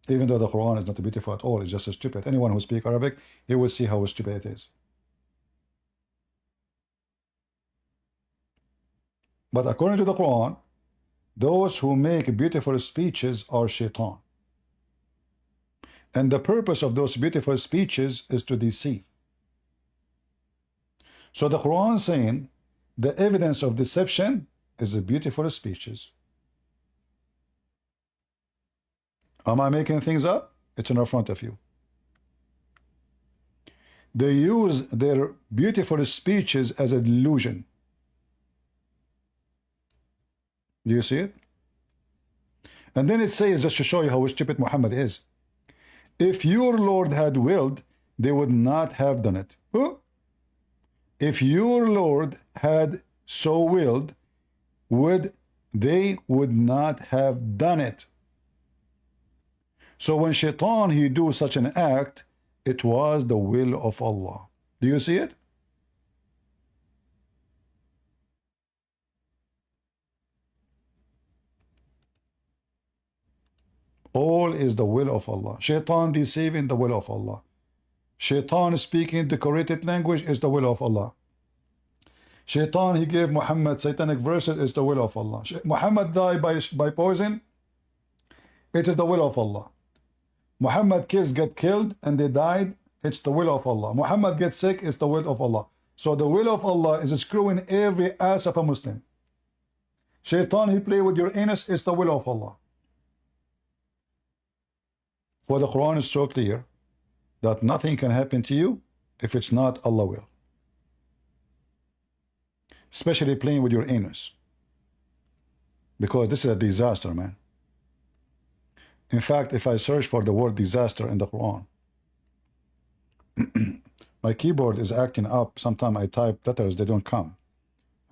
Even though the Quran is not beautiful at all, it's just stupid. Anyone who speaks Arabic, he will see how stupid it is. But according to the Quran, those who make beautiful speeches are shaitan. And the purpose of those beautiful speeches is to deceive. So the Quran saying the evidence of deception is the beautiful speeches. Am I making things up? It's in front of you. They use their beautiful speeches as a delusion. Do you see it? And then it says, just to show you how stupid Muhammad is, if your Lord had willed, they would not have done it. Huh? If your Lord had so willed, they would not have done it. So when shaitan he do such an act, it was the will of Allah. Do you see it? All is the will of Allah. Shaitan deceiving the will of Allah. Shaitan speaking decorated language is the will of Allah. Shaitan he gave Muhammad satanic verses is the will of Allah. Muhammad died by poison. It is the will of Allah. Muhammad kids get killed and they died. It's the will of Allah. Muhammad gets sick. It's the will of Allah. So the will of Allah is screwing every ass of a Muslim. Shaitan he play with your anus is the will of Allah. For the Quran is so clear that nothing can happen to you if it's not Allah will. Especially playing with your anus. Because this is a disaster, man. In fact, if I search for the word disaster in the Quran, my keyboard is acting up. Sometimes I type letters, they don't come.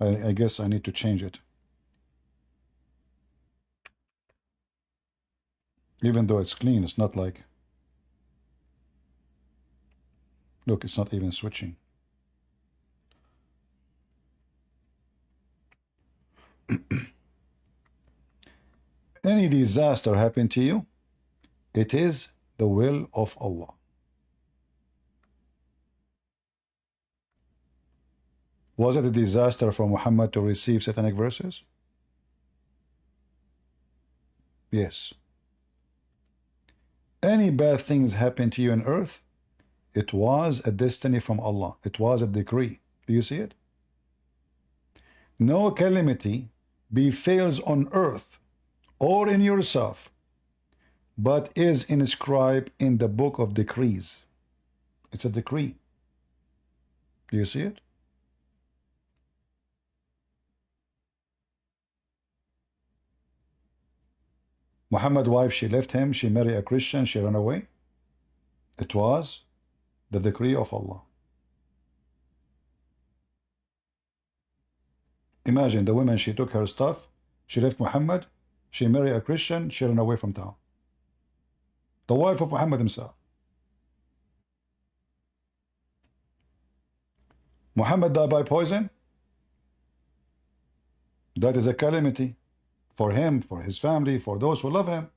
I guess I need to change it. Even though it's clean, it's not like... Look, it's not even switching. Any disaster happen to you, it is the will of Allah. Was it a disaster for Muhammad to receive satanic verses? Yes. Any bad things happen to you on earth, it was a destiny from Allah. It was a decree. Do you see it? No calamity befalls on earth or in yourself, but is inscribed in the book of decrees. It's a decree. Do you see it? Muhammad's wife, she left him, she married a Christian, she ran away. It was the decree of Allah. Imagine the woman, she took her stuff, she left Muhammad, she married a Christian, she ran away from town. The wife of Muhammad himself. Muhammad died by poison. That is a calamity for him, for his family, for those who love him.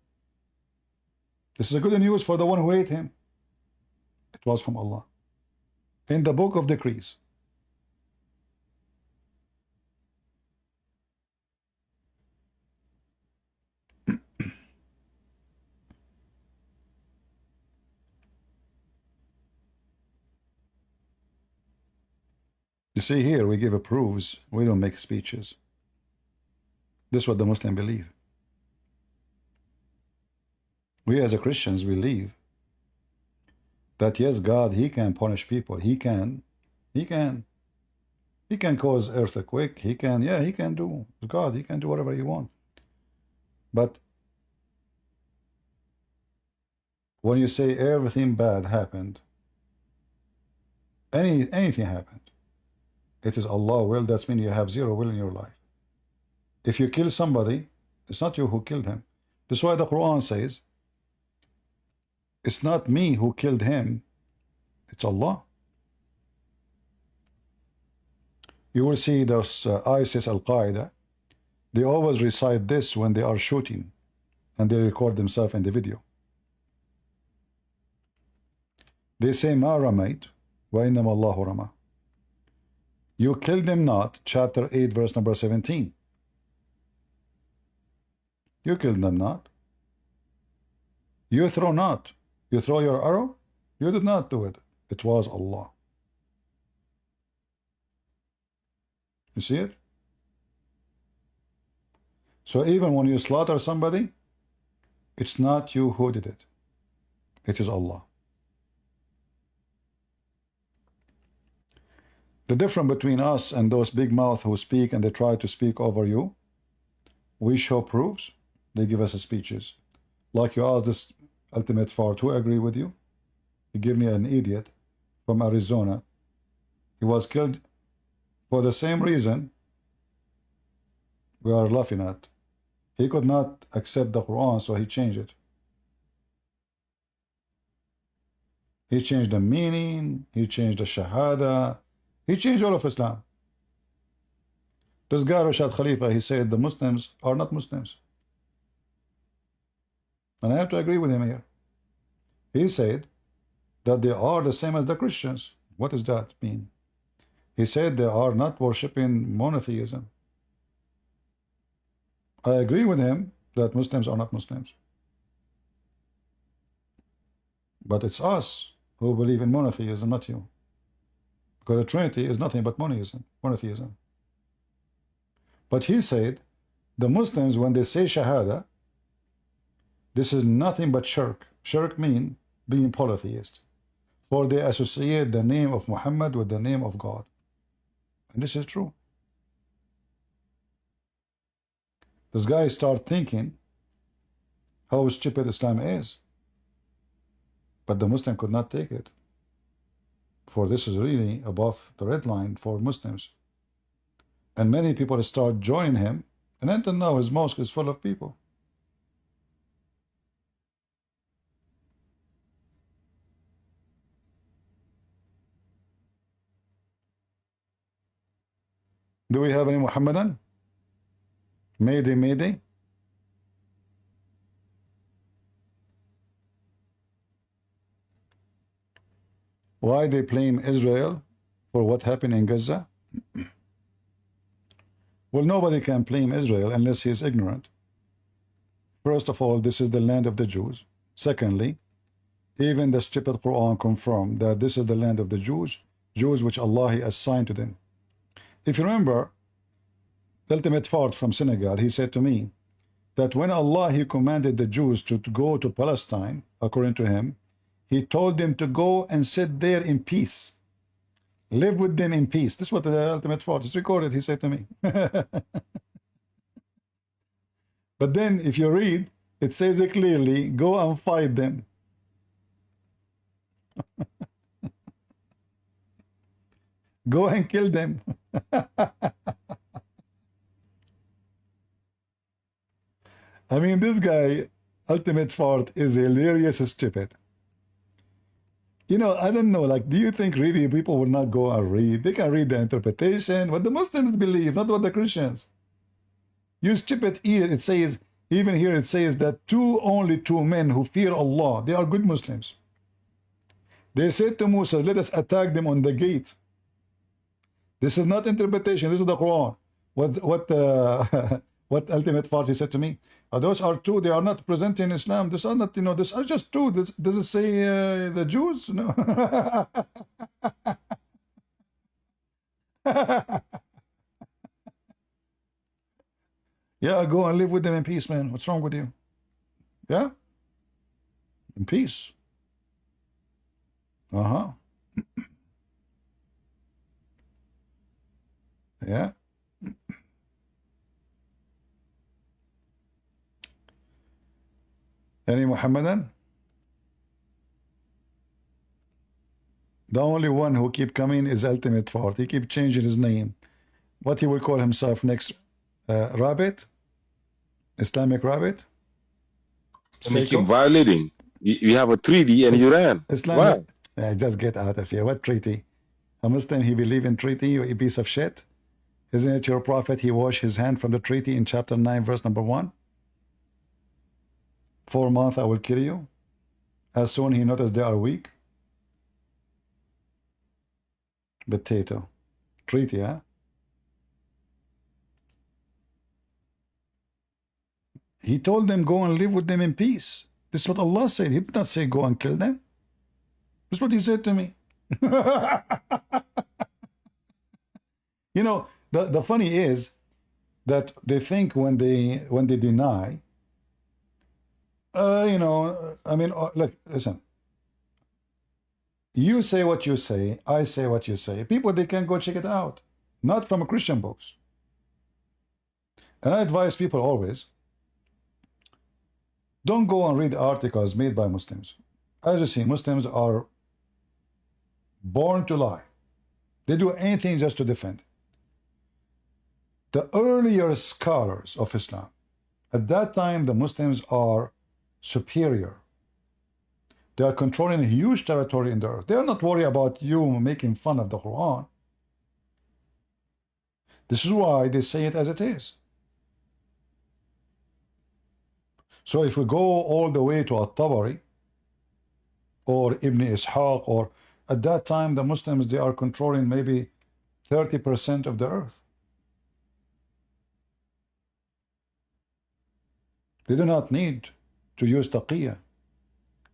This is a good news for the one who hate him. It was from Allah. In the book of decrees. You see here, we give proofs, we don't make speeches. This is what the Muslims believe. We as a Christians believe that yes, God, He can punish people. He can cause earthquake. He can do, God, He can do whatever He wants. But when you say everything bad happened, anything happened, it is Allah will, that means you have zero will in your life. If you kill somebody, it's not you who killed him. That's why the Quran says, it's not me who killed him, it's Allah. You will see those ISIS, Al-Qaeda, they always recite this when they are shooting, and they record themselves in the video. They say, Ma ramayt, wa innama Allahu rama. You killed them not, chapter 8, verse number 17. You killed them not. You throw not. You throw your arrow. You did not do it. It was Allah. You see it? So even when you slaughter somebody, it's not you who did it. It is Allah. The difference between us and those big mouth who speak and they try to speak over you, we show proofs, they give us speeches. Like you asked this ultimate fart, who agree with you? You give me an idiot from Arizona. He was killed for the same reason we are laughing at. He could not accept the Quran, so he changed it. He changed the meaning, he changed the Shahada, he changed all of Islam. This guy, Rashad Khalifa, he said the Muslims are not Muslims. And I have to agree with him here. He said that they are the same as the Christians. What does that mean? He said they are not worshipping monotheism. I agree with him that Muslims are not Muslims. But it's us who believe in monotheism, not you. Because the Trinity is nothing but monotheism. But he said, the Muslims, when they say Shahada, this is nothing but shirk. Shirk means being polytheist. For they associate the name of Muhammad with the name of God. And this is true. This guy started thinking how stupid Islam is. But the Muslim could not take it. For this is really above the red line for Muslims. And many people start joining him. And until now, his mosque is full of people. Do we have any Muhammadan? Mayday, Mayday. Why they blame Israel for what happened in Gaza? Well, nobody can blame Israel unless he is ignorant. First of all, this is the land of the Jews. Secondly, even the stupid Quran confirmed that this is the land of the Jews, Jews which Allah assigned to them. If you remember, the ultimate fard from Senegal, he said to me that when Allah, he commanded the Jews to go to Palestine, according to him, he told them to go and sit there in peace. Live with them in peace. This is what the ultimate fard is recorded, he said to me. But then, if you read, it says it clearly, go and fight them. Go and kill them. I mean, this guy, ultimate fart, is hilarious stupid. You know, I don't know, like, do you think really people will not go and read? They can read the interpretation, what the Muslims believe, not what the Christians. You stupid ear, it says, even here it says that only two men who fear Allah, they are good Muslims. They said to Musa, let us attack them on the gate. This is not interpretation, this is the Quran. What ultimate party said to me? Those are two, they are not presenting Islam. These are not, you know, these are just two. Does it say the Jews? No. Yeah, go and live with them in peace, man. What's wrong with you? Yeah? In peace. Uh-huh. Yeah. Any Muhammadan? The only one who keep coming is ultimate fart. He keep changing his name. What he will call himself next? Rabbit? Islamic Rabbit? And they keep violating. You have a treaty and you ran. Islamic. Why? Just get out of here. What treaty? A Muslim, he believe in treaty, you piece of shit? Isn't it your prophet, he washed his hand from the treaty in chapter 9, verse number 1? 4 months I will kill you. As soon he noticed they are weak, Potato. Treaty, yeah? He told them, go and live with them in peace. This is what Allah said. He did not say, go and kill them. This is what he said to me. You know, the funny is that they think when they deny, you know, I mean, look, listen. You say what you say, I say what you say. People, they can go check it out. Not from Christian books. And I advise people always, don't go and read articles made by Muslims. As you see, Muslims are born to lie. They do anything just to defend. The earlier scholars of Islam, at that time, the Muslims are superior. They are controlling a huge territory in the earth. They are not worried about you making fun of the Quran. This is why they say it as it is. So if we go all the way to At-Tabari or Ibn Ishaq, or at that time the Muslims, they are controlling maybe 30% of the earth. They do not need to use taqiyya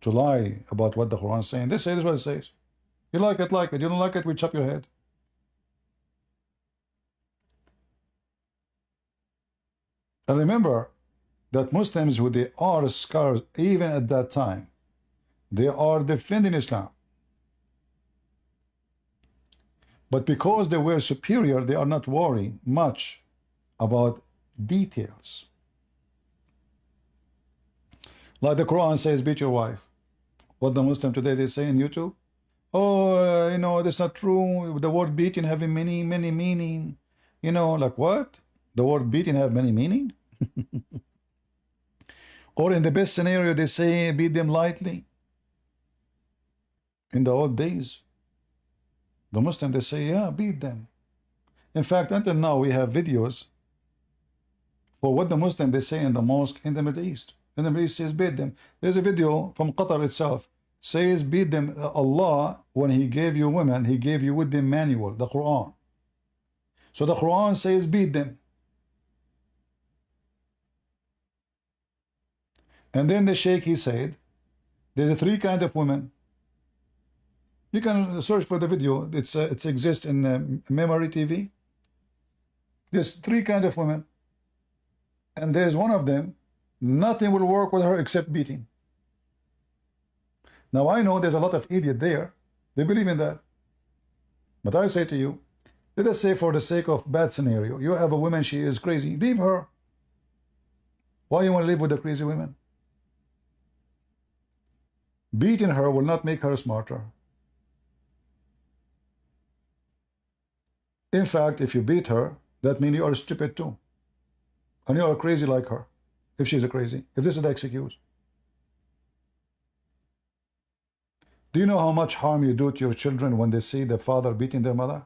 to lie about what the Quran is saying. They say this is what it says. You like it, like it. You don't like it, we chop your head. And remember that Muslims, who they are scholars, even at that time, they are defending Islam. But because they were superior, they are not worried much about details. Like the Quran says, beat your wife. What the Muslim today they say in YouTube? Oh, you know, that's not true. The word beating having many meaning. You know, like what? The word beating have many meaning? Or in the best scenario, they say beat them lightly. In the old days, the Muslim, they say, yeah, beat them. In fact, until now, we have videos for what the Muslim, they say in the mosque in the Middle East. In the Middle East says beat them. There's a video from Qatar itself, says beat them. Allah, when he gave you women, he gave you with the manual, the Quran. So the Quran says beat them. And then the Sheikh, he said, there's a three kind of women. You can search for the video. It exists in Memory TV. There's three kind of women. And there's one of them, nothing will work with her except beating. Now I know there's a lot of idiot there. They believe in that. But I say to you, let us say for the sake of bad scenario, you have a woman, she is crazy. Leave her. Why you want to live with the crazy women? Beating her will not make her smarter. In fact, if you beat her, that means you are stupid too. And you are crazy like her, if she's a crazy, if this is the excuse. Do you know how much harm you do to your children when they see the father beating their mother?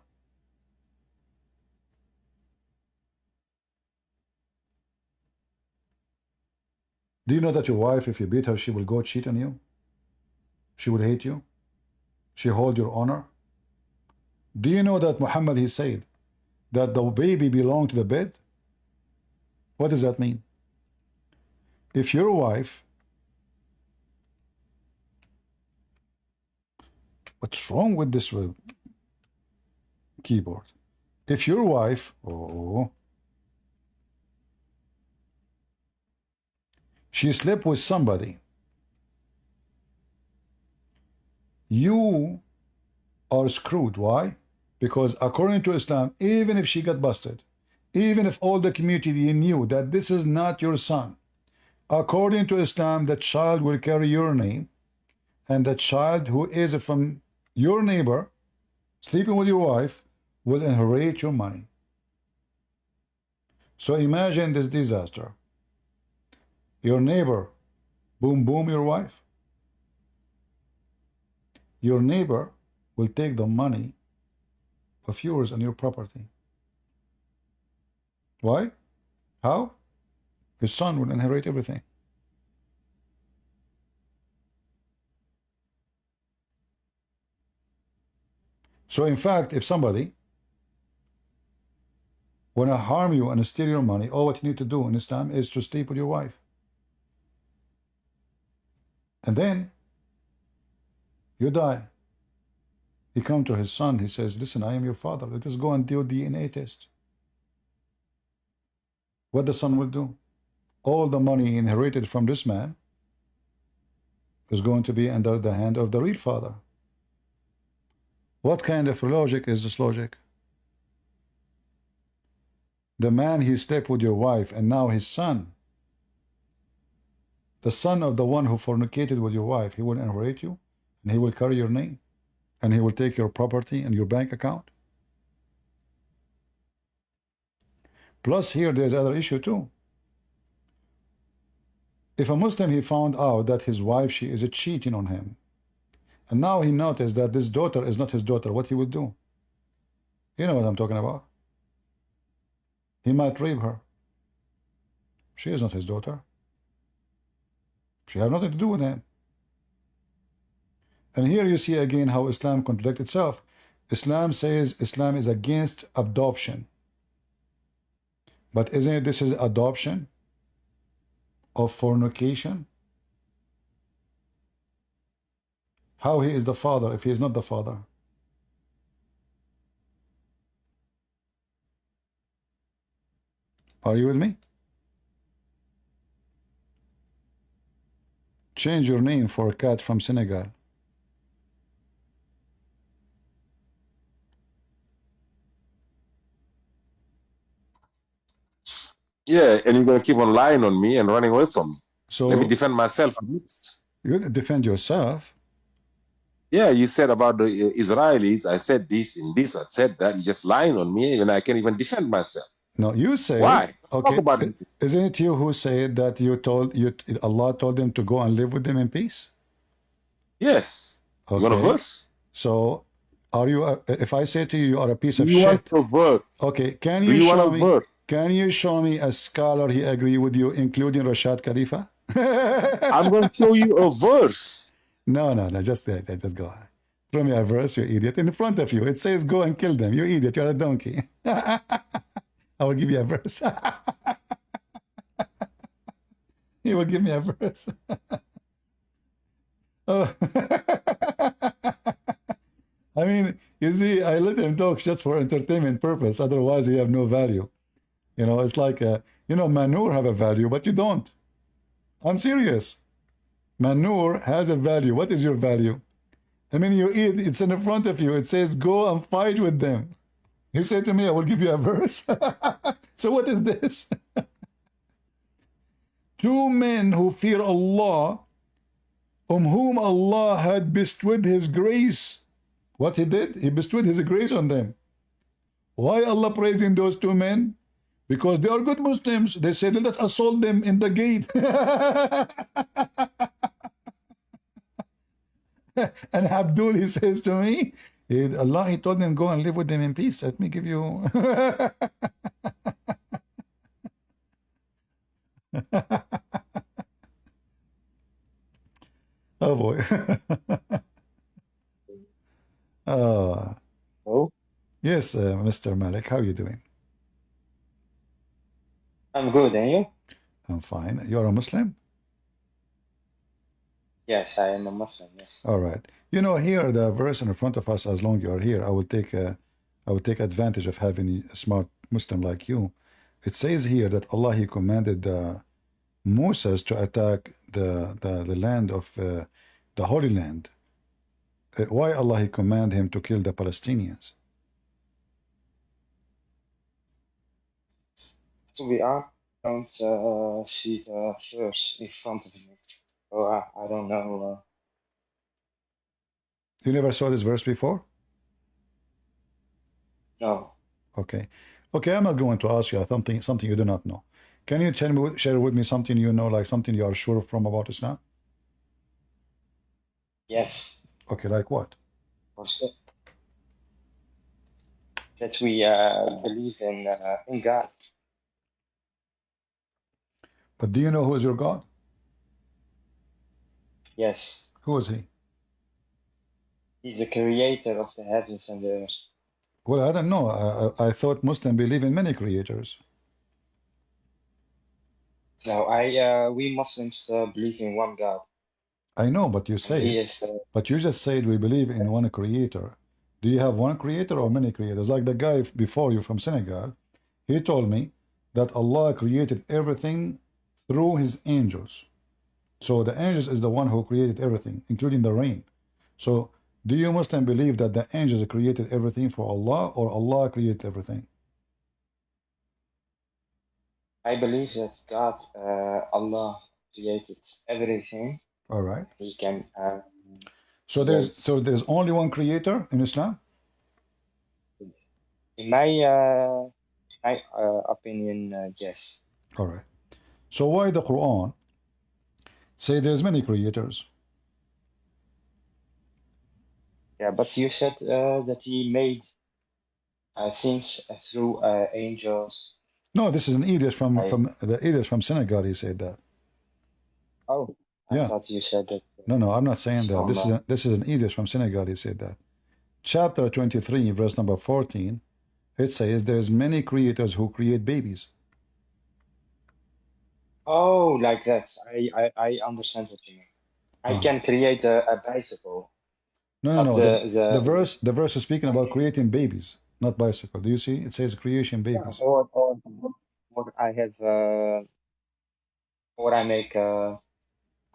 Do you know that your wife, if you beat her, she will go cheat on you? She will hate you? She hold your honor? Do you know that Muhammad, he said that the baby belonged to the bed? What does that mean? If your wife, what's wrong with this keyboard? If your wife, she slept with somebody, you are screwed. Why? Because according to Islam, even if she got busted, even if all the community knew that this is not your son, according to Islam, the child will carry your name, and the child who is from your neighbor, sleeping with your wife, will inherit your money. So imagine this disaster. Your neighbor, boom, your wife. Your neighbor will take the money of yours and your property. Why? How? His son will inherit everything. So in fact, if somebody want to harm you and steal your money, all what you need to do in Islam is to sleep with your wife. And then you die. He comes to his son, he says, listen, I am your father. Let us go and do a DNA test. What the son will do? All the money inherited from this man is going to be under the hand of the real father. What kind of logic is this logic? The man, he slept with your wife, and now his son, the son of the one who fornicated with your wife, he will inherit you, and he will carry your name, and he will take your property and your bank account. Plus here, there's another issue too. If a Muslim, he found out that his wife, she is cheating on him, and now he noticed that this daughter is not his daughter, what he would do? You know what I'm talking about. He might rape her. She is not his daughter. She has nothing to do with him. And here you see again how Islam contradicts itself. Islam says Islam is against adoption. But isn't it this is adoption of fornication? How he is the father if he is not the father? Are you with me? Change your name for a cat from Senegal. Yeah, and you're going to keep on lying on me and running away from me. So let me defend myself at least. You defend yourself. Yeah, you said about the Israelis, I said this and this, I said that. You're just lying on me, and I can't even defend myself. No, you say. Why? Okay, Talk about it. Isn't it you who said that Allah told them to go and live with them in peace? Yes. Okay. You want a verse? So, are you? If I say to you, you are a piece of Do you shit. want a verse? Okay, can Do you you show want a me? verse? Can you show me a scholar he agree with you, including Rashad Khalifa? I'm going to show you a verse. No, just go on. Throw me a verse, you idiot. In front of you, it says go and kill them. You idiot, you're a donkey. I will give you a verse. He will give me a verse. Oh. I mean, you see, I let him talk just for entertainment purpose. Otherwise, he have no value. You know, it's like, manure have a value, but you don't. I'm serious. Manure has a value. What is your value? I mean, you eat, it's in front of you. It says, go and fight with them. You say to me, I will give you a verse. So what is this? Two men who fear Allah, whom Allah had bestowed His grace. What He did? He bestowed His grace on them. Why Allah praising those two men? Because they are good Muslims. They said, let us assault them in the gate. And Abdul, he says to me, Allah, He told them, go and live with them in peace. Let me give you... Oh, boy. Oh, Yes, Mr. Malik, how are you doing? I'm good, and you? I'm fine. You're a Muslim? Yes, I am a Muslim, yes. All right. You know, here the verse in front of us, as long you are here, I will take advantage of having a smart Muslim like you. It says here that Allah, He commanded Moses to attack the land of the Holy Land. Why Allah, He command him to kill the Palestinians? To be honest, I don't see the verse in front of me. So I don't know. You never saw this verse before? No. Okay. Okay, I'm not going to ask you something you do not know. Can you share with me something you know, like something you are sure from about Islam? Yes. Okay, like what? Also, that we believe in God. But do you know who is your God? Yes. Who is He? He's the creator of the heavens and the earth. Well, I don't know. I thought Muslims believe in many creators. No, we Muslims believe in one God, I know, but you and say He it. is the. But you just said we believe in one creator. Do you have one creator or many creators? Like the guy before you from Senegal, he told me that Allah created everything through his angels. So the angels is the one who created everything, including the rain. So do you Muslim believe that the angels created everything for Allah or Allah created everything? I believe that God, Allah, created everything. All right. He can So create. there's only one creator in Islam? In my opinion, yes. All right. So why the Quran say there's many creators? Yeah, but you said that He made things through angels. No, this is an idiot from the idiot from Senegal. He said that. Oh, I Yeah. thought you said that. No, I'm not saying that. From, This is an idiot from Senegal. He said that. Chapter 23, verse number 14, it says there's many creators who create babies. oh, like that. I understand what you mean. I can create a bicycle. No. The verse is speaking about creating babies, not bicycle. Do you see? It says creation babies. Yeah, or I have or I make how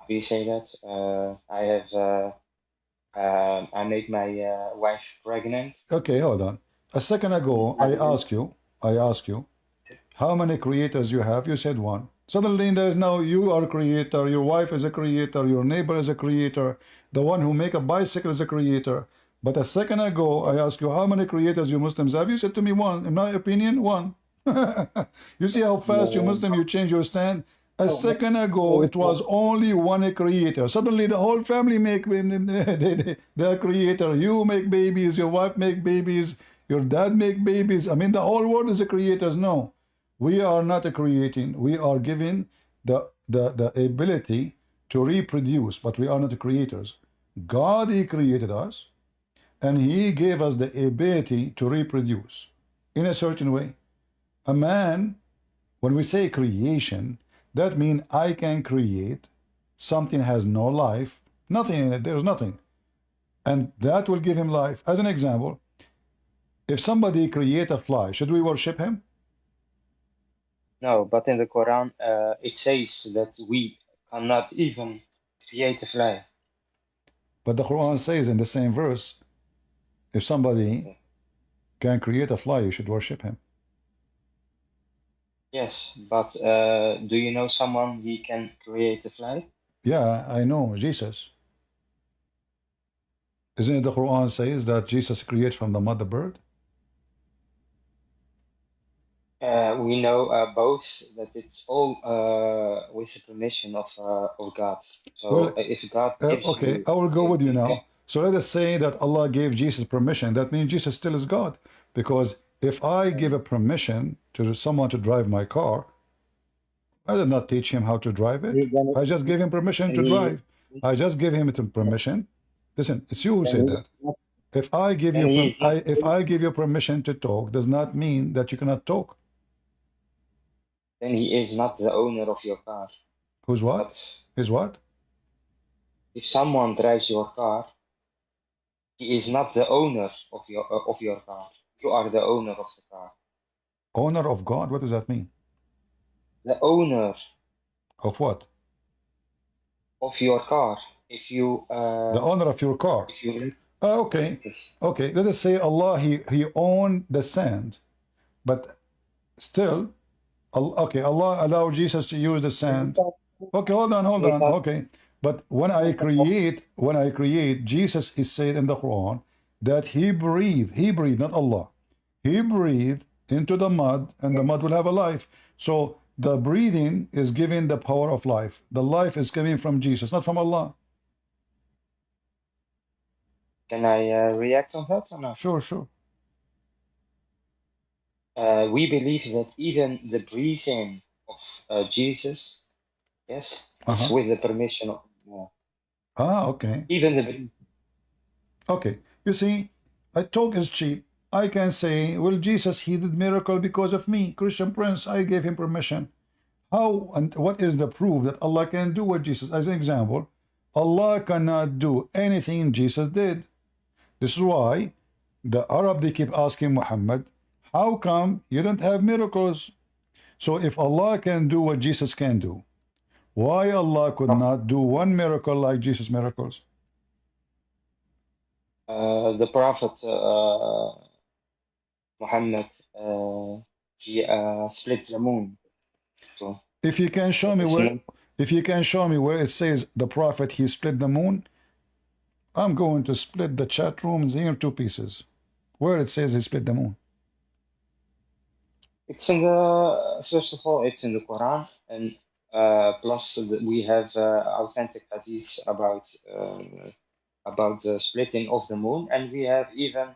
do you say that? I have I make my wife pregnant. Okay, hold on. A second ago, I asked you, how many creators you have? You said one. Suddenly there's now you are a creator, your wife is a creator, your neighbor is a creator, the one who make a bicycle is a creator. But a second ago, I asked you how many creators you Muslims have. You said to me one. In my opinion, one. You see how fast you Muslim, you change your stand? A second ago, it was only one creator. Suddenly, the whole family make they are creator. You make babies, your wife make babies, your dad make babies. I mean, the whole world is a creators. No, we are not a creating. We are given the ability to reproduce, but we are not the creators. God, He created us, and He gave us the ability to reproduce in a certain way. A man, when we say creation, that means I can create something has no life, nothing in it, there's nothing. And that will give him life. As an example, if somebody create a fly, should we worship him? No, but in the Quran it says that we cannot even create a fly. But the Quran says in the same verse, if somebody can create a fly, you should worship him. Yes, but do you know someone he can create a fly? Yeah, I know, Jesus. Isn't it the Quran says that Jesus creates from the mother bird? We know both that it's all with the permission of God. So Well, if God gives okay, you, I will go with you now. So let us say that Allah gave Jesus permission. That means Jesus still is God. Because if I give a permission to someone to drive my car, I did not teach him how to drive it. I just gave him permission to drive. I just gave him permission. Listen, it's you who said that. If I give you permission to talk, does not mean that you cannot talk. Then he is not the owner of your car. Who's what? Is what? If someone drives your car, he is not the owner of your car. You are the owner of the car. Owner of God? What does that mean? The owner. Of what? Of your car. If you the owner of your car. If you okay. Okay. Let us say Allah he owned the sand, but still, okay. Allah allowed Jesus to use the sand. Okay, hold on. Okay, but when I create, Jesus is said in the Quran that He breathed, not Allah. He breathed into the mud, and the mud will have a life. So the breathing is giving the power of life. The life is coming from Jesus, not from Allah. Can I react on that or not? Sure. We believe that even the breathing of Jesus, yes, is with the permission of. Okay. Even the. Okay, you see, I talk is cheap. I can say, well, Jesus, he did miracle because of me. Christian Prince, I gave him permission. How and what is the proof that Allah can do what Jesus? As an example, Allah cannot do anything Jesus did. This is why the Arab, they keep asking Muhammad, how come you don't have miracles? So if Allah can do what Jesus can do, why Allah could not do one miracle like Jesus' miracles? The Prophet Muhammad, he split the moon. So If you can show me where, if you can show me where it says the Prophet he split the moon, I'm going to split the chat rooms in two pieces. Where it says he split the moon. it's in the first of all, it's in the Quran, and plus we have authentic hadiths about the splitting of the moon, and we have even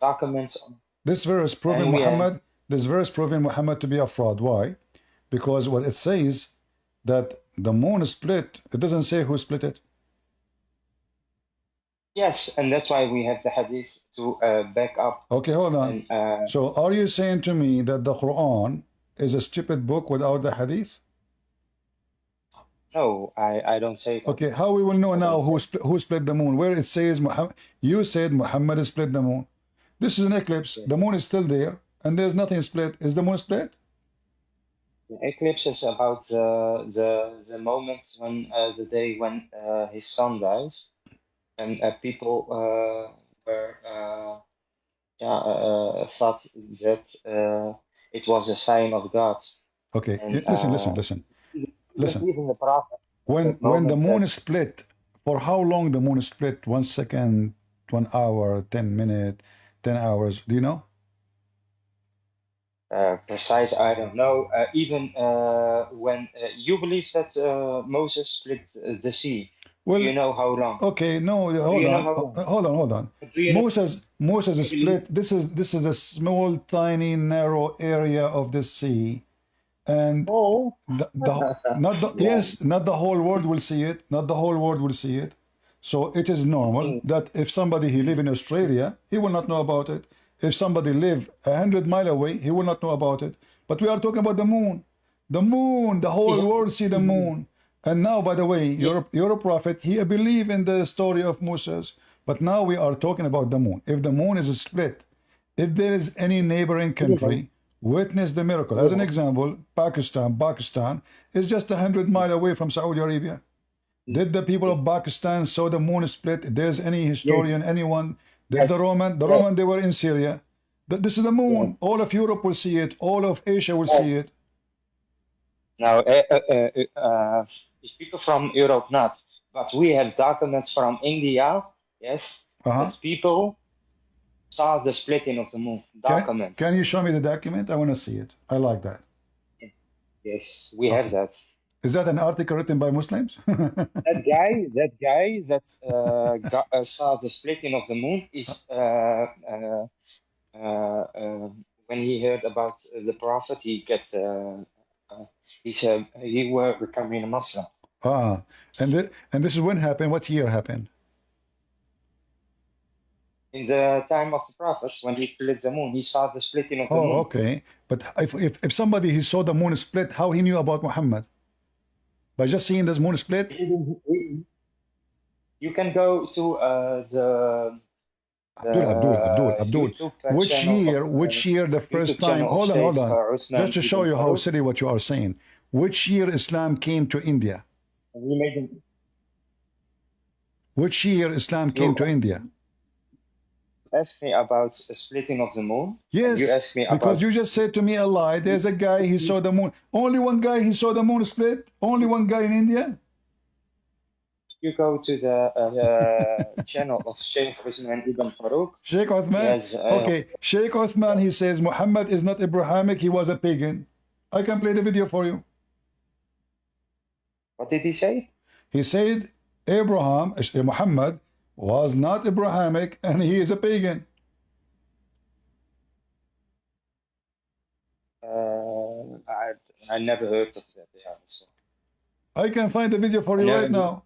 documents on. This verse proving Muhammad. This verse proving Muhammad to be a fraud. Why? Because what it says that the moon is split. It doesn't say who split it. Yes, and that's why we have the hadith to back up. Okay, hold on. And, so are you saying to me that the Quran is a stupid book without the hadith? No, I don't say that. Okay, how we will know now who split the moon? Where it says Muhammad, you said Muhammad split the moon. This is an eclipse. The moon is still there, and there's nothing split. Is the moon split? The eclipse is about the moment when the day when his son dies, and people were thought that it was a sign of God. Okay, and, listen. Even the prophet. When the moon is split, for how long the moon is split? 1 second, 1 hour, 10 minutes, 10 hours. Do you know? Precise, I don't know. Even when you believe that Moses split the sea, well, do you know how long? Okay, no, hold on. Moses split. This is a small, tiny, narrow area of the sea, and not the whole world will see it. Not the whole world will see it. So it is normal that if somebody he live in Australia, he will not know about it. If somebody live 100 miles away, he will not know about it. But we are talking about the moon. The moon, the whole world see the moon. And now, by the way, you're a prophet. He believe in the story of Moses. But now we are talking about the moon. If the moon is split, if there is any neighboring country witness the miracle. As an example, Pakistan is just 100 miles away from Saudi Arabia. Did the people of Pakistan saw the moon split? If there's any historian, anyone, did the Roman, they were in Syria. This is the moon. All of Europe will see it. All of Asia will see it. Now, people from Europe not, but we have documents from India, yes, that people saw the splitting of the moon. Documents. Can you show me the document? I want to see it. I like that. Yes, we have that. Is that an article written by Muslims? that guy that saw the splitting of the moon is when he heard about the prophet, he gets he were becoming a Muslim. And this is when happened. What year happened? In the time of the prophet, when he split the moon, he saw the splitting of the moon. Okay. But if somebody he saw the moon split, how he knew about Muhammad? By just seeing this moon split? You can go to the Abdul. Which year the first time? Hold on. Just to show you how silly what you are saying. Which year Islam came to India? Which year Islam came to India? Ask me about splitting of the moon. Yes, you asked me because you just said to me a lie. There's a guy, he saw the moon. Only one guy, he saw the moon split? Only one guy in India? You go to the channel of Sheikh Uthman Ibn Farouk. Sheikh Uthman? Okay, Sheikh Uthman, he says Muhammad is not Abrahamic, he was a pagan. I can play the video for you. What did he say? He said Muhammad was not Abrahamic and he is a pagan. I never heard of that. Yeah, so. I can find the video for you right now.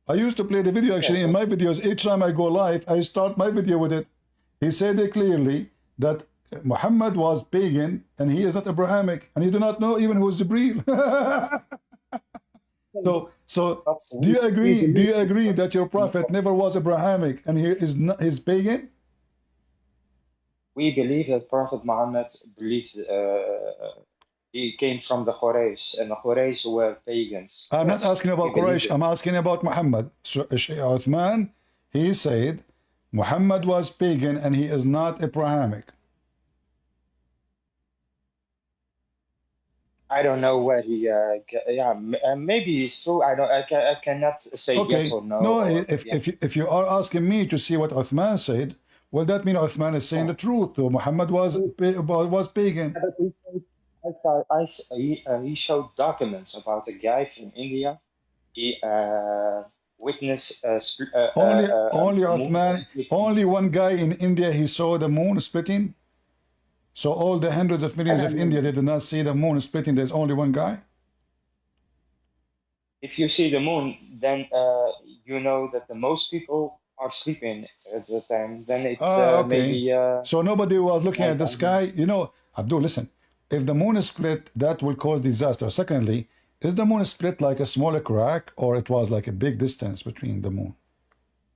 I used to play the video actually in my videos. Each time I go live, I start my video with it. He said it clearly that Muhammad was pagan and he is not Abrahamic, and he do not know even who is Jibreel. So do you agree? Do you agree that your prophet never was Abrahamic and he is not, he's pagan? We believe that Prophet Muhammad believes he came from the Quraysh, and the Quraysh were pagans. I'm not asking about Quraysh. I'm asking about Muhammad. So Uthman, he said Muhammad was pagan and he is not Abrahamic. I don't know where he. Maybe he's true. I cannot say yes or no. No, if you are asking me to see what Uthman said, well, that means Uthman is saying the truth. So Muhammad was pagan. He showed documents about a guy from India. He witnessed only Uthman. Only one guy in India he saw the moon splitting. So all the hundreds of millions of India, they did not see the moon splitting. There's only one guy. If you see the moon, then you know that the most people are sleeping at the time. Then it's maybe. So nobody was looking at the sky. You know, Abdul, listen. If the moon is split, that will cause disaster. Secondly, is the moon split like a smaller crack, or it was like a big distance between the moon?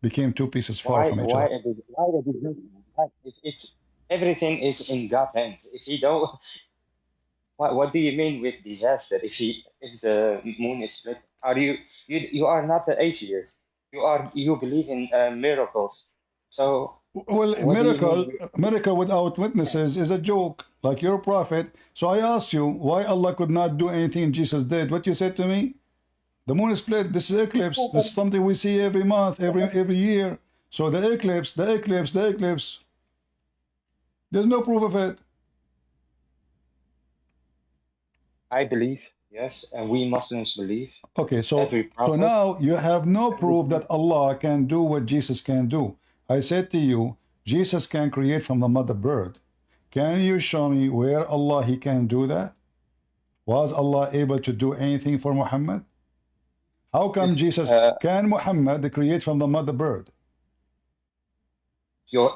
Became two pieces far from each other. It's everything is in God's hands. If you don't, what do you mean with disaster? If the moon is split, are you are not an atheist? You believe in miracles. So well, miracle without witnesses is a joke, like your prophet. So I asked you why Allah could not do anything Jesus did. What you said to me? The moon is split. This is eclipse. This is something we see every month, every year. So the eclipse. There's no proof of it. I believe, yes, and we Muslims believe. Okay, so now you have no proof that Allah can do what Jesus can do. I said to you, Jesus can create from the mother bird. Can you show me where Allah he can do that? Was Allah able to do anything for Muhammad? How come Jesus can Muhammad create from the mother bird?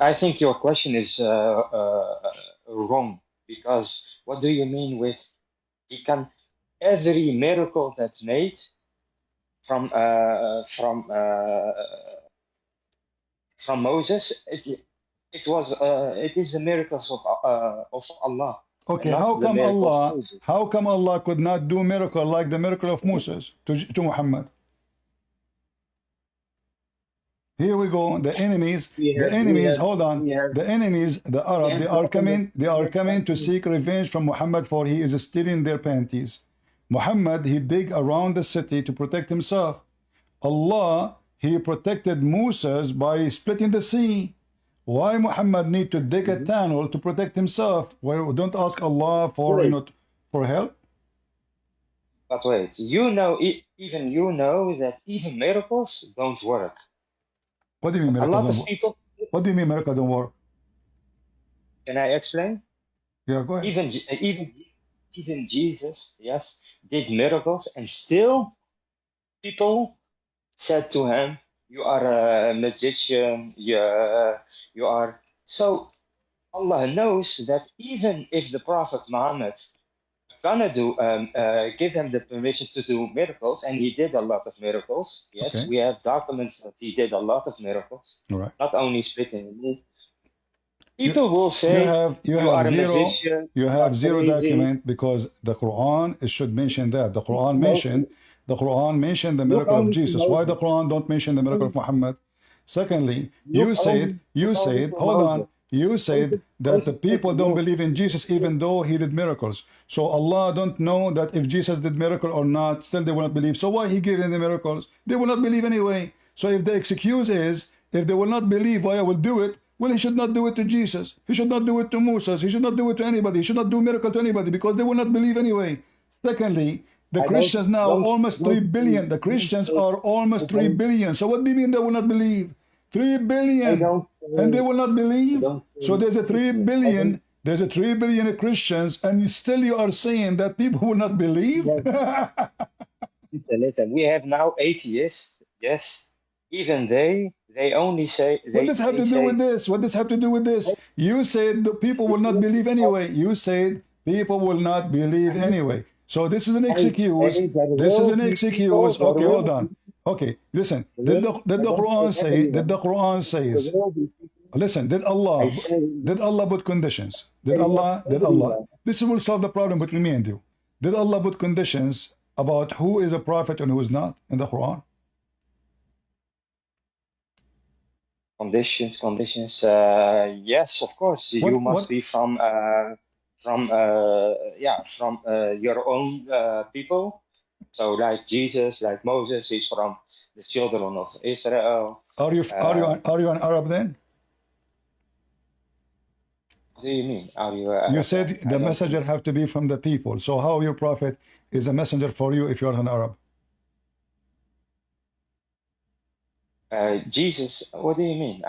I think your question is wrong, because what do you mean with he can every miracle that's made from Moses, it is the miracles of Allah. Okay, how come Allah could not do miracle like the miracle of Moses to Muhammad? Here we go. The enemies, hold on. The enemies, the Arab, they are coming to seek revenge from Muhammad, for he is stealing their panties. Muhammad, he dig around the city to protect himself. Allah, he protected Moses by splitting the sea. Why Muhammad need to dig a tunnel to protect himself? Well, don't ask Allah for for help. But wait, even you know that even miracles don't work. What do you mean miracle? A lot of people. What do you mean miracle don't work? Can I explain? Yeah, go ahead. Even Jesus, yes, did miracles, and still people said to him, "You are a magician. You are." So Allah knows that even if the Prophet Muhammad gonna give him the permission to do miracles, and he did a lot of miracles. Yes, Okay. we have documents that he did a lot of miracles, All right. not only splitting the moon. People will say you are have a zero magician, you you have are zero crazy. document, because the Quran it should mention that. The Quran mentioned the miracle of Jesus. Why the Quran don't mention the miracle of Muhammad? Secondly, you said hold on. You said that the people don't believe in Jesus even though he did miracles. So Allah don't know that if Jesus did miracle or not, still they will not believe. So why he gave them the miracles? They will not believe anyway. So if the excuse is, if they will not believe why I will do it, well, he should not do it to Jesus. He should not do it to Moses. He should not do it to anybody. He should not do miracle to anybody, because they will not believe anyway. Secondly, the Christians now almost 3 billion. The Christians are almost 3 billion. So what do you mean they will not believe? 3 billion. And they will not believe. So there's a 3 billion. There's a 3 billion Christians, and still you are saying that people will not believe? Listen, we have now atheists, yes, even they only say What does have they to do with say this? What does have to do with this? You said the people will not believe anyway. You said people will not believe anyway. So this is an I excuse. say there This is will an be people, excuse. there Okay, hold will on. be, Okay, listen. there Did will, the I don't Quran say say? Did everyone, the Quran there says? will be people. Listen. I say Did Allah put conditions? Did almost Allah? Did Allah? everyone. This will solve the problem between me and you. Did Allah put conditions about who is a prophet and who is not in the Quran? Conditions. Yes, of course. You What? must What? be from your own people. So like Jesus, like Moses, he's from the children of Israel. Are you? Uh, Are you an Arab then? what do you mean? Are you You Arab then? said I the don't messenger understand. have to be from the people. So how your prophet is a messenger for you if you're an Arab? Jesus, what do you mean?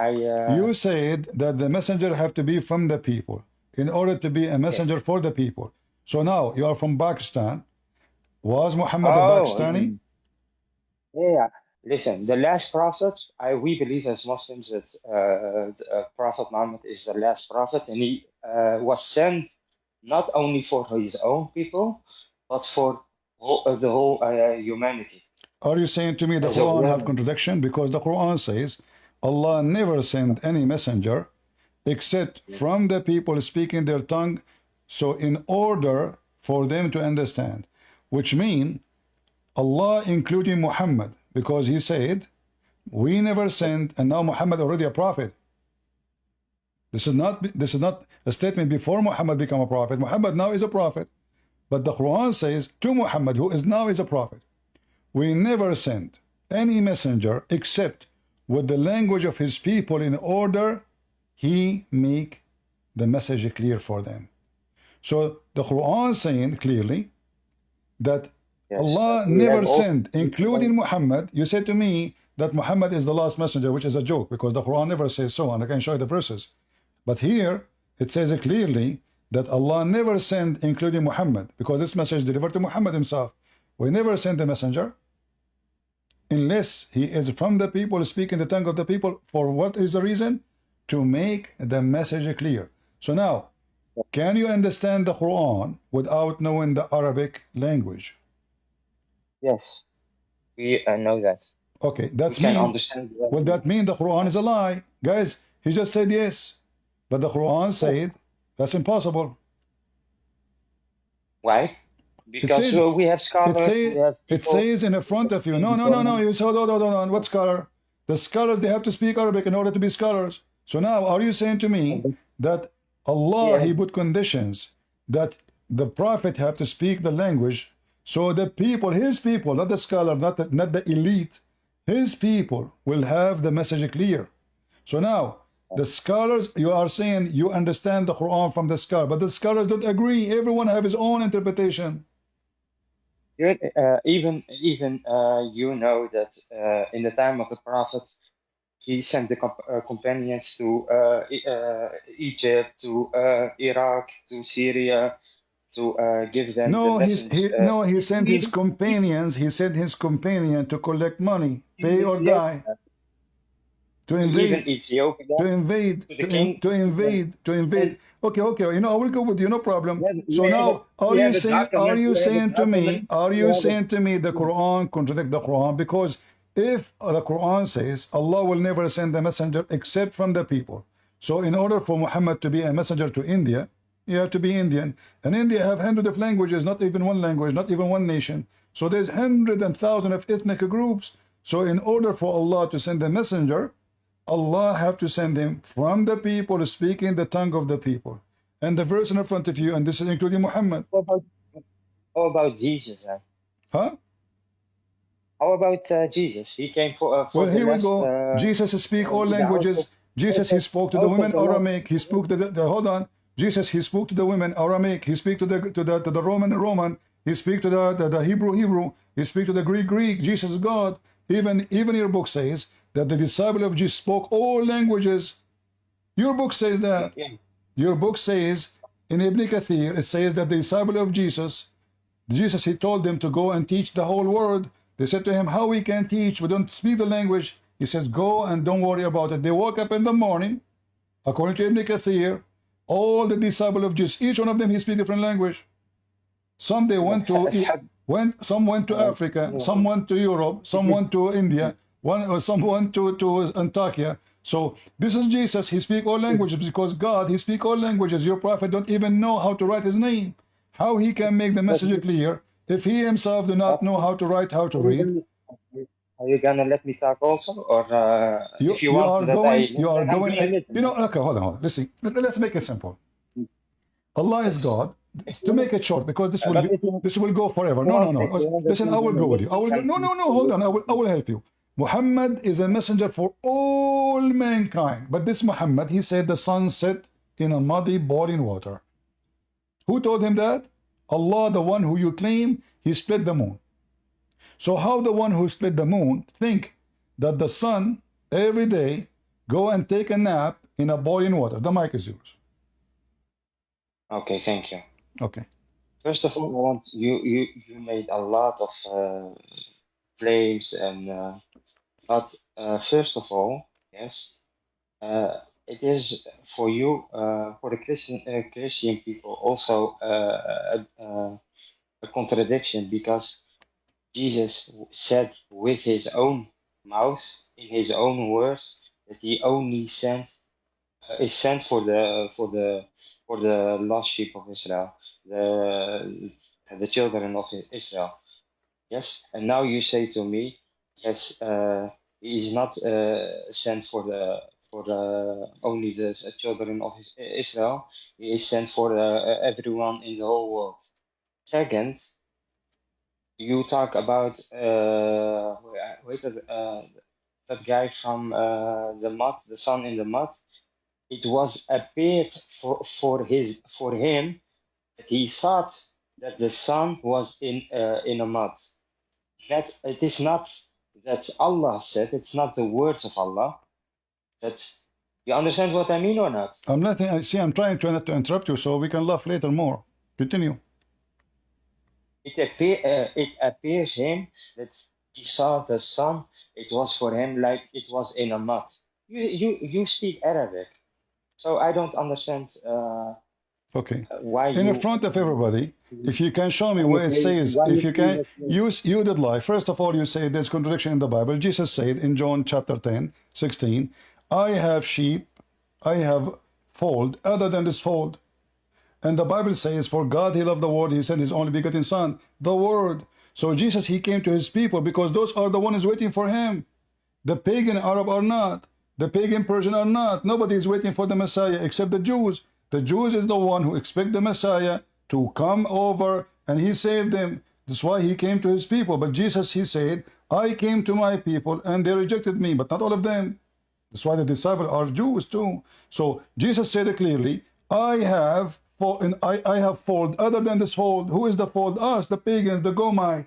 You said that the messenger have to be from the people in order to be a Yes. messenger for the people. So now you are from Pakistan. Was Muhammad a Oh, Pakistani? yeah. Listen, the last prophet, we believe as Muslims that Prophet Muhammad is the last prophet, and he was sent not only for his own people, but for the whole humanity Are you saying to me the as a Quran have warning. contradiction? Because the Quran says Allah never sent any messenger except from the people speaking their tongue, so in order for them to understand, which mean Allah including Muhammad, because he said we never sent, and now Muhammad already a prophet. This is not a statement before Muhammad become a prophet. Muhammad now is a prophet, but the Quran says to Muhammad, who is now is a prophet, we never sent any messenger except with the language of his people in order he make the message clear for them. So the Quran saying clearly that Yes, Allah but we have never also sent, including Muhammad. You said to me that Muhammad is the last messenger, which is a joke because the Quran never says so, and I can show you the verses. But here it says clearly that Allah never sent, including Muhammad, because this message delivered to Muhammad himself. We never sent a messenger unless he is from the people, speaking the tongue of the people. For what is the reason? To make the message clear. So now, can you understand the Quran without knowing the Arabic language? yes, we know that. Okay, We that's can mean. understand. Well, that mean the Quran is a lie, guys. He just said yes, but the Quran said that's impossible. Why? It Because says we have scholars, we have it people says in the front of you. No, no, no, no. You said, hold on. What scholar? The scholars, they have to speak Arabic in order to be scholars. So now, are you saying to me that Allah, Yeah. he put conditions that the prophet have to speak the language, so the people, his people, not the scholar, not the elite, his people will have the message clear. So now, the scholars, you are saying you understand the Quran from the scholar, but the scholars don't agree. Everyone have his own interpretation. Even you know that in the time of the Prophet, he sent the companions to Egypt, to Iraq, to Syria, to give them the No, message. he sent his Even, companions. He sent his companion to collect money, even pay or die, Ethiopia, to even invade, Ethiopia, to invade, to the king. to invade, to invade. Okay, you know, I will go with you, no problem. So now, We have a document. We have a document. are We you have a, saying to me the Quran contradict the Quran? Because if the Quran says Allah will never send a messenger except from the people, so in order for Muhammad to be a messenger to India, you have to be Indian, and India have hundreds of languages, not even one language, not even one nation. So there's hundreds and thousands of ethnic groups. So in order for Allah to send a messenger, Allah have to send him from the people speaking the tongue of the people. And the verse in front of you, and this is including Muhammad. how about Jesus? Huh? How about Jesus? He came for Well, the here we last go. Jesus speak all in the languages. Jesus, he spoke to the house of women the Lord. Aramaic. He spoke to hold on. Jesus, he spoke to the women Aramaic. He speak to the Roman. He speak to the Hebrew. He speak to the Greek. Jesus is God. Even your book says that the disciple of Jesus spoke all languages. Your book says that. Yeah. Your book says in Ibn Kathir, it says that the disciple of Jesus, he told them to go and teach the whole world. They said to him, how we can teach? We don't speak the language. He says, go and don't worry about it. They woke up in the morning, according to Ibn Kathir, all the disciples of Jesus, each one of them, he speaks different language. Some they went to some went to Africa, some went to Europe, some went to India, some went to Antakya. So this is Jesus. He speaks all languages because God, he speaks all languages. Your prophet don't even know how to write his name. How he can make the message clear if he himself do not know how to write, how to read? Are you gonna let me talk also, or if you want that you are going. listen. You know, okay, hold on. Listen, let's make it simple. Allah is God. To make it short, because this will go forever. No. Listen, I will go with you. No. Hold on. I will help you. Muhammad is a messenger for all mankind. But this Muhammad, he said the sun set in a muddy, boiling water. Who told him that? Allah, the one who you claim, he split the moon. So how the one who split the moon think that the sun every day go and take a nap in a boiling water? The mic is yours. Okay, thank you. Okay. First of all, I want you made a lot of claims and but first of all, yes, it is for you for the Christian people also a contradiction, because Jesus said with his own mouth, in his own words, that he only is sent for the lost sheep of Israel, the children of Israel. Yes, and now you say to me, yes, he is not sent for the only the children of Israel. He is sent for everyone in the whole world. Second, you talk about that guy from the mud, the sun in the mud. It was appeared for him that he thought that the sun was in a mud. That it is not that Allah said. It's not the words of Allah. That's, you understand what I mean or not? I'm not. I'm trying to not to interrupt you so we can laugh later more. Continue. It appears him that he saw the sun. It was for him like it was in a mud. You speak Arabic, so I don't understand. Okay. Why in front of everybody, if you can show me where it says, if you can, you did lie. First of all, you say there's contradiction in the Bible. Jesus said in John chapter 10:16, I have sheep, I have fold other than this fold. And the Bible says, for God he loved the world, he sent his only begotten son, the word. So Jesus, he came to his people because those are the ones waiting for him. The pagan Arab are not. The pagan Persian are not. Nobody is waiting for the Messiah except the Jews. The Jews is the one who expect the Messiah to come over and he saved them. That's why he came to his people. But Jesus, he said, I came to my people and they rejected me, but not all of them. That's why the disciples are Jews too. So Jesus said it clearly, I have fold other than this fold. Who is the fold? Us, the pagans, the Gomai.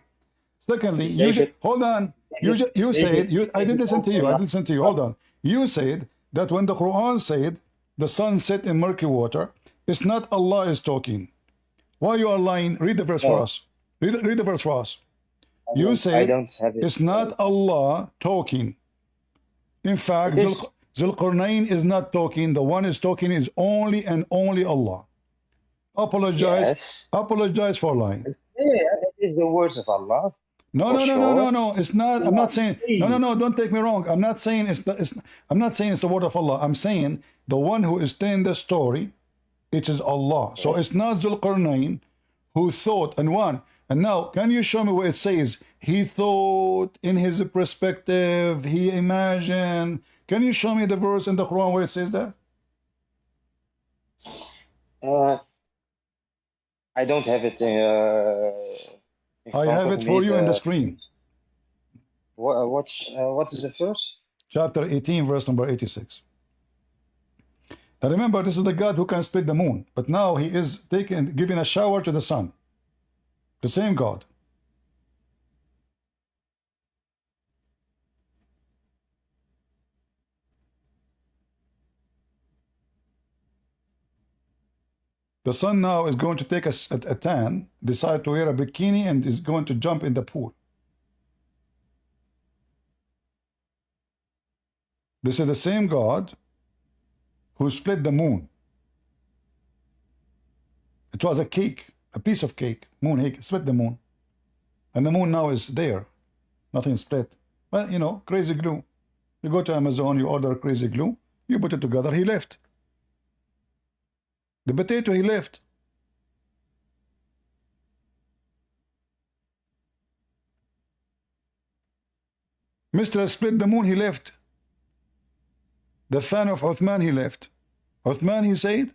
Secondly, hold on. You said, I didn't listen to you. I didn't listen to you. Hold on. You said that when the Quran said the sun set in murky water, it's not Allah is talking. Why you are lying? Read the verse for us. Read the verse for us. You said it's not Allah talking. In fact, Zulqarnain is not talking. The one is talking is only and only Allah. Apologize. Yes. Apologize for lying. Yeah, that is the words of Allah. No. It's not. I'm not saying. No. Don't take me wrong. I'm not saying I'm not saying it's the word of Allah. I'm saying the one who is telling the story, it is Allah. So it's not Zulqarnain who thought and won. And now, can you show me where it says he thought in his perspective, he imagined? Can you show me the verse in the Quran where it says that? I don't have it. I have it for you on the screen. What is the first? Chapter 18, verse number 86. And remember, this is the God who can split the moon, but now he is giving a shower to the sun. The same God. The sun now is going to take a tan, decide to wear a bikini, and is going to jump in the pool. This is the same God who split the moon. It was a cake, a piece of cake, moon cake, split the moon. And the moon now is there, nothing split. Well, you know, crazy glue. You go to Amazon, you order crazy glue, you put it together, he left. The potato, he left. Mr. Split the moon, he left. The fan of Uthman, he left. Uthman, he said,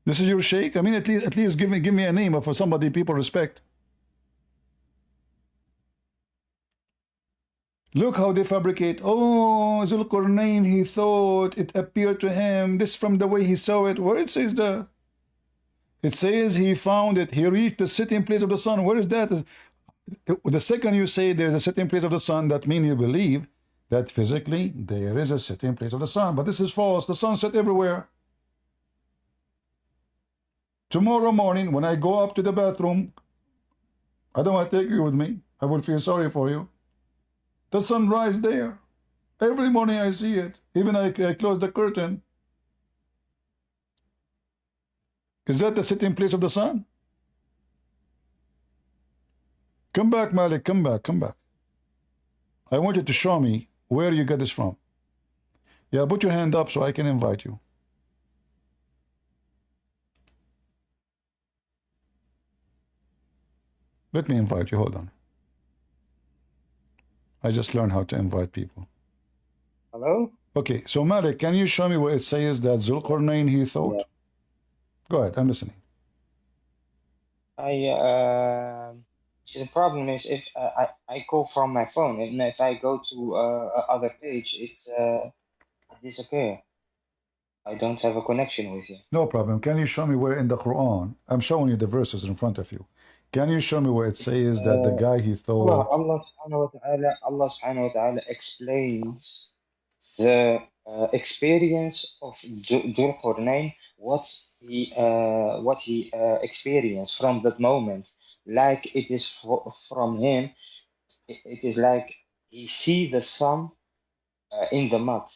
this is your sheikh? I mean, at least give me a name of somebody people respect. Look how they fabricate. Oh, Zulqarnain, he thought it appeared to him. This from the way he saw it. Where it says that? It says he found it. He reached the sitting place of the sun. Where is that? The second you say there's a sitting place of the sun, that means you believe that physically there is a sitting place of the sun. But this is false. The sun set everywhere. Tomorrow morning, when I go up to the bathroom, I don't want to take you with me. I will feel sorry for you. The sun rises there. Every morning I see it. Even I close the curtain. Is that the sitting place of the sun? Come back, Malik. Come back. Come back. I want you to show me where you get this from. Yeah, put your hand up so I can invite you. Let me invite you. Hold on. I just learned how to invite people. Hello? Okay, so Malik, can you show me where it says that Zulqarnain he thought? Yeah. Go ahead, I'm listening. The problem is if I call from my phone, and if I go to other page, it's disappear. I don't have a connection with you. No problem. Can you show me where in the Quran? I'm showing you the verses in front of you. Can you show me where it says that the guy he thought? Allah subhanahu wa ta'ala explains the experience of Dhul Qarnayn, what he experienced from that moment. Like it is from him, it is like he see the sun in the mud.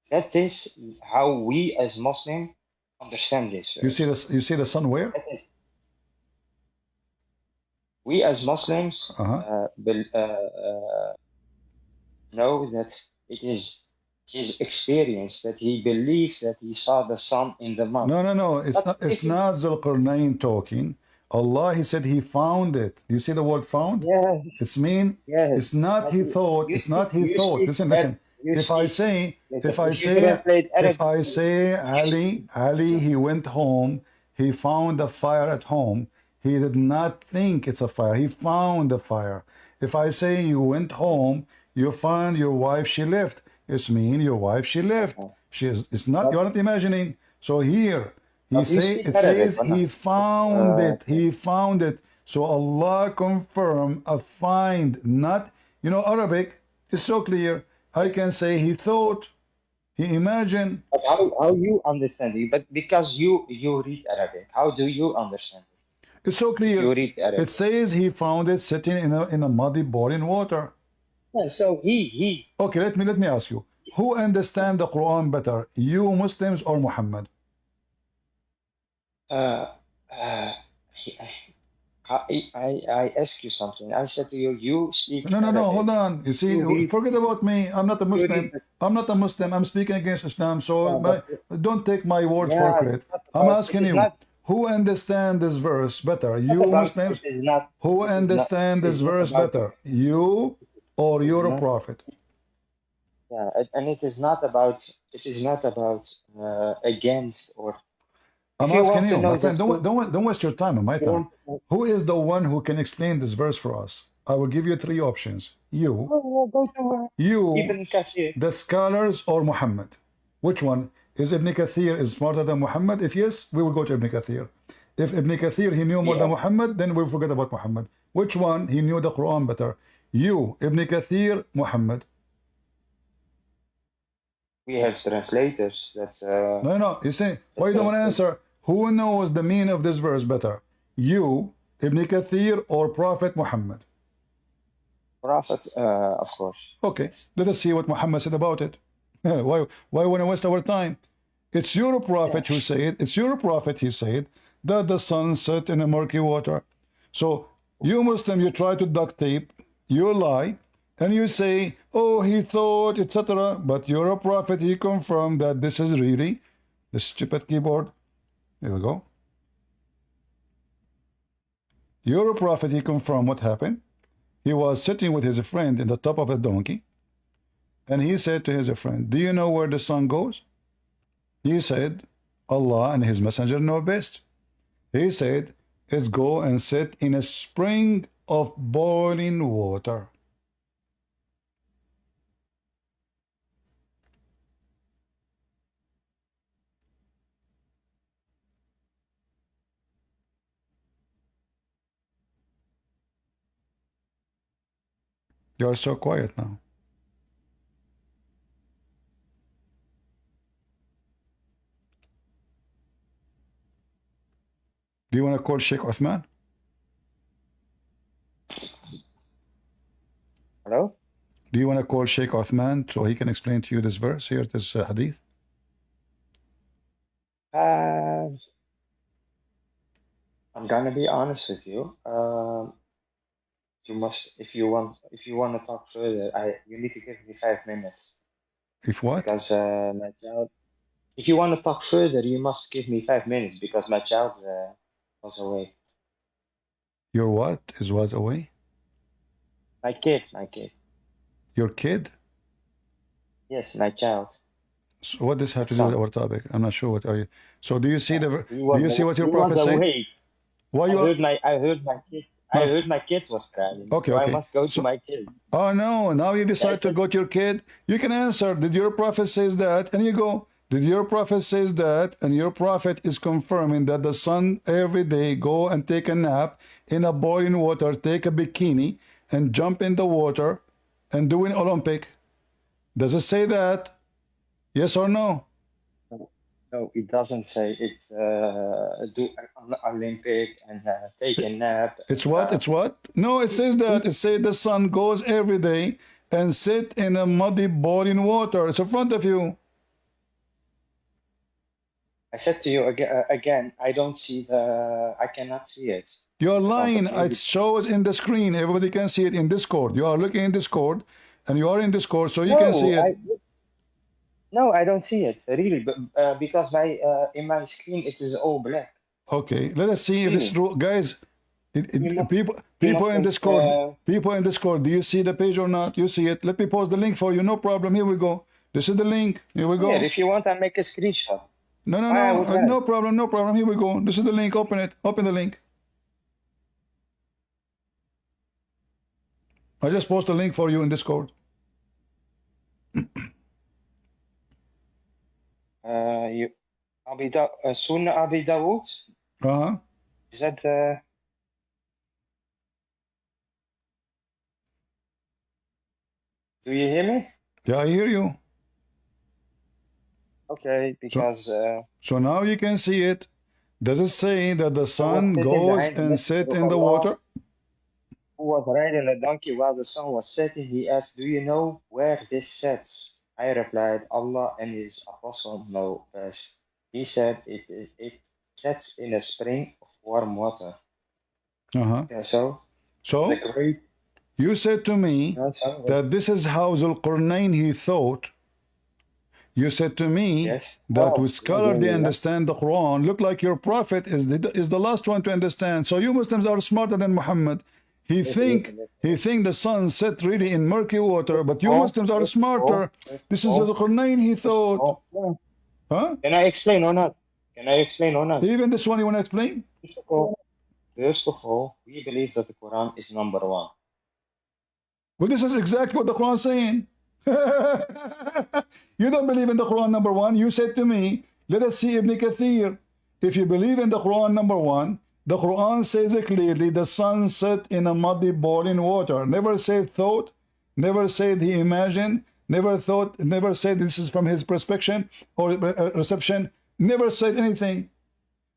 That is how we as Muslim understand this. You see the sun where? We as Muslims know that it is his experience, that he believes that he saw the sun in the mud. No. It's not Zulqarnain talking. Allah, he said he found it. You see the word found? Yes. It's mean. Yes. It's not he thought. It's not he thought. Listen. If I say Ali, he went home. He found a fire at home. He did not think it's a fire. He found the fire. If I say you went home, you found your wife, she left. It's mean your wife, she left. It's not, you're not imagining. So here, it says he found it. He found it. So Allah confirm a find, not, you know, Arabic is so clear. I can say he thought, he imagined. But how you understand it? But because you read Arabic, how do you understand it? It's so clear. You read Arabic. It says he found it sitting in a muddy boiling water. Yeah, so he. Okay, let me ask you. Who understand the Quran better, you Muslims or Muhammad? I ask you something. I said to you, you speak. No, Arabic. hold on. You see, forget about me. I'm not a Muslim. I'm speaking against Islam. So don't take my word for it. I'm asking you. Who understand this verse better? You Muslims? Who understand this verse better? You or your prophet? Yeah, and it is not about against or. I'm asking you, my friend, don't waste your time on my time. Who is the one who can explain this verse for us? I will give you three options. You, the scholars, or Muhammad. Which one? Is Ibn Kathir is smarter than Muhammad? If yes, we will go to Ibn Kathir. If Ibn Kathir, he knew more than Muhammad, then we'll forget about Muhammad. Which one? He knew the Quran better. You, Ibn Kathir, Muhammad. We have translators that... No, you see, why you don't want to answer? Who knows the meaning of this verse better? You, Ibn Kathir, or Prophet Muhammad? Prophet, of course. Okay, let us see what Muhammad said about it. Why want to waste our time? It's your prophet who said, it's your prophet, he said, that the sun set in a murky water. So you Muslim, you try to duct tape, you lie, and you say, oh, he thought, etc. But your prophet, he confirmed that this is really the stupid keyboard. Here we go. Your prophet, he confirmed what happened. He was sitting with his friend in the top of a donkey, and he said to his friend, do you know where the sun goes? He said, Allah and his messenger know best. He said, it's go and sit in a spring of boiling water. You are so quiet now. Do you want to call Sheikh Uthman? Hello? Do you want to call Sheikh Uthman so he can explain to you this verse here, this hadith? I'm gonna be honest with you. You must, if you want to talk further, you need to give me 5 minutes If what? because my child. If you want to talk further, you must give me 5 minutes because my child was away. Your what was away? My kid. Your kid? Yes, my child. So what does have to do Son. with our topic? I'm not sure what are you. So do you see the? He Do you see what your he prophet was said? away. Why I you? heard my kid. I heard my kid was crying. Okay, So I okay. must go to So- my kid. Oh no! Now you decide to go to your kid. You can answer. Did your prophet says that? And you go. Did your prophet says that? And your prophet is confirming that the sun every day go and take a nap in a boiling water, take a bikini and jump in the water and do an Olympic. Does it say that? Yes or no? No, it doesn't say it's do an Olympic and take a nap. It's what? It's what? No, it says that. It says the sun goes every day and sit in a muddy boiling water. It's in front of you. I said to you again, I don't see I cannot see it. You're lying. It shows in the screen. Everybody can see it in Discord. You are looking in Discord, and you are in Discord, so you can see it. No, I don't see it really, but because in my screen it is all black. Okay, let us see if it's true, guys. People in must, Discord, people in Discord. Do you see the page or not? You see it. Let me post the link for you. No problem. Here we go. This is the link. Here we go. Yeah, if you want, I make a screenshot. No, would no problem, no problem. Here we go. This is the link. Open it. Open the link. I just post a link for you in Discord. Sunnah Abi Dawood. Is that Do you hear me? Yeah, I hear you. Okay, because So now you can see it. Does it say that the sun goes and sit in the water? Who was riding a donkey while the sun was setting, he asked, do you know where this sets? I replied, Allah and his apostle know best. He said, it sets in a spring of warm water. And so the great, you said to me that this is how Zulqarnain he thought. You said to me that with scholar they understand the Quran. Look like your prophet is the last one to understand. So you Muslims are smarter than Muhammad. He think the sun set really in murky water, but you Muslims are smarter. This is Zulqarnain he thought. Huh? Can I explain or not? Even this one you want to explain? First of all, we believe that the Quran is number one. Well, this is exactly what the Quran is saying. You don't believe in the Quran number one. You said to me, let us see Ibn Kathir. If you believe in the Quran number one, the Quran says it clearly, the sun set in a muddy boiling water. Never said thought, never said he imagined, never said this is from his perspective or reception, never said anything.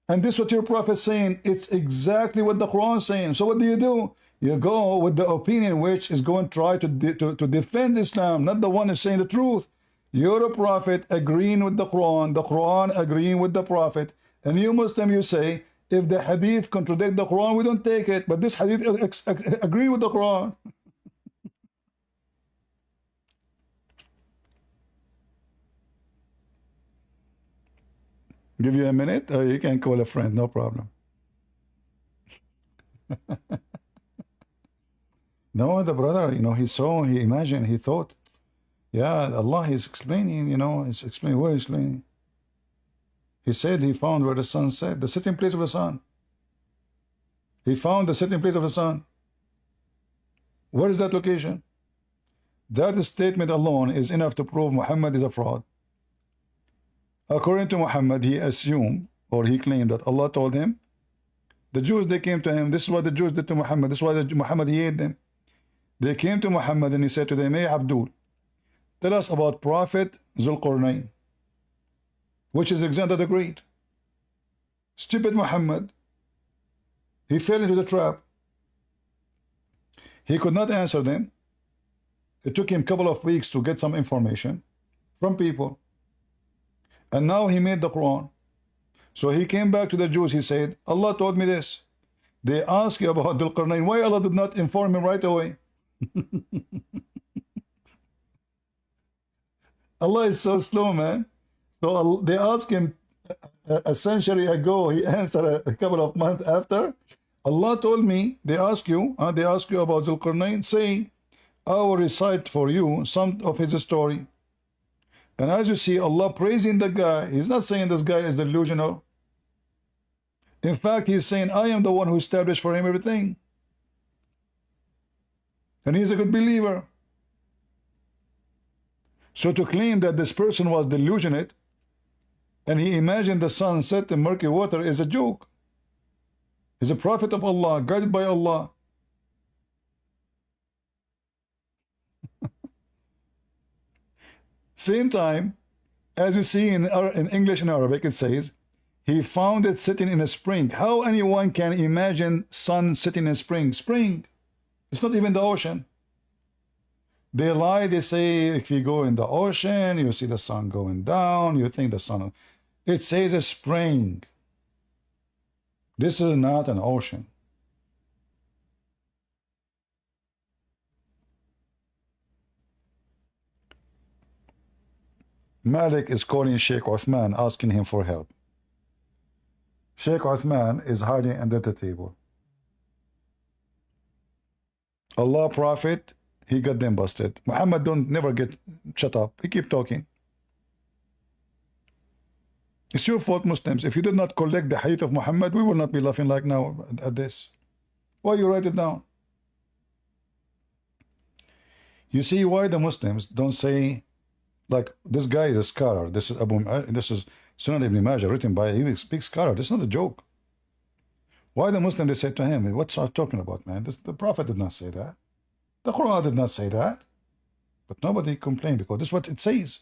And this is what your prophet is saying. It's exactly what the Quran is saying. So what do? You go with the opinion which is going to try to defend Islam, not the one who's saying the truth. You're a prophet agreeing with the Quran agreeing with the prophet, and you Muslim, you say, if the hadith contradict the Quran, we don't take it, but this hadith agree with the Quran. Give you a minute? You can call a friend, no problem. No, the brother, you know, he saw, he imagined, he thought, yeah, Allah is explaining, you know, he's explaining, what is explaining? He said he found where the sun set, the sitting place of the sun. He found the sitting place of the sun. Where is that location? That statement alone is enough to prove Muhammad is a fraud. According to Muhammad, he assumed, or he claimed that Allah told him, the Jews, they came to him, this is what the Jews did to Muhammad, this is why Muhammad hated them. They came to Muhammad and he said to them, hey Abdul, tell us about Prophet Zulqarnain, which is Alexander the Great. Stupid Muhammad, he fell into the trap. He could not answer them. It took him a couple of weeks to get some information from people. And now he made the Quran. So he came back to the Jews. He said, Allah told me this. They asked you about Dhul-Qarnayn. Why Allah did not inform him right away? Allah is so slow, man. So they asked him a century ago. He answered a couple of months after. Allah told me, they ask you about Dhul-Qarnayn. Say, I will recite for you some of his story. And as you see, Allah praising the guy. He's not saying this guy is delusional. In fact, he's saying, I am the one who established for him everything. And he's a good believer. So to claim that this person was delusionate and he imagined the sun set in murky water is a joke. He's a prophet of Allah, guided by Allah. Same time, as you see in English and Arabic, it says, he found it sitting in a spring. How anyone can imagine sun sitting in a spring? Spring. It's not even the ocean. They lie, they say, if you go in the ocean, you see the sun going down, you think the sun... It says a spring. This is not an ocean. Malik is calling Sheikh Uthman, asking him for help. Sheikh Uthman is hiding under the table. Allah Prophet, he got them busted. Muhammad don't never get shut up. He keep talking. It's your fault, Muslims. If you did not collect the hadith of Muhammad, we will not be laughing like now at this. Why you write it down? You see why the Muslims don't say, like, this guy is a scholar. This is Sunan ibn Majah, written by a big scholar. This is not a joke. Why the Muslim, they say to him, what's I talking about, man? The Prophet did not say that. The Quran did not say that. But nobody complained because this is what it says.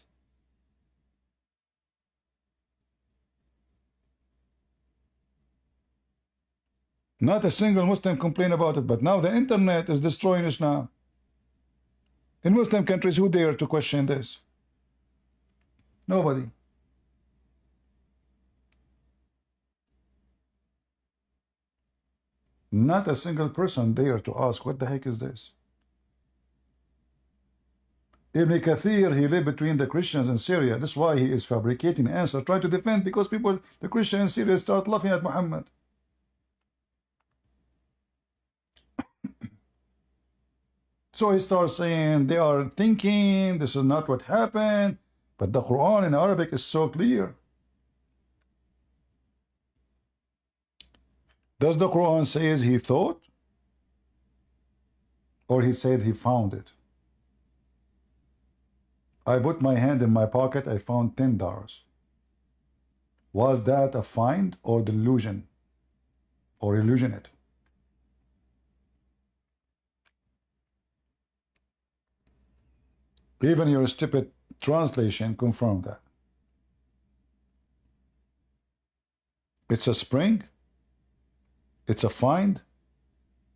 Not a single Muslim complained about it, but now the internet is destroying us now. In Muslim countries, who dare to question this? Nobody. Not a single person dare to ask, what the heck is this? Ibn Kathir, he lived between the Christians in Syria. That's why he is fabricating answers, trying to defend, because people, the Christians in Syria, start laughing at Muhammad. So he starts saying, they are thinking, this is not what happened. But the Quran in Arabic is so clear. Does the Quran say he thought? Or he said he found it? I put my hand in my pocket, I found $10. Was that a find or delusion? Or illusionate? Even your stupid translation confirmed that. It's a spring. It's a find.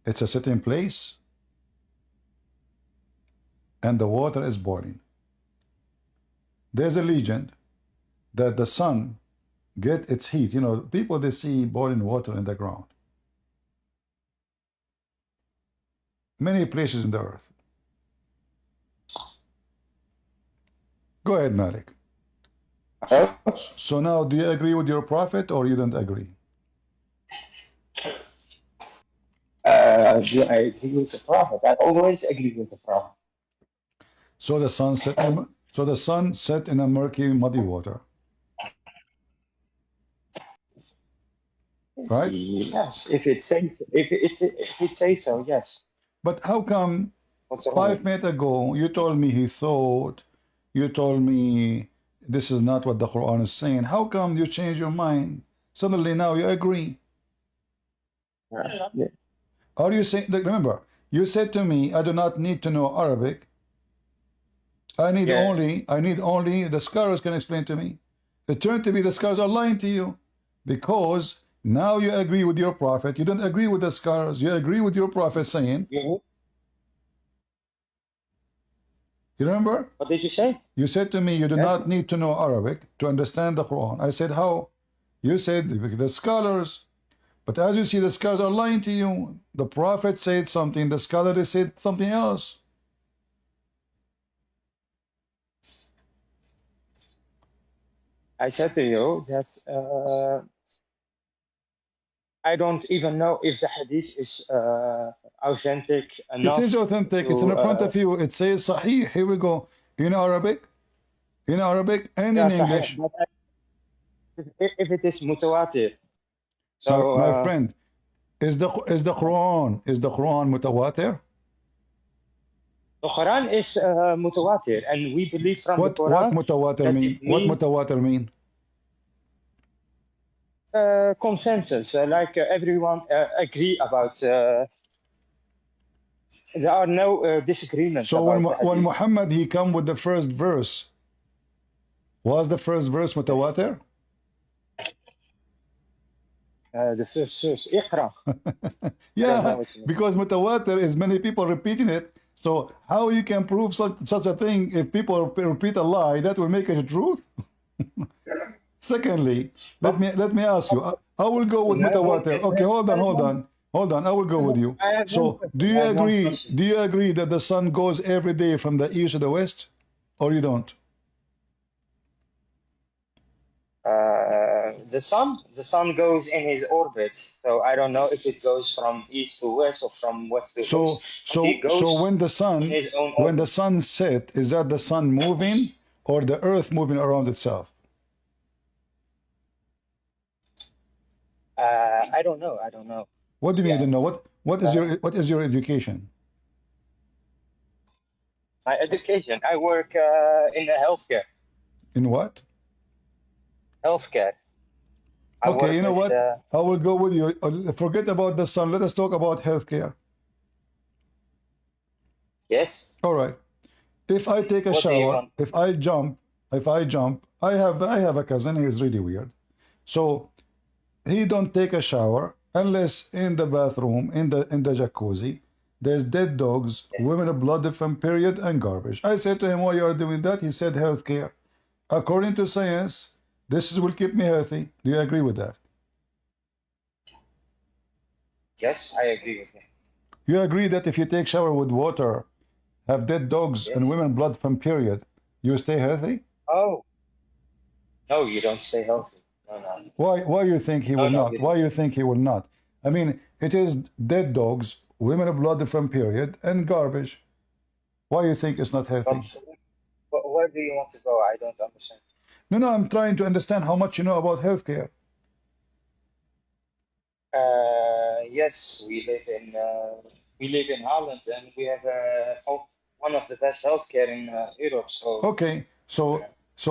It's a sitting place. And the water is boiling. There's a legend that the sun get its heat. You know, people, they see boiling water in the ground. Many places in the earth. Go ahead, Malik. So now, do you agree with your prophet or you don't agree? Do I agree with the prophet? I always agree with the prophet. So the sun set in, so the sun set in a murky, muddy water. Right? Yes, if it says so, yes. But how come What's wrong? 5 minutes ago you told me he thought, you told me this is not what the Quran is saying? How come you change your mind? Suddenly now you agree. Yeah. Are you saying, like, remember, you said to me, I do not need to know Arabic. I need only the scholars can explain to me. It turned to be the scholars are lying to you, because now you agree with your prophet. You don't agree with the scholars. You agree with your prophet saying. You remember? What did you say? You said to me, you do not need to know Arabic to understand the Quran. I said, how? You said, the scholars. But as you see, the scholars are lying to you. The prophet said something, the scholars said something else. I said to you that I don't even know if the hadith is authentic enough. It is authentic. It's in front of you. It says Sahih. Here we go. In Arabic and in English. But if it is mutawatir, so my friend, is the Quran mutawatir? the Quran is mutawatir, and we believe from the Quran. What mutawatir mean? What mutawatir mean? Consensus, like everyone agree about. There are no disagreements. So when Muhammad he come with the first verse, was the first verse mutawatir? The first verse, Iqra. Yeah, because mutawatir is many people repeating it. So how you can prove such a thing if people repeat a lie? That will make it a truth. Secondly, let me ask you. I will go with mutawatir. Okay, hold on. I will go with you. So do you agree? Do you agree that the sun goes every day from the east to the west, or you don't? The sun goes in his orbit, so I don't know if it goes from east to west or from west to east. So when the sun set, is that the sun moving or the earth moving around itself? I don't know. What do you mean you don't know? What is your education? My education, I work in the healthcare. In what? Healthcare. Okay, you know what? I will go with you. Forget about the sun. Let us talk about healthcare. Yes. All right. If I take a shower, if I jump, I have a cousin. He is really weird. So he don't take a shower unless in the bathroom, in the jacuzzi, there's dead dogs, women of blood from period, and garbage. I said to him, why you are doing that? He said, healthcare. According to science, this will keep me healthy. Do you agree with that? Yes, I agree with you. You agree that if you take shower with water, have dead dogs and women blood from period, you stay healthy? Oh. No, you don't stay healthy. No. Why you think he will not? Why you think he will not? I mean, it is dead dogs, women of blood from period, and garbage. Why you think it's not healthy? But where do you want to go? I don't understand. No, I'm trying to understand how much you know about healthcare. Yes, we live in Holland, and we have one of the best healthcare in Europe. So okay, so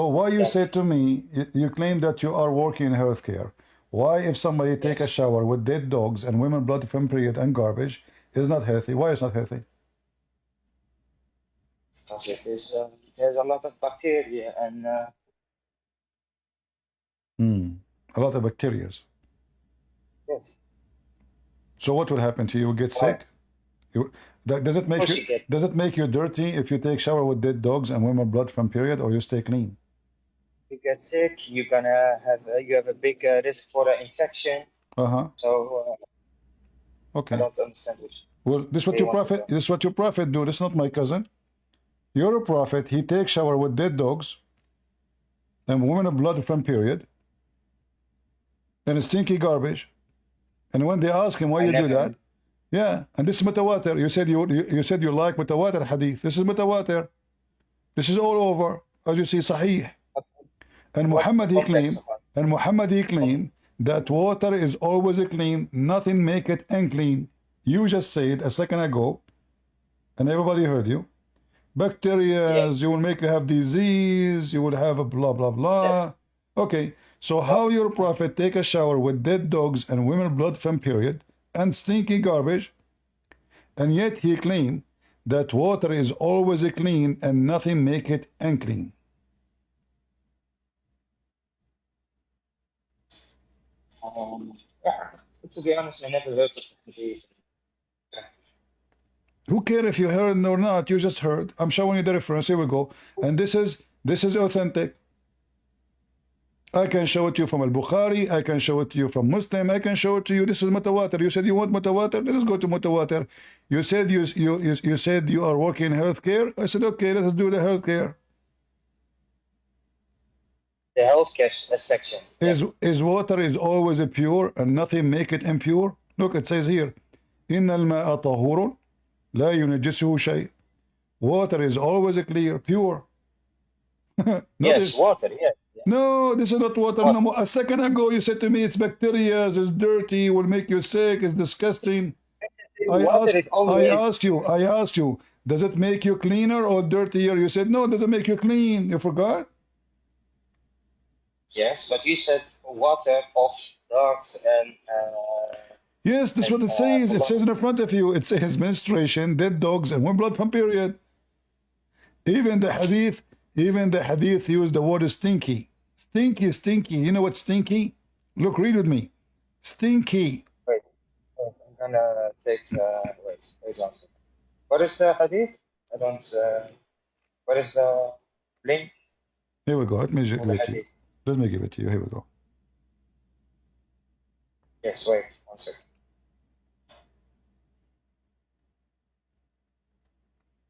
why you say to me, you claim that you are working in healthcare? Why, if somebody take a shower with dead dogs and women blood from period and garbage, is not healthy? Why is not healthy? Because there's a lot of bacteria and. A lot of bacteria. Yes. So what will happen to you? You get sick? Does it make you dirty if you take shower with dead dogs and women blood from period, or you stay clean? you get sick, you're gonna have you have a big risk for an infection. So I Okay. don't understand which. Well, this is what your prophet. This is what your prophet do. This is not my cousin. You're a prophet. He takes shower with dead dogs and women of blood from period and stinky garbage. And when they ask him why you do that, yeah, and this is mutawatir. You said you said you like mutawatir hadith. This is mutawatir. This is all over, as you see, sahih. And Muhammad he claimed that water is always clean. Nothing make it unclean. You just said a second ago, and everybody heard you. Bacteria, you will make you have disease. You will have a blah blah blah. Okay, so how your prophet take a shower with dead dogs and women blood from period and stinky garbage, and yet he claimed that water is always clean and nothing make it unclean? Yeah, to be honest, I never heard of this. Who cares if you heard or not? You just heard. I'm showing you the reference. Here we go. And this is authentic. I can show it to you from Al-Bukhari. I can show it to you from Muslim. I can show it to you. This is mutawatir. You said you want mutawatir. Let us go to mutawatir. You said you said you are working in healthcare. I said okay. Let us do the healthcare. The healthcare section. Is water is always pure and nothing make it impure? Look, it says here, إن الماء طهور لا ينجسه شيء. Water is always clear, pure. Yes, water. Yes. No, this is not water. No, a second ago you said to me it's bacteria, it's dirty, will make you sick, it's disgusting. I asked you, does it make you cleaner or dirtier? You said no, it doesn't make you clean. You forgot? Yes, but you said water of dogs and. Yes, this is what it says. It says in front of you. It says menstruation, dead dogs, and one blood from period. Even the hadith used the word stinky. Stinky. You know what stinky? Look, read with me. Stinky. Wait, I'm gonna take. Wait 1 second. What is the hadith? I don't. What is the link? Here we go. Let me give it to you. Let me give it to you. Here we go. Yes, wait 1 second.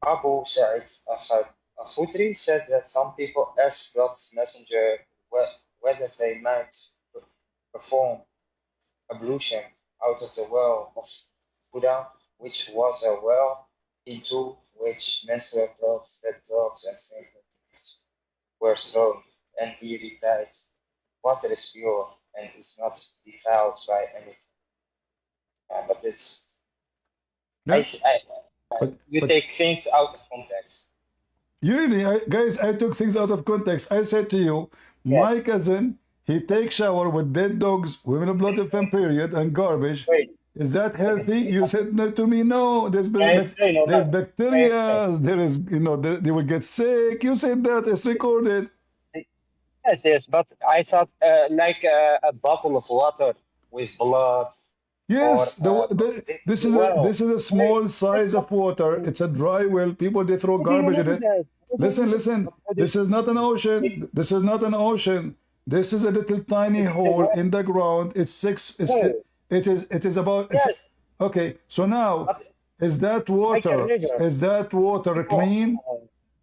Abu Sa'id al-Khudri said that some people asked God's messenger whether they might perform ablution out of the well of Buddha, which was a well into which menstrual clothes, dead dogs, and snake were thrown. And he replied, water is pure and is not defiled by anything. But this, you take things out of context. Really, guys, I took things out of context. I said to you, my cousin, he takes shower with dead dogs, women of blood from period, and garbage. Is that healthy? You said no to me. No, there's bacteria. There is, they will get sick. You said that. It's recorded. Yes, but I thought like a bottle of water with blood. Yes, this is a small size of water. It's a dry well. People they throw garbage in it. Listen. This is not an ocean. This is not an ocean. This is a little tiny hole in the ground. It's six. It is about. Okay, so now is that water? Is that water clean?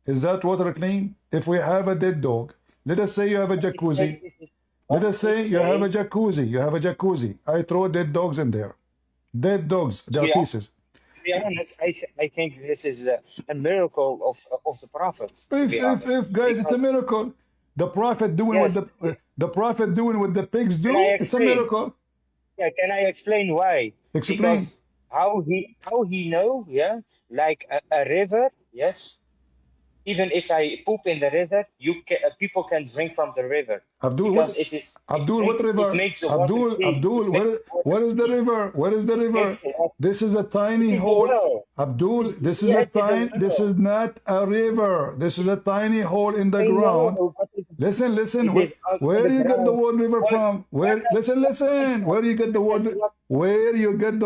Is that water clean? If we have a dead dog, let us say you have a jacuzzi. Let us say you have a jacuzzi. You have a jacuzzi. I throw dead dogs in there. Dead dogs. They are pieces. To be honest, I think this is a miracle of the prophets. If guys, it's a miracle. The prophet doing what the prophet doing what the pigs do. It's a miracle. Yeah, can I explain why? Explain. Because how he know? Yeah, like a river. Yes. Even if I poop in the river, people can drink from the river. Abdul, what river? Abdul, where is the river? Where is the river? This is a tiny hole. Abdul, this is not a river. This is a tiny hole in the ground. Listen. Where do you get the word river from? Listen. Where do you get the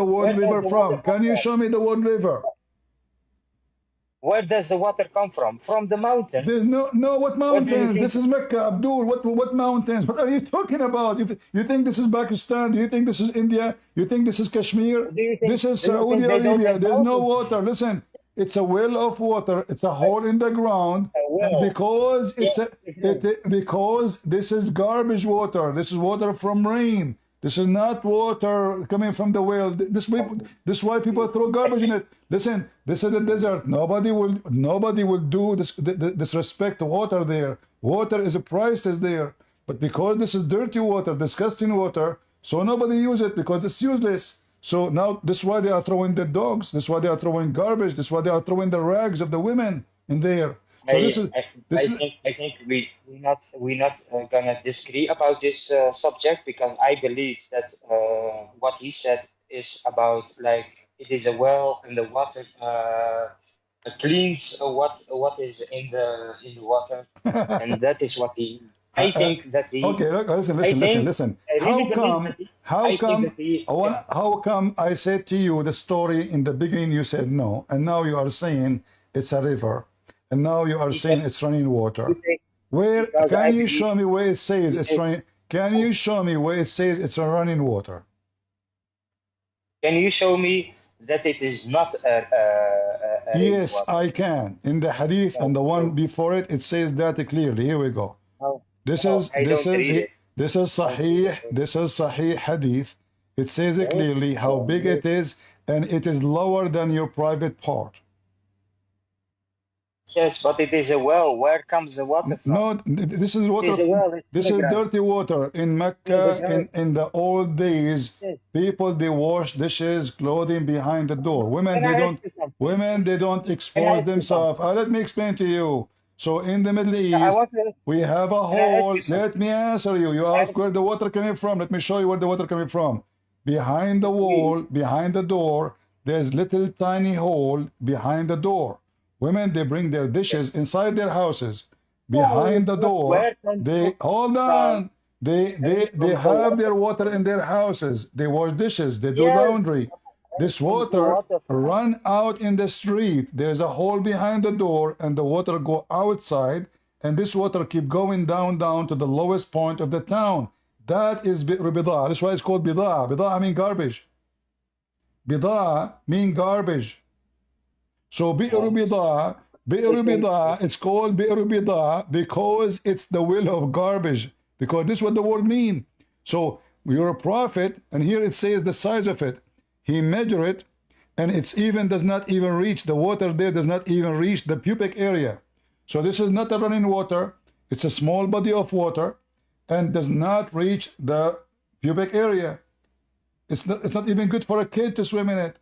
word river from? Can you show me the word river? Where does the water come from? From the There's mountains. no what What do you mountains? think? This is Mecca, Abdul. What mountains? What are you talking about? You think this is Pakistan? Do you think this is India? You think this is Kashmir? This is Do you Saudi think they don't Arabia. have There's no mountains? water. Listen, it's a well of water. It's a hole in the ground, and Well, because yes, because this is garbage water. This is water from rain. This is not water coming from the well. This is why people throw garbage in it. Listen, this is the desert. Nobody will do this disrespect water there. Water is priceless there. But because this is dirty water, disgusting water, so nobody use it because it's useless. So now this is why they are throwing dead dogs. This is why they are throwing garbage. This is why they are throwing the rags of the women in there. So I think we're not gonna disagree about this subject, because I believe that what he said is about, like, it is a well and the water cleans what is in the water, and that is what he. I think that he. Okay, look, listen. I really How believe come? that he. How I think come? that he. How come I said to you the story in the beginning? You said no, and now you are saying it's a river, and now you are saying it's running water. Where Because I can you believe- show me where it says it's running? Can you show me where it says it's a running water? Can you show me that it is not a Yes, rainwater? I can. In the hadith and the one before it, it says that clearly. Here we go. No, This no, is I this don't is read it. this is Sahih hadith. It says it clearly how big it is, and it is lower than your private part. Yes, but it is a well. Where comes the water from? No, this is water. It is a well. It's This is underground. dirty water in Mecca. In the old days, Yes. people they wash dishes, clothing behind the door. Women Can I they ask don't. you something? Women they don't Can I expose ask you themselves. Let me explain to you. So in the Middle I East, want to. we have a Can I ask hole. you something? Let me answer you. You ask where the water coming from. Let me show you where the water coming from. Behind the wall, behind the door, there's little tiny hole behind the door. Women they bring their dishes inside their houses. Behind the door, Where comes they water hold from? on. They From the have water. their water in their houses. They wash dishes. They do Yes. laundry. This water from? run out in the street. There's a hole behind the door, and the water go outside. And this water keep going down to the lowest point of the town. That is bidah. That's why it's called bidah. Bidah mean garbage. Bidah mean garbage. So bi'ru bidah, it's called bi'ru bidah because it's the will of garbage. Because this is what the word mean. So you're a prophet, and here it says the size of it. He measure it, and it's even does not even reach the water there. Does not even reach the pubic area. So this is not a running water. It's a small body of water, and does not reach the pubic area. It's not even good for a kid to swim in it.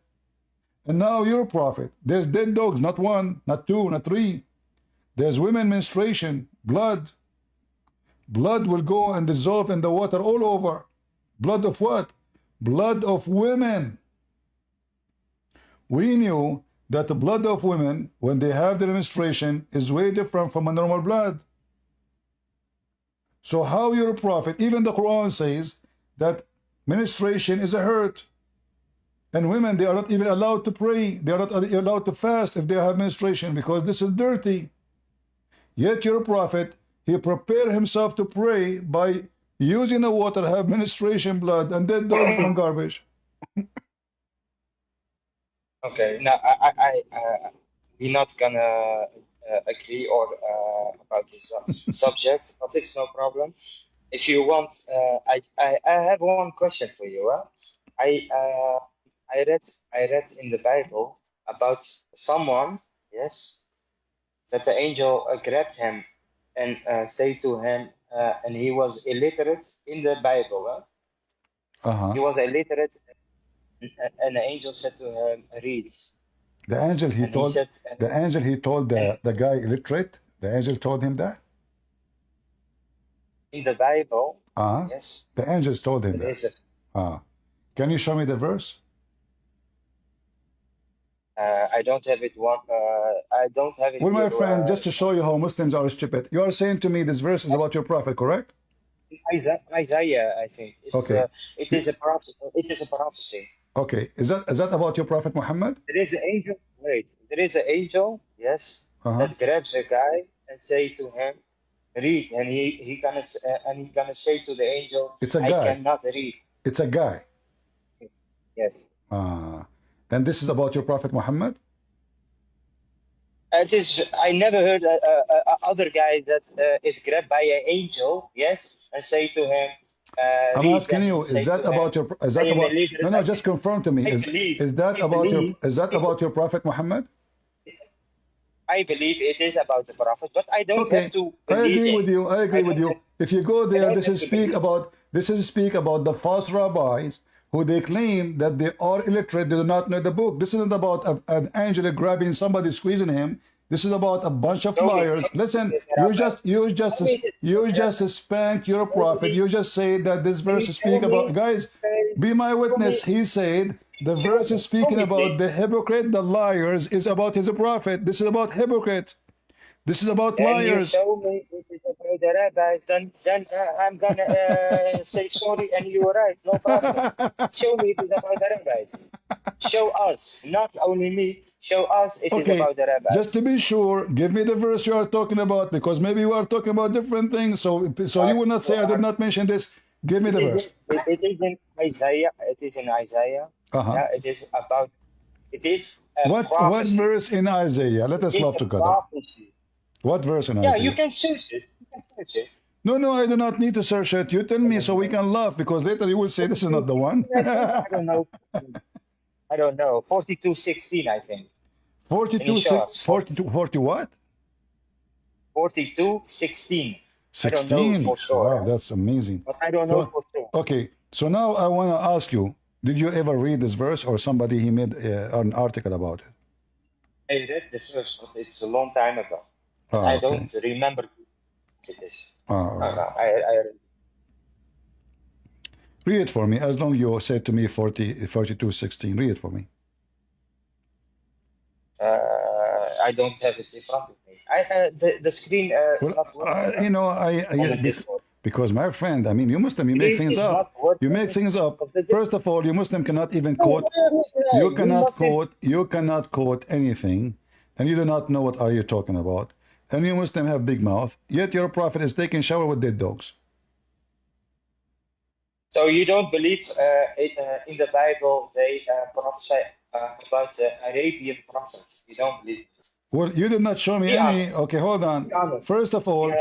And now you're a prophet. There's dead dogs, not one, not two, not three. There's women menstruation, blood. Blood will go and dissolve in the water all over. Blood of what? Blood of women. We knew that the blood of women, when they have their menstruation, is way different from a normal blood. So how you're a prophet? Even the Quran says that menstruation is a hurt. And women, they are not even allowed to pray. They are not allowed to fast if they have menstruation because this is dirty. Yet you're a prophet. He prepared himself to pray by using the water, have menstruation blood, and then dogs and garbage. Okay, now we're not gonna agree or about this subject, but it's no problem. If you want, I have one question for you. I read in the Bible about someone, yes, that the angel grabbed him and say to him, and he was illiterate in the Bible. He was illiterate, and the angel said to him, "Read." The angel he told the guy illiterate. The angel told him that. In the Bible, yes, the angels told him that. Can you show me the verse? I don't have it. I don't have it. Well, my here, friend, just to show you how Muslims are stupid, you are saying to me this verse is about your prophet, correct? Isaiah, I think. It's, okay. It is a prophecy. Okay. Is that about your prophet Muhammad? It is an angel. wait. There is an angel, yes, that grabs a guy and say to him, read, and he gonna say to the angel, It's a I guy. cannot read. It's a guy. Yes. And this is about your Prophet Muhammad? It is. I never heard other guy that is grabbed by an angel, yes, and say to him, I'm read, asking and you, say is that to him, about your, is I that am a about, leader. no, just confirm to me, I is believe. that I about your, believe. is that about your Prophet Muhammad? I believe it is about the prophet, but I don't have Okay, to I believe agree it. with you. I agree with you. If you go I there, don't this have is to speak believe. about the false rabbis who they claim that they are illiterate, they do not know the book. This isn't about an angel grabbing somebody, squeezing him. This is about a bunch of Show me. liars. Listen, the you rabbis. just spank your prophet. You just say that this verse Please speak about, guys, be my witness. He said the verse is speaking about the hypocrite, the liars, is about his prophet. This is about hypocrites. This is about Then you liars. show me it is about the rabbis, then I'm gonna say sorry and you're right, no problem. Show me it is about the rabbis. Show us, not only me, show us it is Okay, about the rabbis. just to be sure, give me the verse you are talking about, because maybe you are talking about different things. So you will not say I did not mention this. Give me the verse. It is in Isaiah. It is in Isaiah. Yeah, it is about. It is a What prophecy. verse in Isaiah? Let us It is love a together. prophecy. What verse in Yeah, Isaiah? you can search it. You can search it. No, I do not need to search it. You tell me so we can laugh, because later you will say this is not the one. I don't know. I don't know. 42:16, I think. 42, 40 what? 42:16. 16. I don't know for sure. Wow, that's amazing. But I don't know for sure. Okay, so now I want to ask you, did you ever read this verse, or somebody he made an article about it? I read the first, but it's a long time ago. Ah, I okay. don't remember it is. All right. I Read it for me, as long you said to me 42:16. Read it for me. I don't have it in front of me. The screen is not working. You know, because my friend, I mean, you Muslim, you make things up. You make things up. First of all, you Muslim cannot even quote. You cannot quote anything, and you do not know what are you talking about. And you Muslim have big mouth. Yet your prophet is taking shower with dead dogs. So you don't believe in the Bible they prophesy about the Arabian prophets? You don't believe? Well, you did not show me any. Okay, hold on. First of all,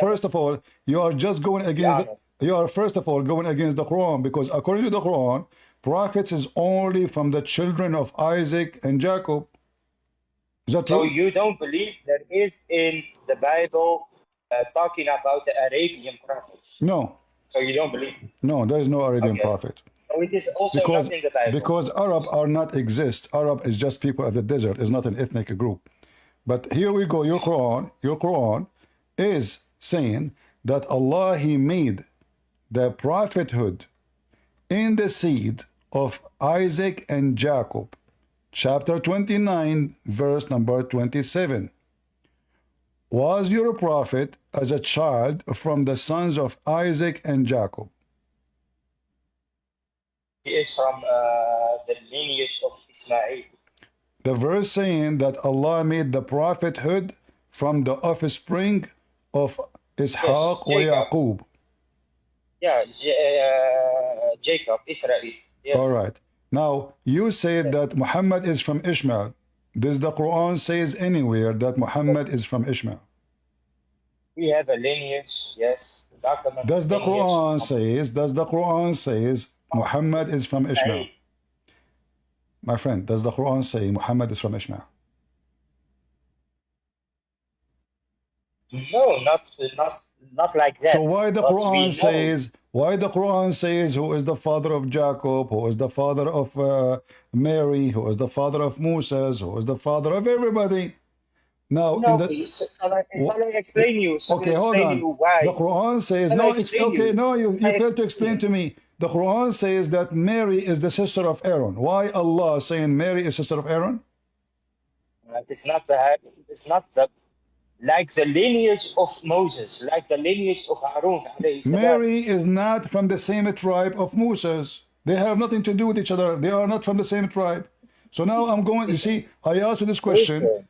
you are just going against. You are first of all going against the Quran, because according to the Quran, prophets is only from the children of Isaac and Jacob. Is that true? So you don't believe there is in the Bible talking about the Arabian prophets? No. So you don't believe? No, there is no Arabian prophet. So it is also not in the Bible. Because Arab are not exist. Arab is just people of the desert. It's not an ethnic group. But here we go. Your Quran is saying that Allah, He made the prophethood in the seed of Isaac and Jacob. Chapter 29, verse number 27. Was your prophet as a child from the sons of Isaac and Jacob? He is from the lineage of Ismail. The verse saying that Allah made the prophethood from the offspring of Ishaq or Yaqub. Yeah, Jacob, Israel. Yes. All right. Now, you said that Muhammad is from Ishmael. Does the Quran says anywhere that Muhammad is from Ishmael? We have a lineage, yes. Does the Quran says Muhammad is from Ishmael? My friend, does the Quran say Muhammad is from Ishmael? No, not like that. So why the Quran says who is the father of Jacob, who is the father of Mary, who is the father of Moses, who is the father of everybody? Now, shall I explain you? Okay, hold on. The Quran says you failed to explain to me. The Quran says that Mary is the sister of Aaron. Why Allah saying Mary is sister of Aaron? It's not the like the lineage of Moses, like the lineage of Harun. Mary is not from the same tribe of Moses. They have nothing to do with each other. They are not from the same tribe. So now I'm going, you see, I asked you this question.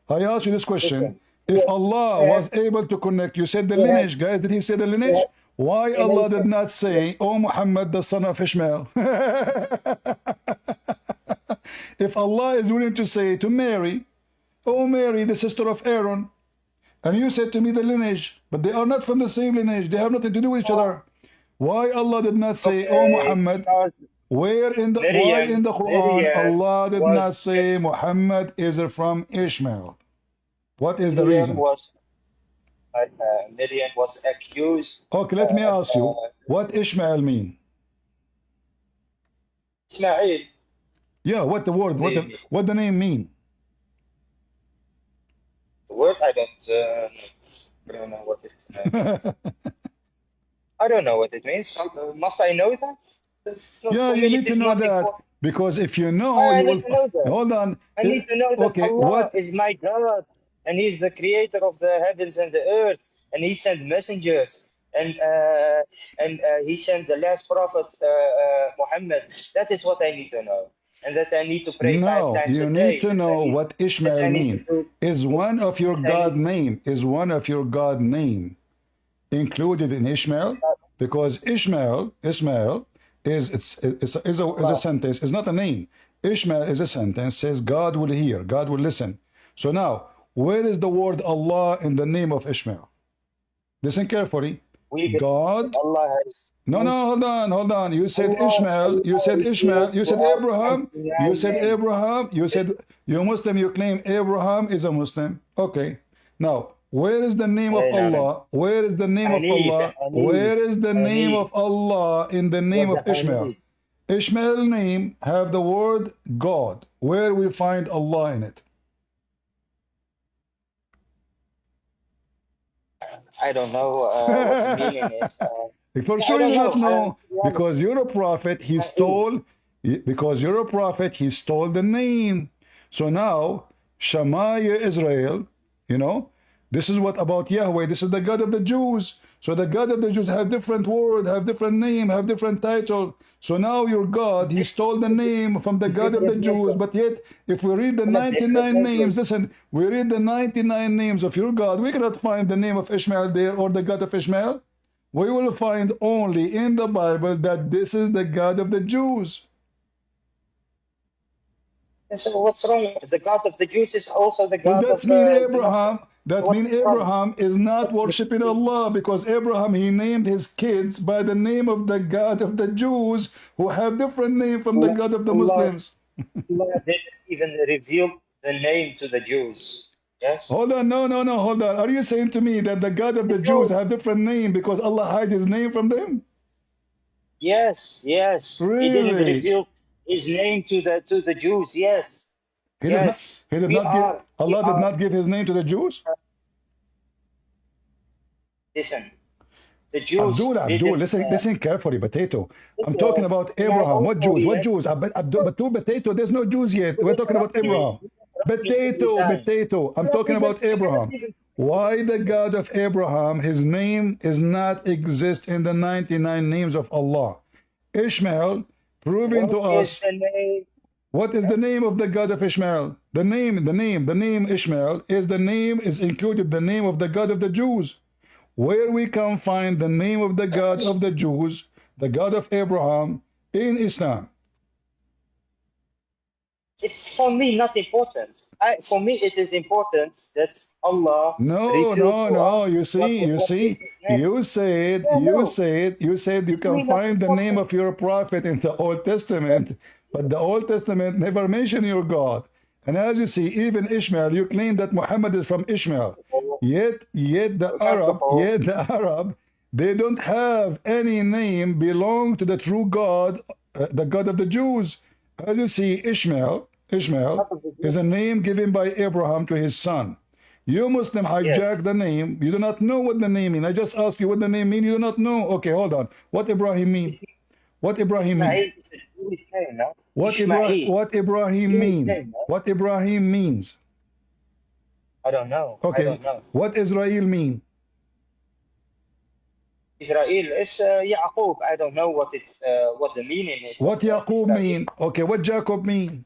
Listen. If You Allah have, was able to connect, you said the you have, lineage, guys, did he say the you lineage? have, Why and Allah did listen. not say, "O Muhammad, the son of Ishmael"? If Allah is willing to say to Mary, "O Mary, the sister of Aaron," and you said to me the lineage, but they are not from the same lineage, they have nothing to do with each other. Why Allah did not say, "O Okay, Muhammad"? because Why in the Quran Miriam Allah did not was say Muhammad is from Ishmael? What is the Miriam reason? was Miriam was accused Okay, let me ask you, what Ishmael mean? Ismail. Yeah, what the word, what the name mean? The word I don't know what it means. I don't know what it means. Must I know that? It's not Yeah, for you me. need It to is know not that, important. because if you know, I you need will. to know that. Hold on. I need to know that Okay, Allah what? is my God, and He's the creator of the heavens and the earth, and He sent messengers, and He sent the last prophet, Muhammad. That is what I need to know, and that I need to pray 5 No, times you a need day. to know what That Ishmael I need to mean. do. Is one of your That I God need to name, is one of your God name included in Ishmael? Because Ishmael is a sentence, is not a name. Ishmael is a sentence, says God will hear, God will listen. So now, where is the word Allah in the name of Ishmael? Listen carefully. we believe God. that Allah has. No, hold on. You said Ishmael, you Allah said Ishmael, revealed you to said us Abraham, you 99 said names. Abraham, you said you're Muslim, you claim Abraham is a Muslim. Okay. Now, where is the name of No, no. Allah? Where is the name of Hanif, Allah? Where is the name Hanif, of Allah in the name was of a Ishmael? Hanif. Ishmael name have the word God. Where we find Allah in it? I don't know what the meaning is. For I sure you don't do know. not know, To be honest, because you're a prophet, he Hanif. stole, because you're a prophet, he stole the name. So now, Shema Ye Israel, you know, this is what about YahWeh, this is the God of the Jews. So the God of the Jews have different word, have different name, have different title. So now your God, he stole the name from the God of the Different Jews, method. but yet if we read the From a different 99 names, method. listen, we read the 99 names of your God, we cannot find the name of Ishmael there or the God of Ishmael. We will find only in the Bible that this is the God of the Jews. And so what's wrong? The God of the Jews is also the Well, God of that's mean the Muslim. Abraham. That What's mean wrong? Abraham is not worshiping Allah, because Abraham, he named his kids by the name of the God of the Jews, who have different name from the God of the Allah Muslims. didn't even reveal the name to the Jews. Yes? Hold on, no, hold on. Are you saying to me that the God of the Jews have different name because Allah hide his name from them? Yes, yes. He didn't Really? reveal his name to the Jews. Yes. He did Yes. not, he did We not give, are we Allah did are not give his name to the Jews? listen. The Jews Abdul, didn't listen carefully, Potato. I'm listen, talking about we have Abraham. What also Jews? What here Jews? Abdul, Potato, there's no Jews yet. We're talking about Abraham. every time. Potato. I'm talking about Abraham. Why the God of Abraham, his name is not exist in the 99 names of Allah? Ishmael, proving to What is us, the name? what is the name of the God of Ishmael? The name Ishmael is the name, is included the name of the God of the Jews. Where we can find the name of the God of the Jews, the God of Abraham, in Islam. It's for me not important. For me it is important that Allah No, revealed to us you what see, is his name. you said, No, no. you said you For can me not find the name important. of your prophet in the Old Testament, but the Old Testament never mentioned your God. And as you see, even Ishmael, you claim that Muhammad is from Ishmael. Yet First of all, the Arab, they don't have any name belong to the true God, the God of the Jews. As you see, Ishmael not of the is Jews. a name given by Abraham to his son. You Muslim hijack Yes. the name. You do not know what the name means. I just asked you what the name means. You do not know. Okay, hold on. What Ibrahim mean? What Ibrahim mean? Ismail is a Jewish name, no? Ismail. What Ibrahim Jewish mean? name, no? What Ibrahim means? I don't know. I Okay, don't know. what Israel mean? Israel is Yaqub. I don't know what it's what the meaning is of What Yaqub Israel. mean? Okay, what Jacob mean?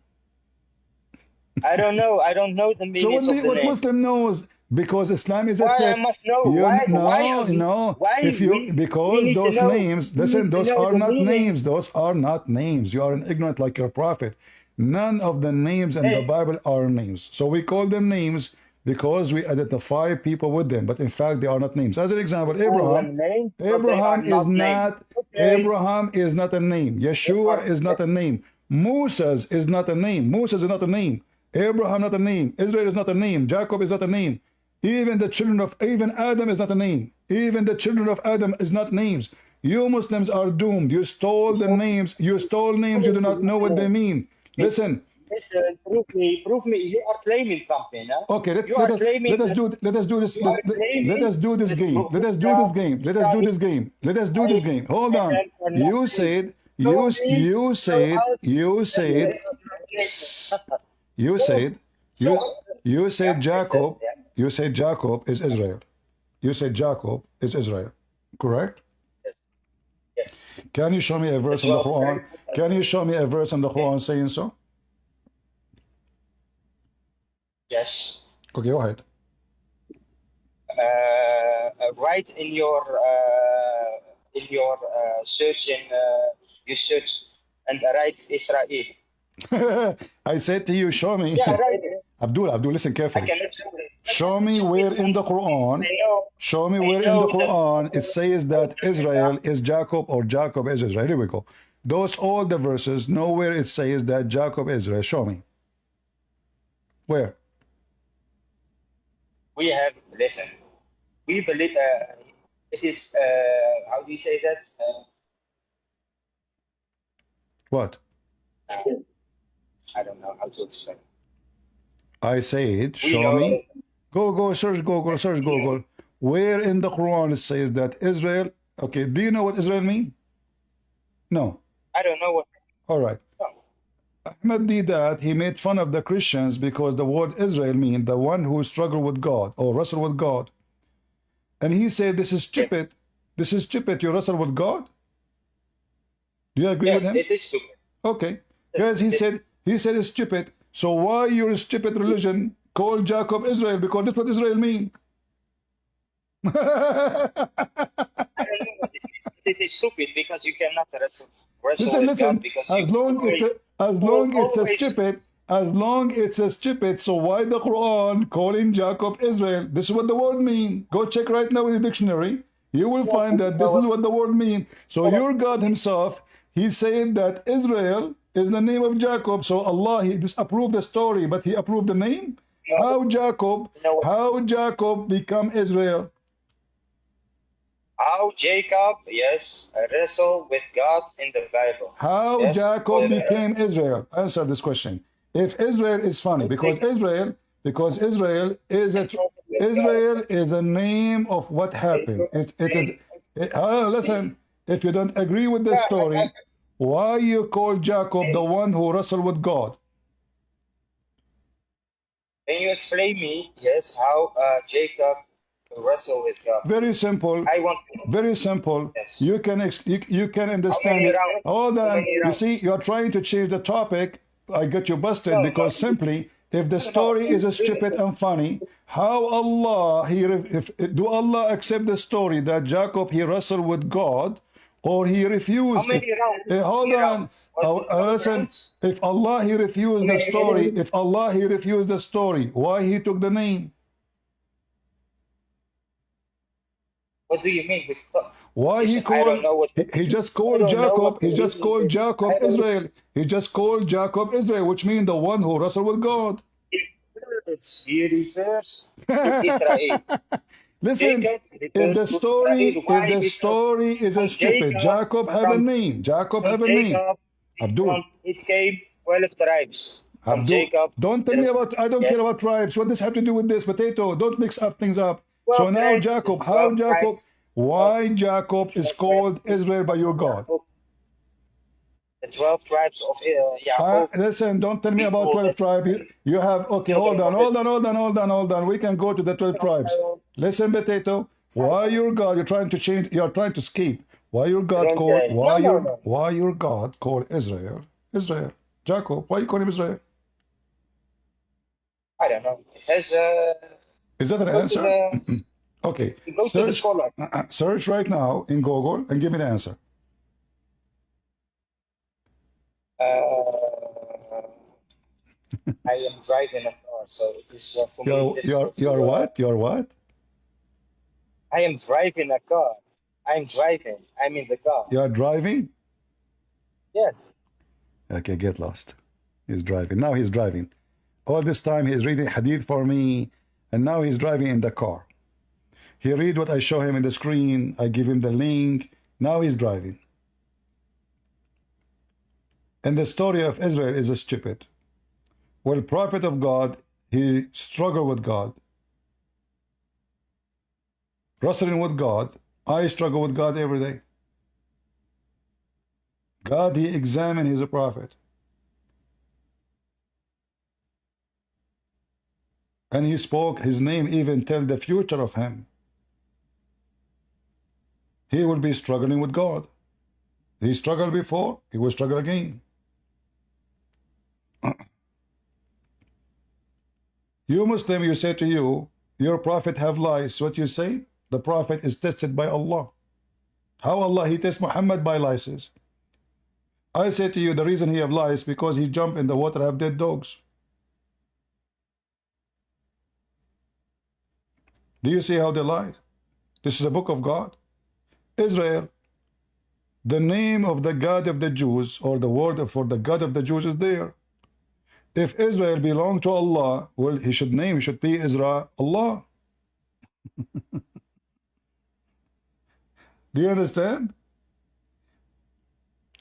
I don't know. I don't know the So meanings of the what name. Muslim knows? Because Islam is a Why I theft. must know? You Why? no, Should we? no. Why If you we because need to those know? names, We listen, need to those know are the not meaning. names. Those are not names. You are an ignorant like your prophet. None of the names in the Hey, Bible are names. So we call them names because we identify people with them, but in fact they are not names. As an example, call Abraham. them names, but they are Abraham is not names. not. Okay. Abraham is not a name. They Yeshua are. is not a name. Moses is not a name. Moses is not a name. Abraham not a name. Israel is not a name. Jacob is not a name. Even the children of even Adam is not a name. Even the children of Adam is not names. You Muslims are doomed. You stole the names. You stole names. You do not know what they mean. Listen. Listen, prove me. You are claiming something, huh? Okay, You are claiming let us that do this. you are Let claiming us do this that game. Let us do this game. Let us do this game. Let us do this game. Hold on. and are not You names. said Show me, you show said us you that you said have a translation. you said Show you us. you said Yeah, Jacob. yeah. You said Jacob is Israel. You said Jacob is Israel. Correct? Yes. Yes. Can you show me a verse in the Quran? Can you show me a verse in the Quran saying so? Yes. Okay, go ahead. Write in your search in you search and write Israel. I said to you, show me. Yeah, write it. Abdul, listen I carefully. cannot show it. Show me where in the Quran, show me where in the Quran it says that Israel is Jacob or Jacob is Israel. Here we go. Those all the verses, nowhere it says that Jacob is Israel. Show me. Where? We have, listen, we believe it is, how do you say that? What? I don't know how to explain. I said, We show know, me. Go, search Google, search Google. Where in the Quran it says that Israel, okay, do you know what Israel mean? No. I don't know what. All right. No. Ahmed did that. He made fun of the Christians because the word Israel means the one who struggle with God or wrestle with God. And he said, this is stupid. This is stupid. You wrestle with God? Do you agree Yes, with him? it is stupid. Okay. Yes, he said it's stupid. So why your stupid religion called Jacob Israel? Because that's what Israel mean. I don't know what it is. It is stupid because you cannot wrestle Listen, with God listen. because As you long it's a stupid, as long it's a stupid. So why the Quran calling Jacob Israel? This is what the word mean. Go check right now in the dictionary. You will find that this is what the word mean. So your God Himself, He said that Israel is the name of Jacob. So Allah He disapproved the story, but He approved the name. How Jacob become Israel? How Jacob, yes, wrestle with God in the Bible. How Yes, Jacob became Israel? Answer this question. If Israel is funny, because Israel is a name of what happened. Listen, if you don't agree with the story, why you call Jacob the one who wrestled with God? Can you explain me, yes, how Jacob wrestle with God? Very simple. I want to know. Very simple. Yes. You can understand it. rounds? Hold How on. many You rounds? see, you're trying to change the topic. I get you busted No, because simply, if the story is stupid and funny, how Allah do Allah accept the story that Jacob he wrestled with God, or he How refused? many rounds? Hold on. Listen. If Allah he refused the story, why he took the name? What do you mean? Why he I called? don't know what. He just called Jacob. He just called Jacob Israel. He just called Jacob Israel, which means the one who wrestled with God. He refers to Israel. Listen, Jacob if refers the to story, Israel. Why? if the Because story is a from stupid, Jacob have a from- name. Jacob from have a name. Jacob, Abdul. it came 12 tribes. From Abdul, Jacob. don't tell me about. I don't Yes. care about tribes. What does have to do with this potato? Don't mix up things up. 12 So now tribes, Jacob, 12 how Jacob? tribes. Why Jacob is called Israel by your God? The 12 tribes of Yahweh. Listen, don't tell me about 12 tribes. You have, okay, hold on. We can go to the 12 tribes. Listen, potato, why your God, you're trying to change, you're trying to escape. Why your God called, why your God called Israel, Jacob, why you call him Israel? I don't know. It has. Is that an Go to answer? the. Okay. Go to the scholar. Search right now in Google and give me the answer. I am driving a car, so it is for me difficult. You're what? You're what? I am driving a car. I'm driving. I'm in the car. You're driving? Yes. Okay, get lost. He's driving. Now he's driving. All this time he's reading hadith for me, and now he's driving in the car. He read what I show him in the screen. I give him the link. Now he's driving. And the story of Israel is stupid. Well, prophet of God, he struggled with God. Wrestling with God. I struggle with God every day. God, he examined his prophet. And he spoke his name, even tell the future of him. He will be struggling with God. He struggled before, he will struggle again. You Muslim, you say to you, your prophet have lies. What you say? The prophet is tested by Allah. How Allah, he tests Muhammad by lies? I say to you, the reason he have lies because he jumped in the water, have dead dogs. Do you see how they lie? This is a book of God. Israel, the name of the God of the Jews, or the word for the God of the Jews is there. If Israel belonged to Allah, well, he should be Israel Allah. Do you understand?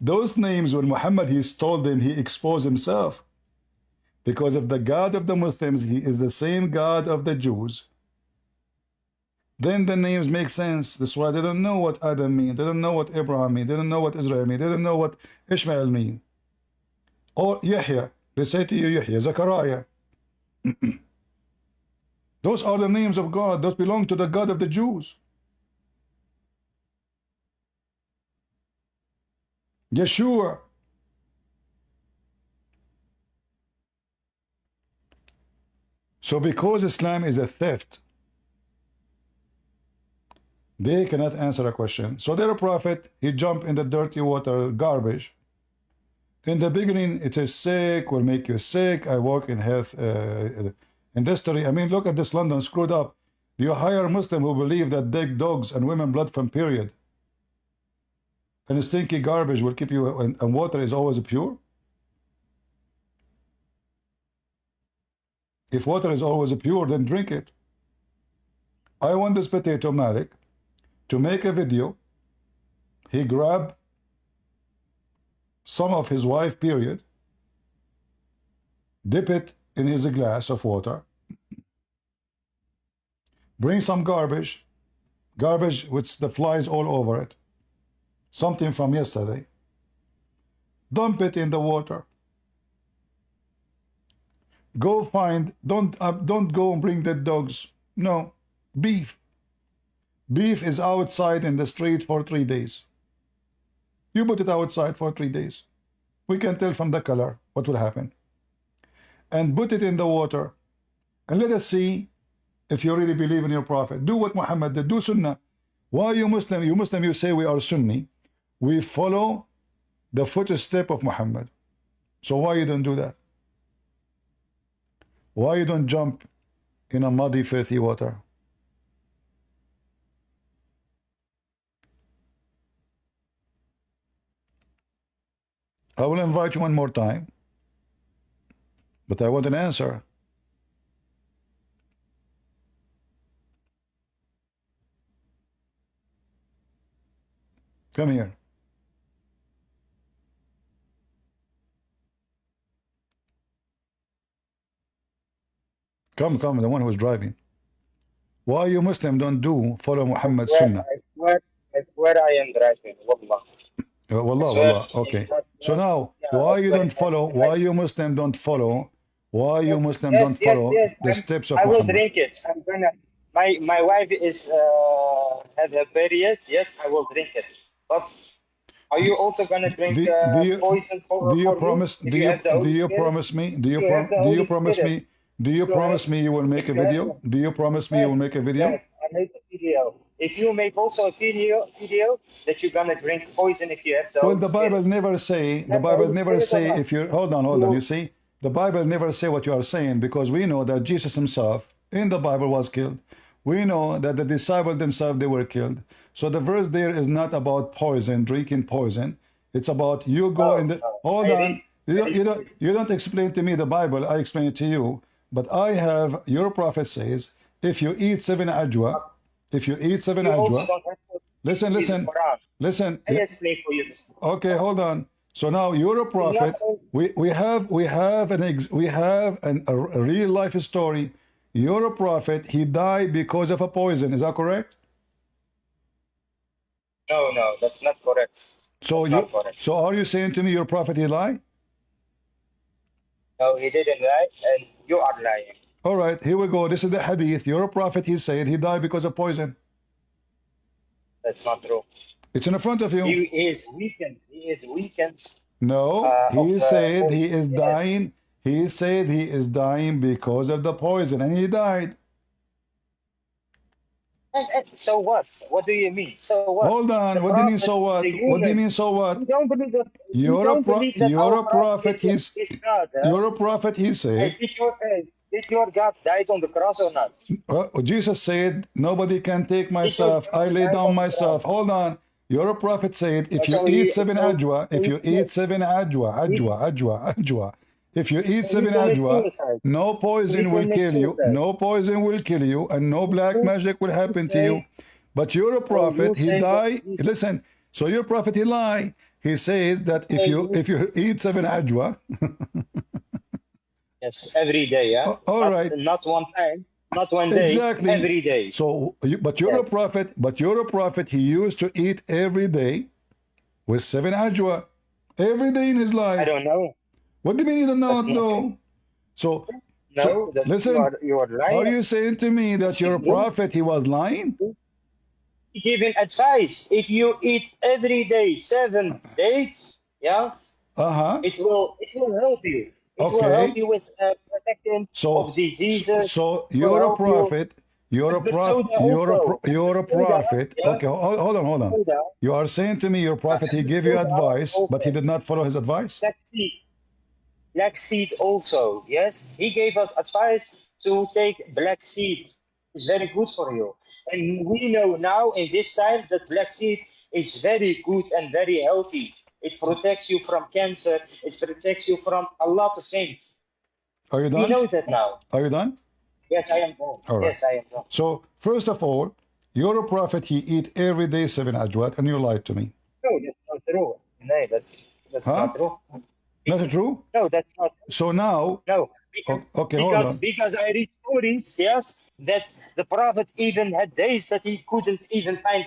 Those names, when Muhammad, he stole them, he exposed himself. Because of the God of the Muslims, he is the same God of the Jews. Then the names make sense. That's why they don't know what Adam means. They don't know what Abraham means. They don't know what Israel means. They don't know what Ishmael means. Or Yahya. They say to you, Yahya, Zechariah. Those are the names of God. Those belong to the God of the Jews. Yeshua. So because Islam is a theft, they cannot answer a question. So their prophet, he jumped in the dirty water, garbage. In the beginning, it is sick, will make you sick. I work in health industry. I mean, look at this London screwed up. Do you hire Muslim who believe that dead dogs and women blood from period and stinky garbage will keep you, and water is always pure? If water is always pure, then drink it. I want this potato Malik to make a video. He grabbed some of his wife period, dip it in his glass of water, bring some garbage with the flies all over it, something from yesterday, dump it in the water, go find, don't go and bring the dogs, no, beef is outside in the street for 3 days. You put it outside for 3 days. We can tell from the color what will happen. And put it in the water. And let us see if you really believe in your prophet. Do what Muhammad did. Do Sunnah. Why you Muslim? You Muslim, you say we are Sunni. We follow the footstep of Muhammad. So why you don't do that? Why you don't jump in a muddy, filthy water? I will invite you one more time, but I want an answer. Come here. Come, the one who is driving. Why you Muslim don't follow Muhammad's Sunnah? I swear I am driving. Wallah. Wallah, okay. So now, why you don't follow? Why you Muslim don't follow? Why you Muslim don't follow the steps of I will Muhammad? drink it. I'm gonna. My wife is had her period. Yes, I will drink it. But are you also gonna drink poison for Do you me? promise? If Do you have the Holy you Spirit? promise me? Do you You have the do you Holy promise Spirit. me? Do you Go promise ahead. me you will make If a you have video? Do you promise me you will yes, make a video? yes, I make a video. If you make also a video that you're gonna drink poison if you have Well, the those, Bible never say, the then Bible you never say it or say not. if you, hold on, you see, the Bible never say what you are saying because we know that Jesus himself in the Bible was killed. We know that the disciples themselves, they were killed. So the verse there is not about poison, drinking poison. It's about you go in No, the, no. hold I on, read, I read. you don't explain to me the Bible, I explain it to you. But I have, your prophet says, if you eat 7 ajwa, if you eat 7 You also ajwa, don't have to listen, read the listen, Quran. listen. I explain for you. Okay, hold on. So now you're a It's not prophet. We have a real life story. You're a prophet. He died because of a poison. Is that correct? no, that's not correct. So That's not correct. so are you saying to me your prophet he lied? No, he didn't lie, and you are lying. All right, here we go. This is the hadith. You're a prophet. He said he died because of poison. That's not true. It's in front of you. He is weakened. He is weakened. No, he said he is yes. dying. He said he is dying because of the poison, and he died. And so what? What do you mean? So what? Hold on. The What do you mean? prophet, So what? the What do you human, mean? So what? you don't believe that. You You're don't believe that you're our a prophet. is God. Huh? You're a prophet. He Hey, said. did your God died on the cross or not? Jesus said, "Nobody can take my Did your stuff. I God lay died down on the myself." cross? Hold on. You're a prophet. Said, if you So eat he, 7 so, ajwa, so if he, you eat 7 ajwa, if you eat so he 7 commit ajwa, suicide. no So he poison will commit kill you. suicide. No poison will kill you, and no black You magic will happen to you. say, But you're a so prophet. you He say that died. Listen. So your prophet he lie. He says that so if you eat 7 ajwa, yes, every day, yeah, all right. not one time, not one day, Exactly. every day. So, but you're Yes. a prophet. But you're a prophet. He used to eat every day with 7 ajwa, every day in his life. I don't know. What do you mean you don't know? That's not true. No. So, No, that listen. you are lying. Are you saying to me that you're a prophet? He was lying. Giving advice. If you eat every day 7 days, yeah, it will help you. It will help Okay. you with protection of diseases. So It will you're a help you. prophet. You're a But prophet. soda also. You're a Soda, prophet. yeah, Okay, hold on, hold on. soda. You are saying to me you're a prophet. He gave you Soda advice, but he also. did not follow his advice. Black seed also. Yes, he gave us advice to take black seed. It's very good for you. And we know now in this time that black seed is very good and very healthy. It protects you from cancer. It protects you from a lot of things. Are you done? We know that now. Are you done? Yes, I am done. All right. Yes, I am done. So first of all, you're a prophet. He eat every day 7 ajwat, and you lied to me. No, that's not true. No, that's not true. Not true? No, that's not true. So now, No. okay, hold on. Because I read stories, yes, that the prophet even had days that he couldn't even find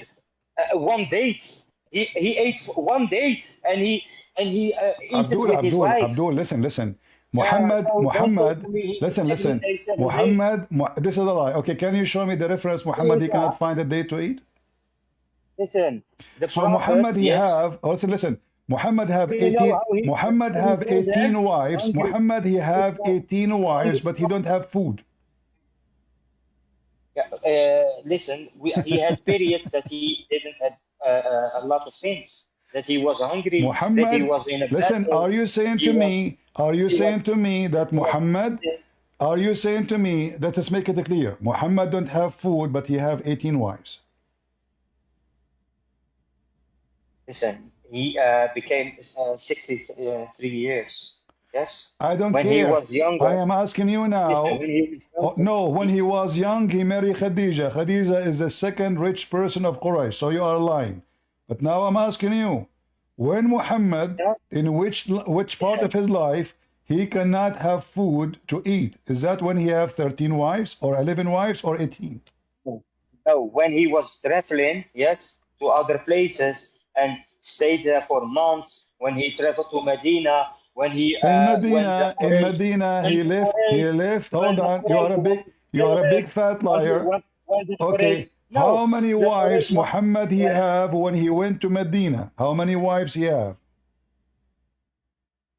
one date. He ate one date and he ate it with his wife. Abdul, listen. Muhammad, listen. This is a lie. Okay, can you show me the reference? Muhammad, he cannot find a day to eat. Listen, so Muhammad, listen. Muhammad have 18. Muhammad have 18 wives. Muhammad, he have 18 wives, but he don't have food. Listen, he had periods that he didn't have a lot of things. That he was hungry. Muhammad, that he was in a listen. battle. Are you saying to me? Are you saying to me that Muhammad? Are you saying to me? Let us make it clear. Muhammad don't have food, but he have 18 wives. Listen, he became 63 years. Yes. I don't when care. He was younger. I am asking you now. Listen, when he was young, he married Khadija. Khadija is the second rich person of Quraysh. So you are lying. But now I'm asking you, when Muhammad, in which part of his life he cannot have food to eat? Is that when he have 13 wives or 11 wives or 18? No, when he was traveling, yes, to other places and stayed there for months. When he traveled to Medina, when he in Medina, he left. Hold on, you are a big fat liar. Okay. How many wives Muhammad he have when he went to Medina? How many wives he have?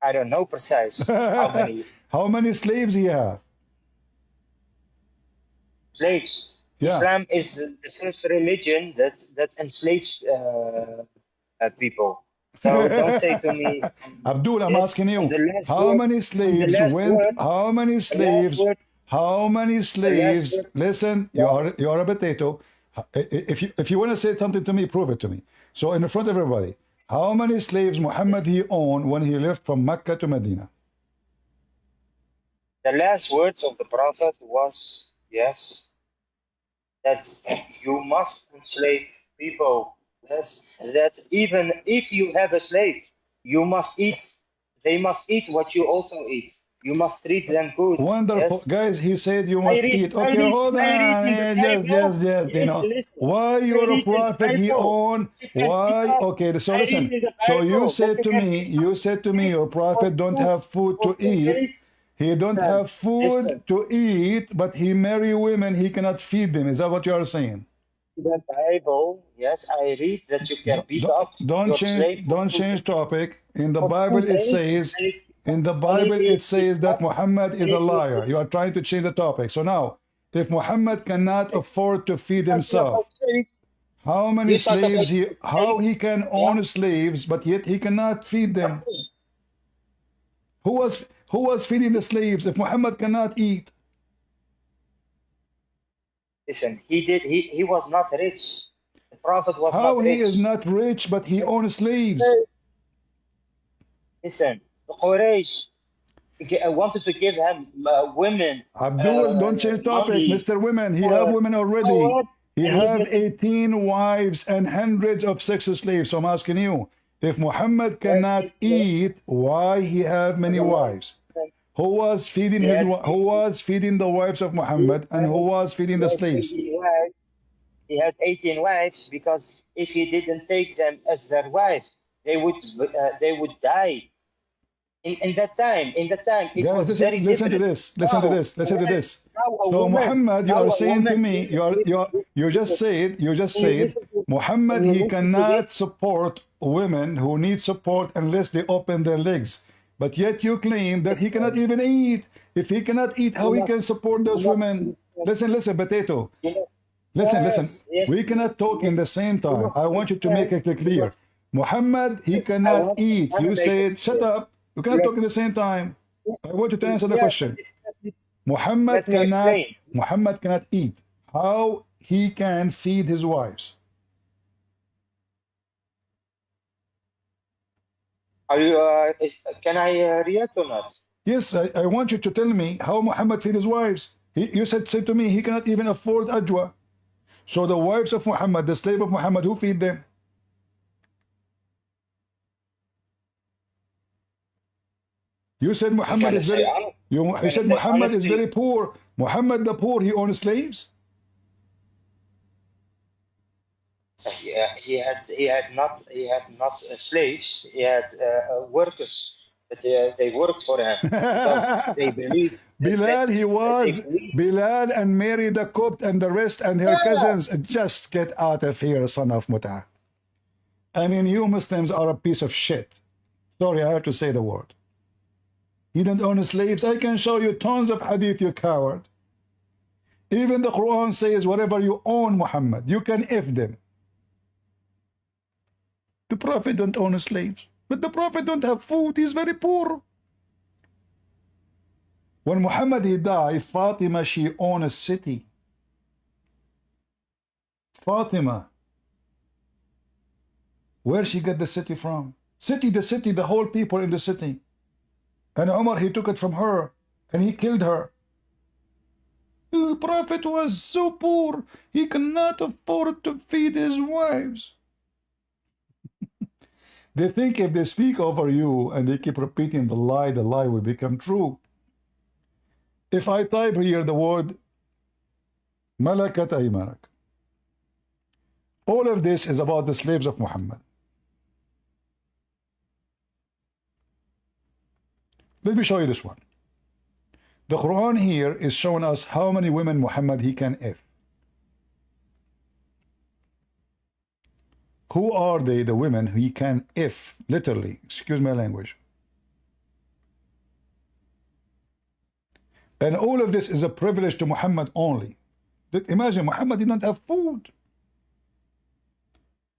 I don't know precise how many. How many slaves he have? slaves. Yeah. Islam is the first religion that enslaves people. So don't say to me, Abdul, I'm yes, asking on you, the last how word, many on the slaves last went, word, how many the last slaves, word, how many the last slaves, word. listen, Yeah. you are a potato. If you want to say something to me, prove it to me. So in front of everybody, how many slaves Muhammad he owned when he left from Mecca to Medina? The last words of the Prophet was, yes, that you must enslave people. Yes, that even if you have a slave, you must eat. They must eat what you also eat. You must treat them good. Wonderful. Yes. Guys, he said you I must read, eat. I Okay, read, hold I read on. in the Yes, Bible. you Listen, know. listen. Why I you're a read in the prophet he Bible. owned? You can pick Why? up. Okay, so I read listen. in the So you Bible. said to me, your For prophet don't two, have food for to 2 minutes. eat. He don't Listen, have food listen. to eat, but he marry women, he cannot feed them. Is that what you are saying? The Bible, yes, I read that you can beat Don't, up your slave for don't two change topic. In the for two Bible it days, says, and in the and Bible it it is says that not, Muhammad is and a it liar. You are trying to change the topic. So now, if Muhammad cannot afford to feed talking himself, about slaves. how many You talk about slaves how slaves, he can yeah. own slaves, but yet he cannot feed them? Who was feeding the slaves if Muhammad cannot eat? Listen, he was not rich. The prophet was not How he is rich. not rich, but he owns slaves? Listen, the Quraysh wanted to give him women, Abdul, don't change topic. money. Mr. Women, he have You women know already. what? He And he have didn't. 18 wives and hundreds of sex slaves. So I'm asking you, if Muhammad Yes, cannot eat, why he have many wives? Who was feeding he his had who was feeding the wives of he Muhammad, and who had, was feeding he the had slaves? 18 wives. He had 18 wives because if he didn't take them as their wife, they would die. In that time, it Guys, was very listen to different. this. Listen to this. Listen to this. So Muhammad, you Now are a saying to woman, me, you just said, Muhammad, when you he listen to cannot this, support women who need support unless they open their legs. But yet you claim that he cannot listen, even eat. If he cannot eat, how you he must, can support you those women? must, Listen, potato. you know, Listen. yes, We cannot talk in the same you time. must I want you to make understand, it you clear. must, Muhammad, he yes, I cannot eat. want to You make it said, shut clear. up. You cannot Let, talk in the same time. I want you to answer the yes, question. let Muhammad me cannot explain. Muhammad cannot eat. How he can feed his wives? Are you, can I react or not? Yes, I want you to tell me how Muhammad feed his wives. You said to me he cannot even afford ajwa. So the wives of Muhammad, the slave of Muhammad, who feed them? You said I'm Muhammad gonna is say very honest. I'm you gonna said say Muhammad is very honestly. poor. Muhammad the poor, he owns slaves. Yeah, he had not slaves. He had workers, but they worked for him because they believe Bilal, he that they was believe. Bilal and Mary the Copt and the rest and her cousins. Just get out of here, son of Muta. I mean, you Muslims are a piece of shit. Sorry, I have to say the word. You don't own slaves. I can show you tons of hadith, you coward. Even the Quran says whatever you own, Muhammad, you can F them. The Prophet don't own slaves. But the Prophet don't have food. He's very poor. When Muhammad he died, Fatima, she owned a city. Fatima, where she get the city from? The city, the whole people in the city. And Umar, he took it from her and he killed her. The Prophet was so poor, he cannot afford to feed his wives. They think if they speak over you and they keep repeating the lie will become true. If I type here the word Malakat Aymanak, all of this is about the slaves of Muhammad. Let me show you this one. The Quran here is showing us how many women Muhammad he can F. Who are they, the women he can F, literally, excuse my language. And all of this is a privilege to Muhammad only. Imagine, Muhammad did not have food.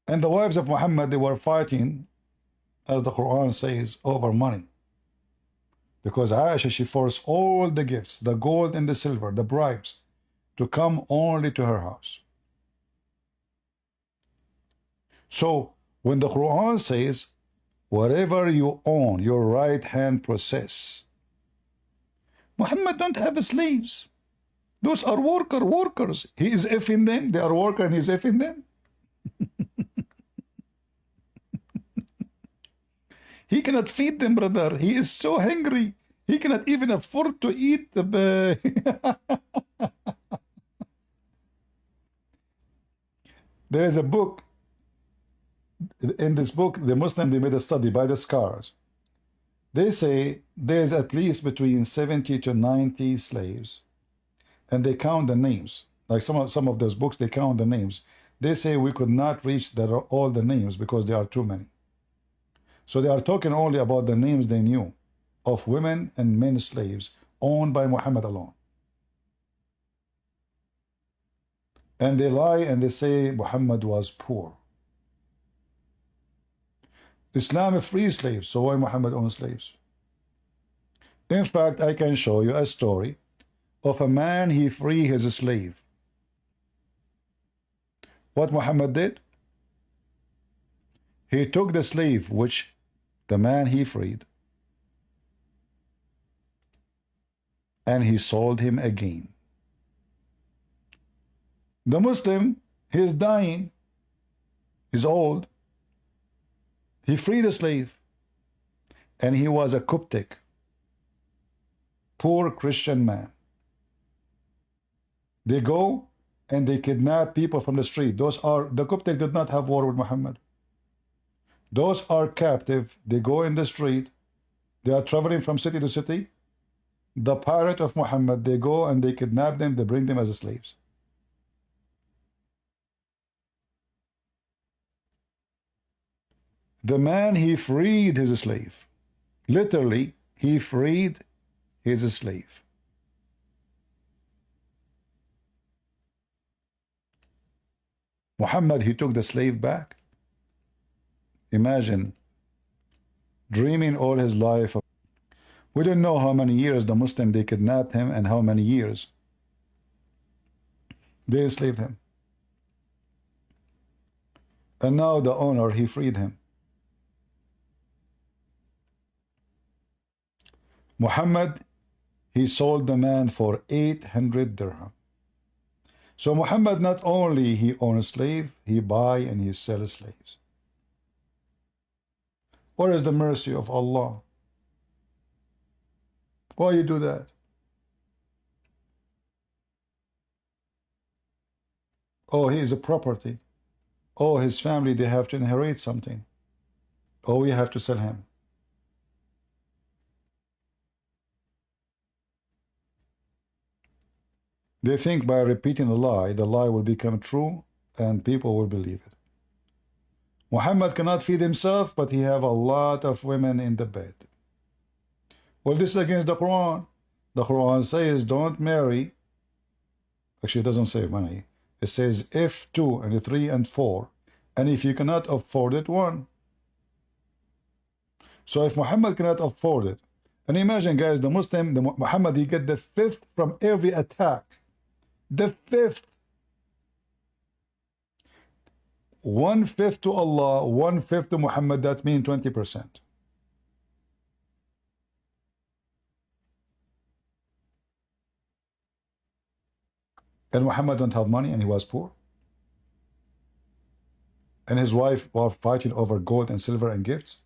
And the wives of Muhammad, they were fighting, as the Quran says, over money. Because Aisha, she forced all the gifts, the gold and the silver, the bribes, to come only to her house. So, when the Quran says, whatever you own, your right hand possess, Muhammad don't have slaves. Those are workers. He is effing them. They are worker and he's effing them. He cannot feed them, brother. He is so hungry. He cannot even afford to eat the... There is a book. In this book, the Muslim, they made a study by the scholars. They say there's at least between 70 to 90 slaves. And they count the names. Like some of those books, they count the names. They say we could not reach all the names because there are too many. So they are talking only about the names they knew of women and men slaves owned by Muhammad alone. And they lie and they say Muhammad was poor. Islam frees slaves, so why Muhammad owns slaves? In fact, I can show you a story of a man, he freed his slave. What Muhammad did? He took the slave which the man he freed and he sold him again. The Muslim, he is dying, he's old, he freed a slave and he was a Coptic, poor Christian man. They go and they kidnap people from the street. The Coptic did not have war with Muhammad. Those are captive. They go in the street. They are traveling from city to city. The pirate of Muhammad, they go and they kidnap them. They bring them as slaves. The man, he freed his slave. Literally, he freed his slave. Muhammad, he took the slave back. Imagine, dreaming all his life. We don't know how many years the Muslim, they kidnapped him and how many years they enslaved him. And now the owner, he freed him. Muhammad, he sold the man for 800 dirham. So Muhammad, not only he owns a slave, he buy and he sells slaves. Where is the mercy of Allah? Why you do that? Oh, he is a property. Oh, his family, they have to inherit something. Oh, we have to sell him. They think by repeating the lie will become true and people will believe it. Muhammad cannot feed himself, but he have a lot of women in the bed. Well, this is against the Quran. The Quran says don't marry. Actually, it doesn't say money. It says if 2 and 3 and 4, and if you cannot afford it, 1. So if Muhammad cannot afford it, and imagine, guys, the Muhammad, he get the 5th from every attack. The 5th. 1/5 to Allah, 1/5 to Muhammad, that means 20%. And Muhammad don't have money and he was poor. And his wife was fighting over gold and silver and gifts.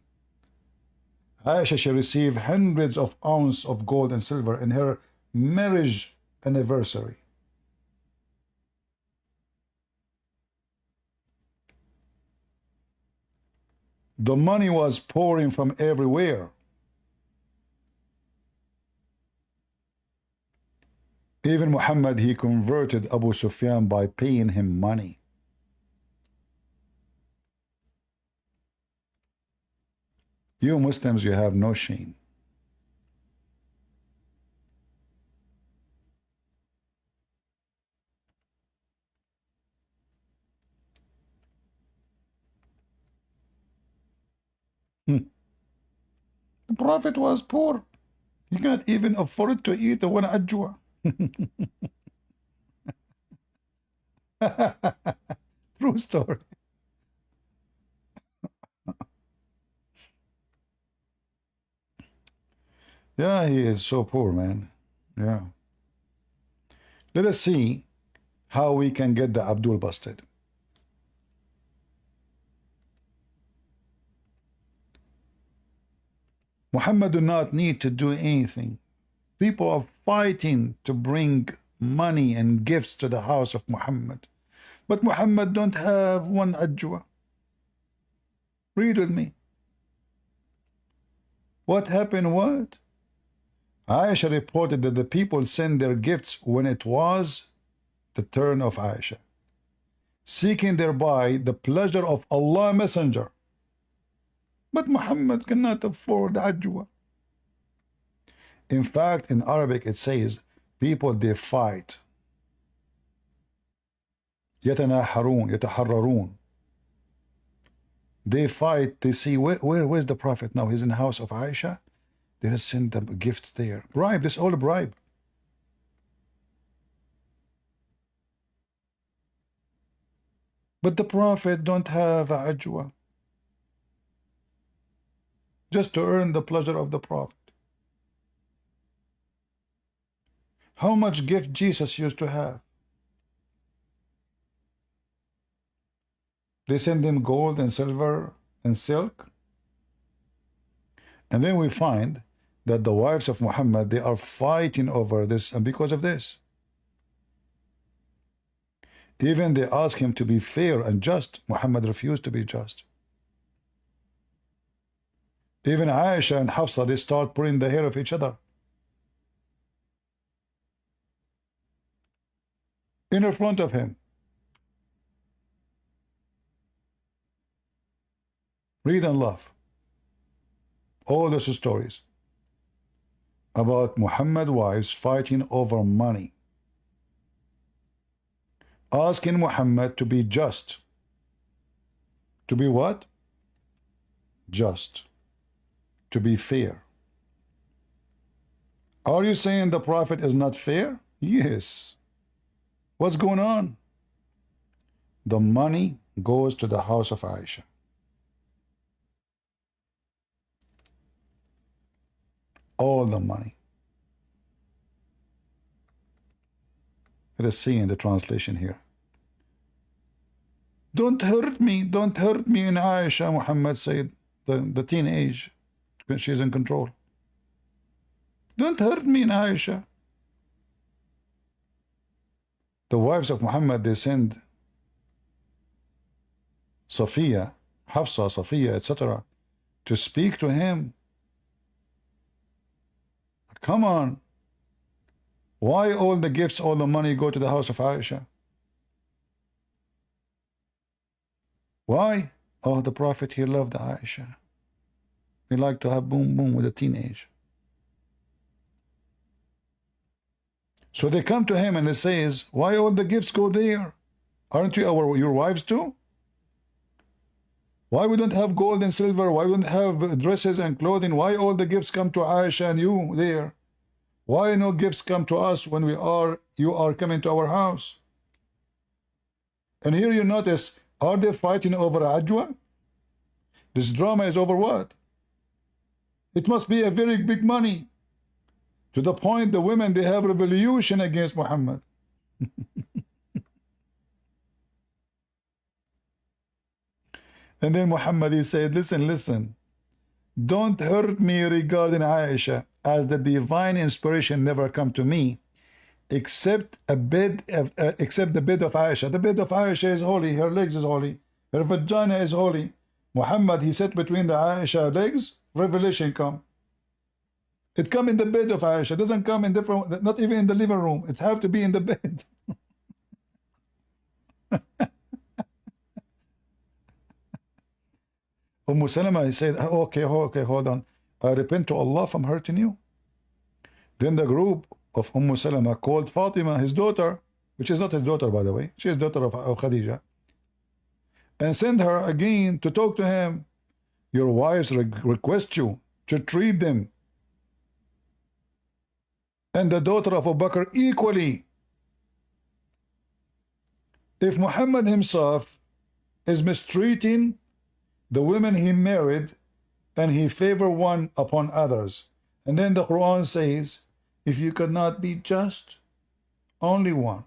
Aisha, she received hundreds of ounces of gold and silver in her marriage anniversary. The money was pouring from everywhere. Even Muhammad, he converted Abu Sufyan by paying him money. You Muslims, you have no shame. The Prophet was poor. He cannot even afford to eat one ajwa. True story. Yeah, he is so poor, man. Yeah. Let us see how we can get the Abdul busted. Muhammad do not need to do anything. People are fighting to bring money and gifts to the house of Muhammad. But Muhammad don't have one ajwa. Read with me. What happened? What? Aisha reported that the people sent their gifts when it was the turn of Aisha, seeking thereby the pleasure of Allah Messenger. But Muhammad cannot afford ajwa. In fact, in Arabic it says, people they fight. يتناحرون يتحررون. They fight, they see where's the Prophet now? He's in the house of Aisha. They just send them gifts there. Bribe, this all a bribe. But the Prophet don't have a ajwa. Just to earn the pleasure of the Prophet. How much gift Jesus used to have? They send him gold and silver and silk. And then we find that the wives of Muhammad, they are fighting over this, and because of this. Even they ask him to be fair and just. Muhammad refused to be just. Even Aisha and Hafsa, they start pulling the hair of each other. In front of him. Read and laugh. All those stories about Muhammad wives fighting over money, asking Muhammad to be just. To be what? Just. To be fair. Are you saying the Prophet is not fair? Yes. What's going on? The money goes to the house of Aisha. All the money. Let us see in the translation here. Don't hurt me in Aisha, Muhammad said, the teenage, she's in control. Don't hurt me in Aisha. The wives of Muhammad, they send Safiya, Hafsa, Safiya, etc., to speak to him. Come on. Why all the gifts, all the money go to the house of Aisha? Why? Oh, the Prophet, he loved Aisha. He liked to have boom boom with a teenage. So they come to him and they says, why all the gifts go there? Aren't you your wives too? Why we don't have gold and silver? Why we don't have dresses and clothing? Why all the gifts come to Aisha and you there? Why no gifts come to us when you are coming to our house? And here you notice, are they fighting over ajwa? This drama is over what? It must be a very big money. To the point the women, they have revolution against Muhammad. And then Muhammad, he said, listen, don't hurt me regarding Aisha, as the divine inspiration never come to me, except the bed of Aisha. The bed of Aisha is holy, her legs is holy, her vagina is holy. Muhammad, he sat between the Aisha legs, revelation come. It come in the bed of Aisha. It doesn't come in different, not even in the living room. It have to be in the bed. Salama, he said, okay, hold on. I repent to Allah from hurting you. Then the group of Salama called Fatima, his daughter, which is not his daughter, by the way. She is daughter of Khadija. And sent her again to talk to him. Your wives request you to treat them, and the daughter of Abu Bakr equally. If Muhammad himself is mistreating the women he married, and he favor one upon others, and then the Quran says, if you could not be just, only one.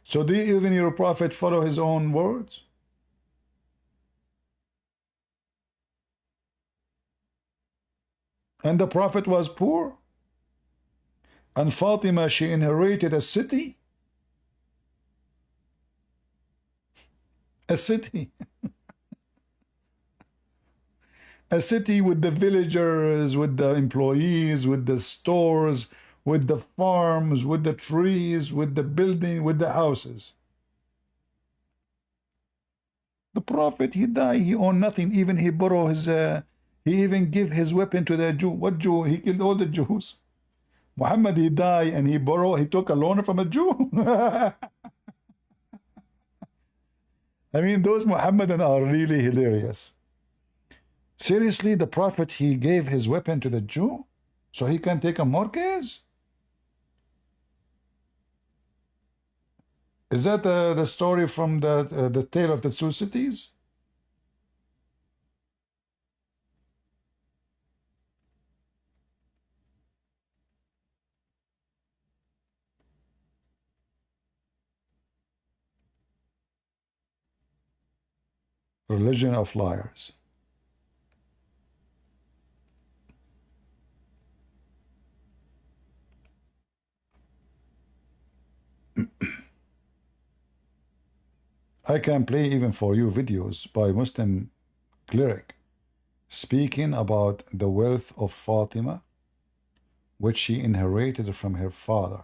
So do even your prophet follow his own words? And the prophet was poor, and Fatima, she inherited a city. A city. A city with the villagers, with the employees, with the stores, with the farms, with the trees, with the building, with the houses. The prophet, he died, he owned nothing. Even he borrowed his, he even gave his weapon to the Jew. What Jew? He killed all the Jews. Muhammad, he died and he took a loan from a Jew. I mean, those Muhammadan are really hilarious. Seriously, the prophet, he gave his weapon to the Jew so he can take a mortgage? Is that the story from the tale of the two cities? Religion of liars. I can play even for you videos by Muslim cleric speaking about the wealth of Fatima, which she inherited from her father.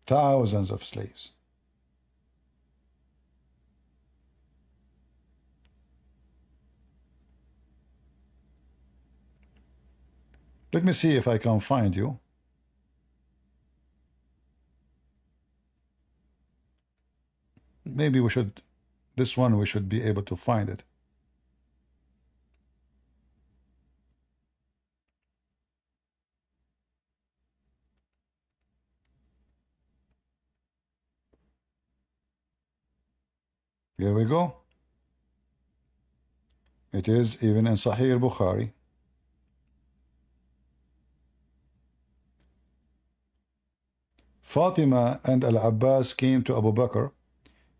Thousands of slaves. Let me see if I can find you. Maybe we should, this one we should be able to find it. Here we go. It is even in Sahih al-Bukhari. Fatima and Al-Abbas came to Abu Bakr,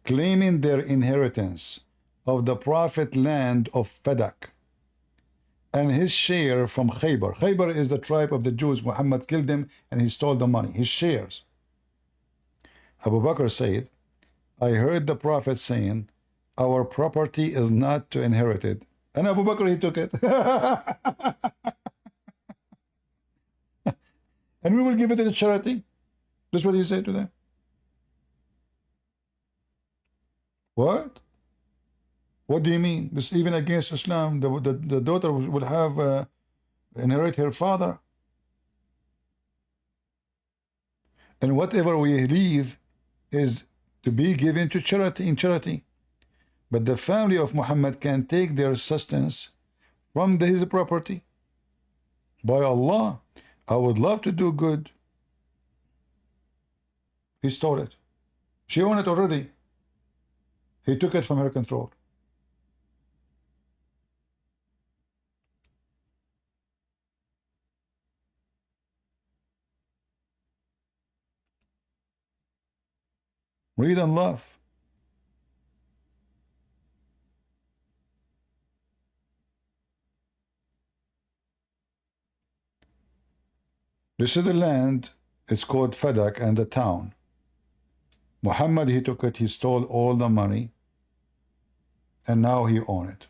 claiming their inheritance of the Prophet land of Fadak and his share from Khaybar. Khaybar is the tribe of the Jews. Muhammad killed them and he stole the money, his shares. Abu Bakr said, I heard the Prophet saying, our property is not to inherit it. And Abu Bakr, he took it. And we will give it to the charity. That's what he said to them. What? What do you mean? This even against Islam. The daughter will have inherit her father. And whatever we leave is to be given to charity, in charity. But the family of Muhammad can take their sustenance from his property. By Allah, I would love to do good. He stole it. She owned it already. He took it from her control. Read and laugh. This is the land. It's called Fadak, and the town. Muhammad, he took it, he stole all the money, and now he owns it.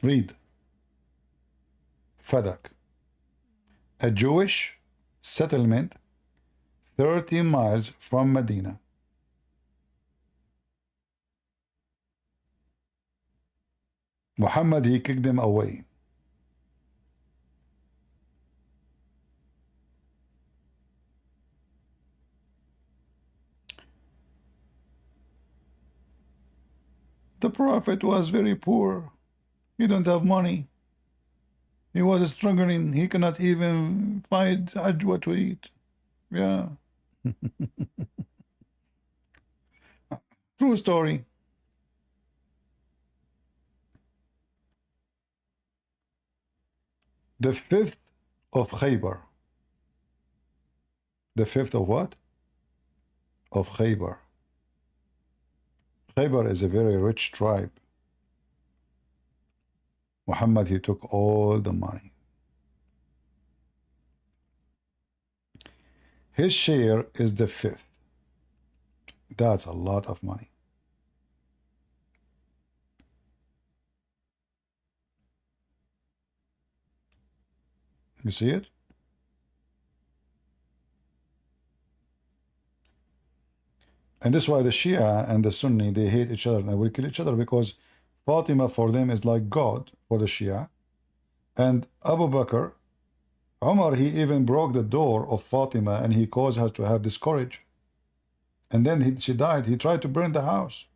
Read. Fadak, a Jewish settlement 30 miles from Medina. Muhammad, he kicked them away. The Prophet was very poor. He don't have money. He was struggling. He cannot even find what to eat. Yeah. True story. The 5th of Khaybar. The 5th of what? Of Khaybar. Khaybar is a very rich tribe. Muhammad, he took all the money. His share is the 5th. That's a lot of money. You see it? And this is why the Shia and the Sunni, they hate each other and they will kill each other, because Fatima for them is like God for the Shia. And Abu Bakr, Umar, he even broke the door of Fatima and he caused her to have this courage. And then she died. He tried to burn the house.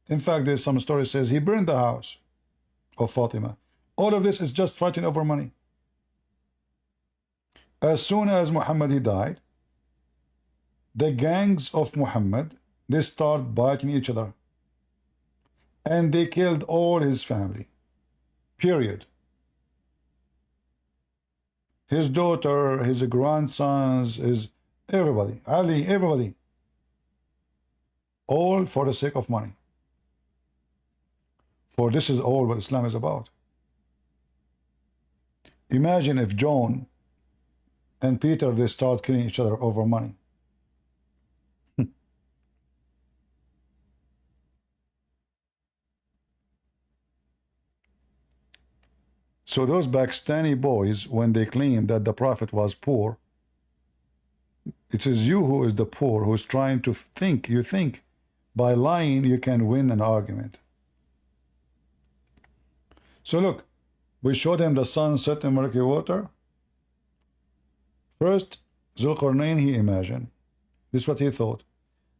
In fact, there's some story says he burned the house of Fatima. All of this is just fighting over money. As soon as Muhammad he died, the gangs of Muhammad, they start biting each other. And they killed all his family. Period. His daughter, his grandsons, his everybody, Ali, everybody. All for the sake of money. For this is all what Islam is about. Imagine if John and Peter, they start killing each other over money. So those Pakistani boys, when they claim that the Prophet was poor, it is you who is the poor, who's trying to think. You think by lying you can win an argument. So look, we showed him the sun set in murky water. First, Zulqarnain, he imagined. This is what he thought.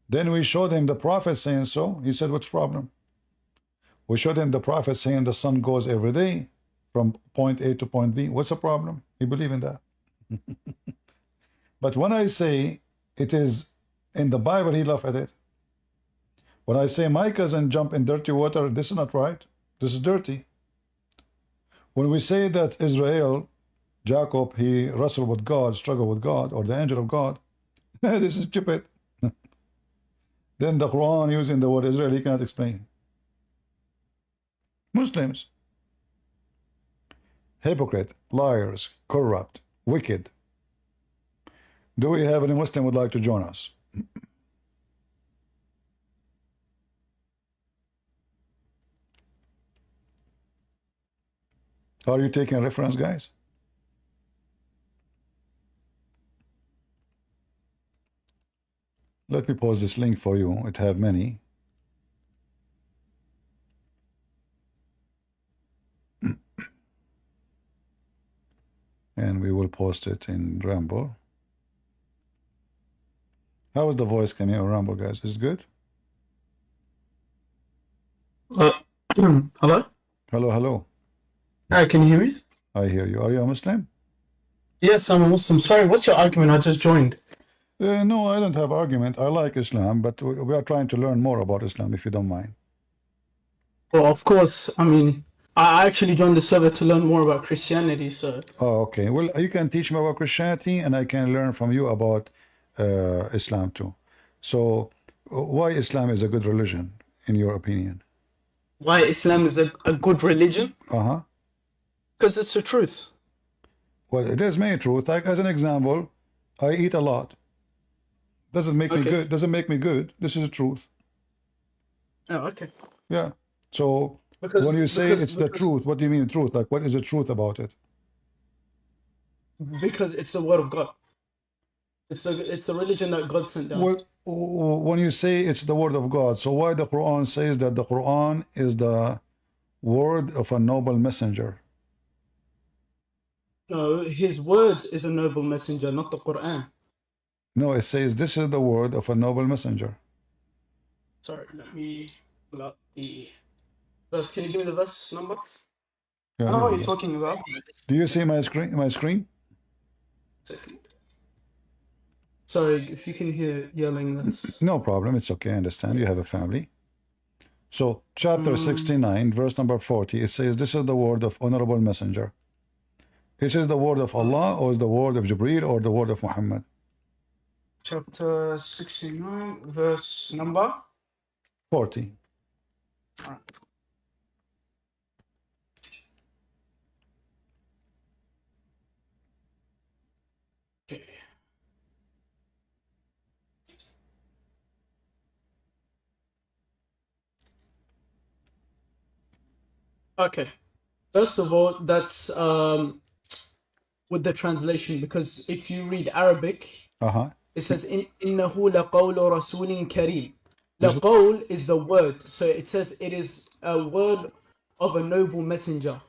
Then we showed him the Prophet saying so. He said, what's the problem? We showed him the Prophet saying the sun goes every day from point A to point B. What's the problem? He believed in that. But when I say it is in the Bible, he laughed at it. When I say my cousin jumped in dirty water, this is not right. This is dirty. When we say that Israel, Jacob, he wrestled with God, struggled with God, or the angel of God, this is stupid. Then the Quran using the word Israel, he cannot explain. Muslims, hypocrite, liars, corrupt, wicked. Do we have any Muslim would like to join us? Are you taking a reference, guys? Let me post this link for you. It have many. And we will post it in Rumble. How is the voice coming in Rumble, guys? Is it good? Hello? Hello, hello. Hi, can you hear me? I hear you. Are you a Muslim? Yes, I'm a Muslim. Sorry, what's your argument? I just joined. No, I don't have argument. I like Islam, but we are trying to learn more about Islam, if you don't mind. Well, of course, I mean, I actually joined the server to learn more about Christianity, so... Oh, okay. Well, you can teach me about Christianity, and I can learn from you about Islam too. So, why Islam is a good religion, in your opinion? Why Islam is a good religion? Uh-huh. Because it's the truth. Well, there's many truth. Like, as an example, I eat a lot. Doesn't make me good. Doesn't make me good. This is the truth. Oh, okay. Yeah. So when you say it's the truth, what do you mean truth? Like, what is the truth about it? Because it's the word of God. It's the religion that God sent down. Well, when you say it's the word of God, so why the Quran says that the Quran is the word of a noble messenger? No, his words is a noble messenger, not the Quran. No, it says this is the word of a noble messenger. Sorry, let me pull up the... Verse, can you give me the verse number? Yeah, I know here what we you're go. talking about. Do you see my screen? My screen? Second. Sorry, if you can hear yelling, that's... No problem. It's okay. I understand. You have a family. So, chapter 69, verse number 40, it says, this is the word of honorable messenger. Is it the word of Allah, or is the word of Jibreel, or the word of Muhammad? Chapter 69, verse number? 40. Alright. Okay. Okay. First of all, that's with the translation, because if you read Arabic, it says إِنَّهُ لَقَوْلُ رَسُولٍ كَرِيمٍ. Laqawl is the word, so it says it is a word of a noble messenger.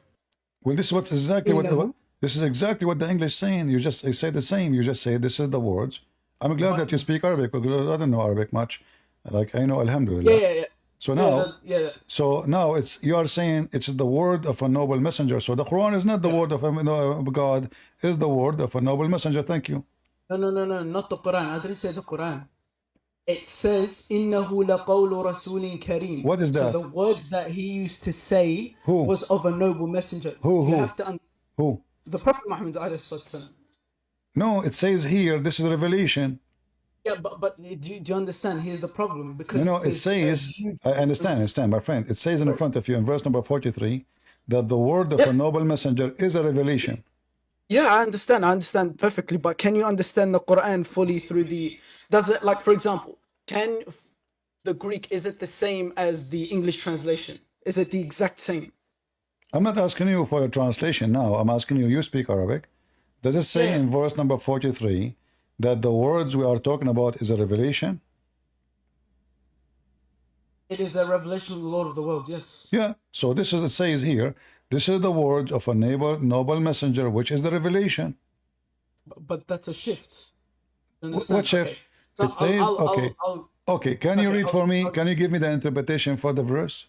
Well, this is what exactly what this is exactly what the English saying. You just say the same. You just say this is the words. I'm glad that you speak Arabic because I don't know Arabic much. Like I know Alhamdulillah. Yeah. So now, so now it's you are saying it's the word of a noble messenger. So the Quran is not the word of God, is the word of a noble messenger. Thank you. No, not the Quran. I didn't say the Quran. It says إِنَّهُ لَقَوْلُ رَسُولٍ كَرِيمٍ. What is that? So the words that he used to say was of a noble messenger. Who? You have to Who? The Prophet Muhammad alayhi sallam. No, it says here. This is revelation. Yeah, but do you understand? Here's the problem, because No, it says. I understand, my friend. It says in front of you in verse number 43 that the word of a noble messenger is a revelation. Yeah, I understand perfectly, but can you understand the Quran fully through the... Does it, like, for example, can the Greek, is it the same as the English translation? Is it the exact same? I'm not asking you for a translation now. I'm asking you, you speak Arabic. Does it say in verse number 43 that the words we are talking about is a revelation? It is a revelation of the Lord of the world, yes. Yeah, so this is, it says here, this is the words of a noble messenger, which is the revelation. But that's a shift. What shift? Okay. So it says, okay, can you read for me? Can you give me the interpretation for the verse?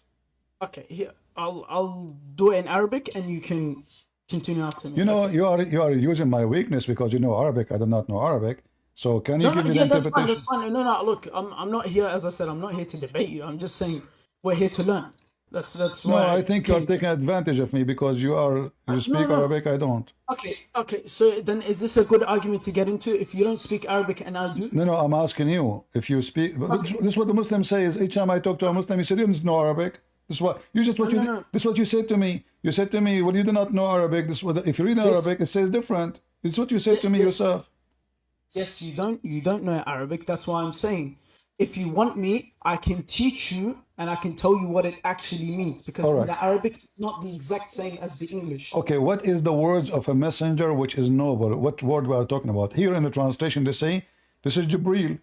Okay, here, I'll do it in Arabic and you can continue after me. You know, you are using my weakness because you know Arabic. I do not know Arabic. So can you give me the interpretation? That's fine. No, look, I'm not here, as I said, I'm not here to debate you. I'm just saying we're here to learn. That's why. No, I think you're taking advantage of me because you speak Arabic, I don't. Okay. So then, is this a good argument to get into if you don't speak Arabic and I do? No, I'm asking you if you speak. This is what the Muslim says. Each time I talk to a Muslim, he said, "You don't know Arabic." This is what you just This is what you said to me. You said to me, "Well, you do not know Arabic." This is what, if you read Arabic, it says different. It's what you said to me yourself. Yes, you don't know Arabic. That's why I'm saying, if you want me, I can teach you and I can tell you what it actually means, because the Arabic is not the exact same as the English. Okay, what is the words of a messenger which is noble? What word we are talking about? Here in the translation, they say this is Jibreel.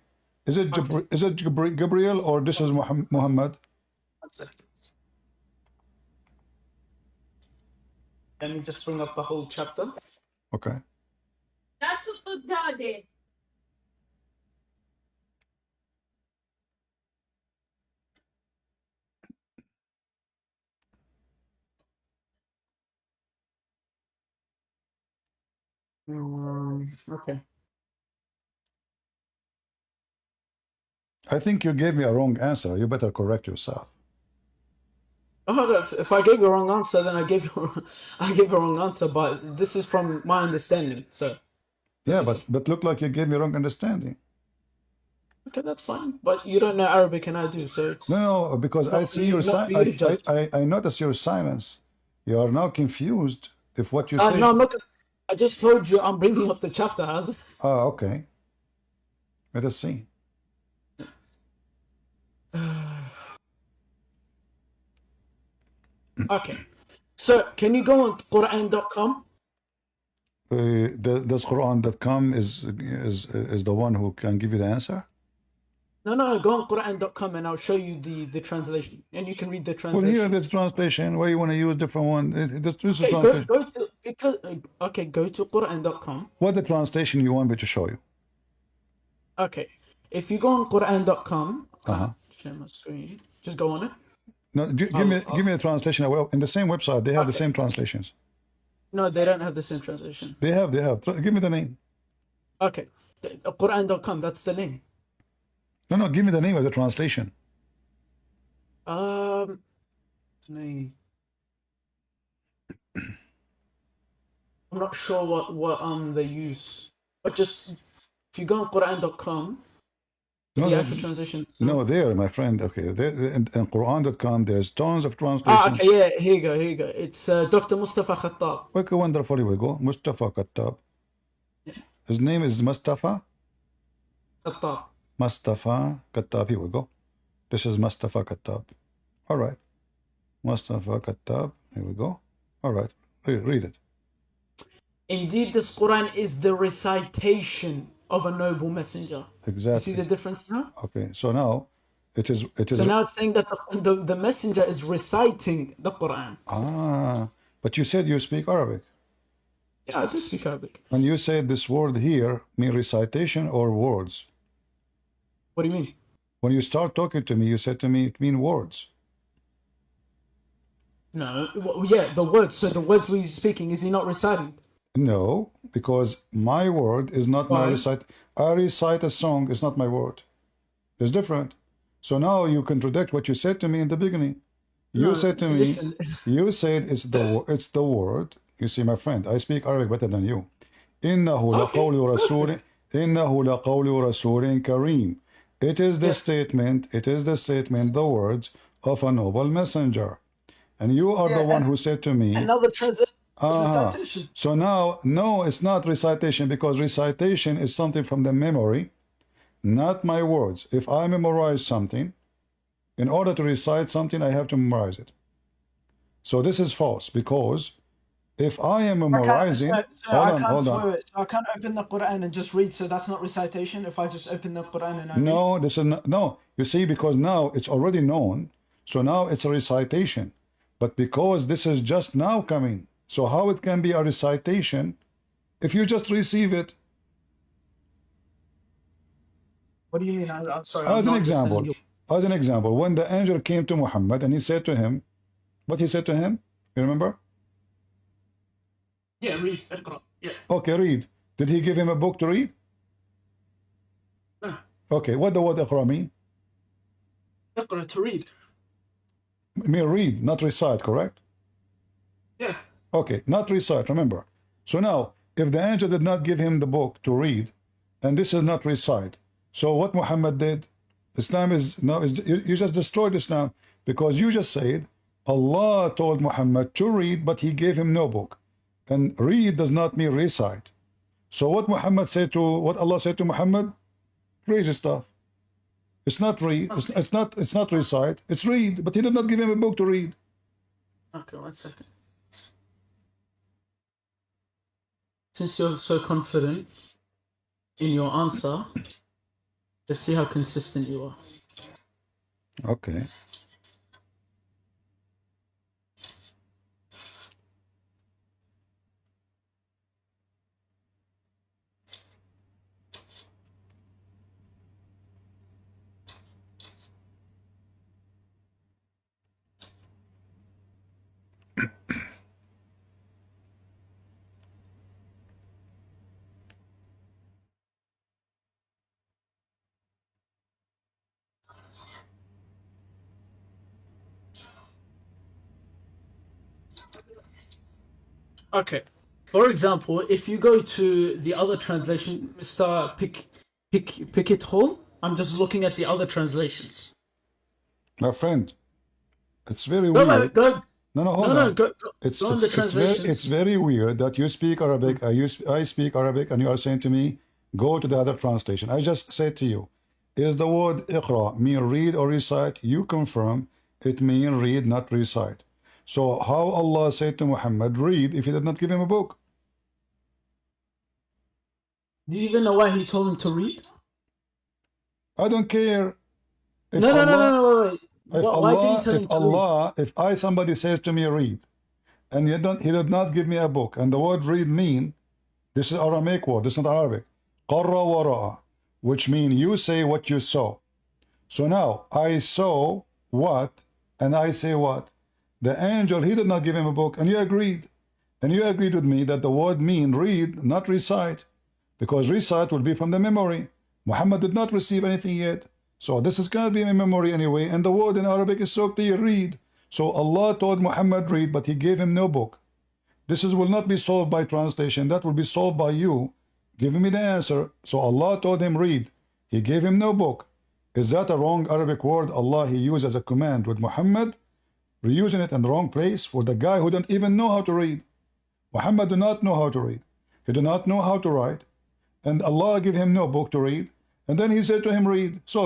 Is it Gabriel or this is Muhammad? Let me just bring up the whole chapter. Okay. Okay. I think you gave me a wrong answer. You better correct yourself. Oh, if I gave you a wrong answer, then I gave a wrong answer. But this is from my understanding, so. Yeah, but look like you gave me wrong understanding. Okay, that's fine. But you don't know Arabic and I do, so it's... No, because I see your I notice your silence. You are now confused if what you say. No, I'm not. I just told you I'm bringing up the chapter. Oh, okay. Let us see. Okay. So, can you go on Quran.com? Does Quran.com is the one who can give you the answer? No. Go on Quran.com and I'll show you the translation, and you can read the translation. Well, here there's translation. Why you want to use different one? Go to Quran.com. What the translation you want me to show you? Okay. If you go on Quran.com, share my screen. Just go on it. No, give me a translation. Well, in the same website, they have the same translations. No, they don't have the same translation. They have. Give me the name. Okay. Quran.com, that's the name. No, give me the name of the translation. Name. I'm not sure what they use. But just if you go on Quran.com, No, the actual translation. No, there, my friend. Okay, in Quran.com, there's tons of translations. Okay, yeah, here you go. It's Dr. Mustafa Khattab. Okay, wonderful. Here we go. Mustafa Khattab. His name is Mustafa? Khattab. Mustafa Khattab. Here we go. This is Mustafa Khattab. All right. Mustafa Khattab. Here we go. All right. Read it. Indeed, this Quran is the recitation of a noble messenger. Exactly. You see the difference now? Okay, so now it is. So now it's saying that the messenger is reciting the Quran. But you said you speak Arabic. Yeah, I do speak Arabic. And you said this word here mean recitation or words. What do you mean? When you start talking to me, you said to me it mean words. No, yeah, the words. So the words we're speaking, is he not reciting? No, because my word is not my recite. I recite a song, it's not my word. It's different. So now you contradict what you said to me in the beginning. You said to me, you said it's the word. You see, my friend, I speak Arabic better than you. إنه لقول رسول كريم. It is the statement, the words of a noble messenger. And you are the one who said to me, another recitation. So now, no, it's not recitation, because recitation is something from the memory, not my words. If I memorize something, in order to recite something, I have to memorize it. So this is false, because if I am memorizing, hold on. So I can't open the Quran and just read. So that's not recitation. If I just open the Quran and I no, this is not, no. You see, because now it's already known, so now it's a recitation. But because this is just now coming, so how it can be a recitation if you just receive it? What do you mean? I'm sorry. As an example, when the angel came to Muhammad and he said to him, what he said to him, you remember? Yeah, read. Iqra. Yeah. Okay, read. Did he give him a book to read? No. Okay, what the word Iqra mean? Iqra, to read. Mean read, not recite, correct? Yeah. Okay, not recite, remember. So now, if the angel did not give him the book to read, and this is not recite, so what Muhammad did, Islam is, no, you just destroyed Islam, because you just said, Allah told Muhammad to read, but he gave him no book. And read does not mean recite. So what Allah said to Muhammad, crazy stuff. It's not read, it's not recite, it's read, but he did not give him a book to read. Okay, 1 second. Since you're so confident in your answer, let's see how consistent you are. Okay. Okay. For example, if you go to the other translation, Mr. Pickett Hall, I'm just looking at the other translations. My friend, it's very weird. Hold on. It's very weird that you speak Arabic, I speak Arabic, and you are saying to me, go to the other translation. I just said to you, is the word Iqra mean read or recite? You confirm it mean read, not recite. So how Allah said to Muhammad, read, if he did not give him a book? Do you even know why he told him to read? I don't care. No. Why did he tell him to read? If somebody says to me, read, and he did not give me a book, and the word read mean, this is Aramaic word, this is not Arabic, qarra wara'a, which mean you say what you saw. So now, I saw what And I say what? The angel, he did not give him a book, and you agreed. And you agreed with me that the word mean read, not recite, because recite will be from the memory. Muhammad did not receive anything yet. So this is going to be in memory anyway, and the word in Arabic is so clear, read. So Allah told Muhammad read, but he gave him no book. This will not be solved by translation, that will be solved by you giving me the answer. So Allah told him read, he gave him no book. Is that a wrong Arabic word Allah he used as a command with Muhammad? Reusing it in the wrong place for the guy who didn't even know how to read. Muhammad did not know how to read. He did not know how to write. And Allah gave him no book to read. And then he said to him, read. So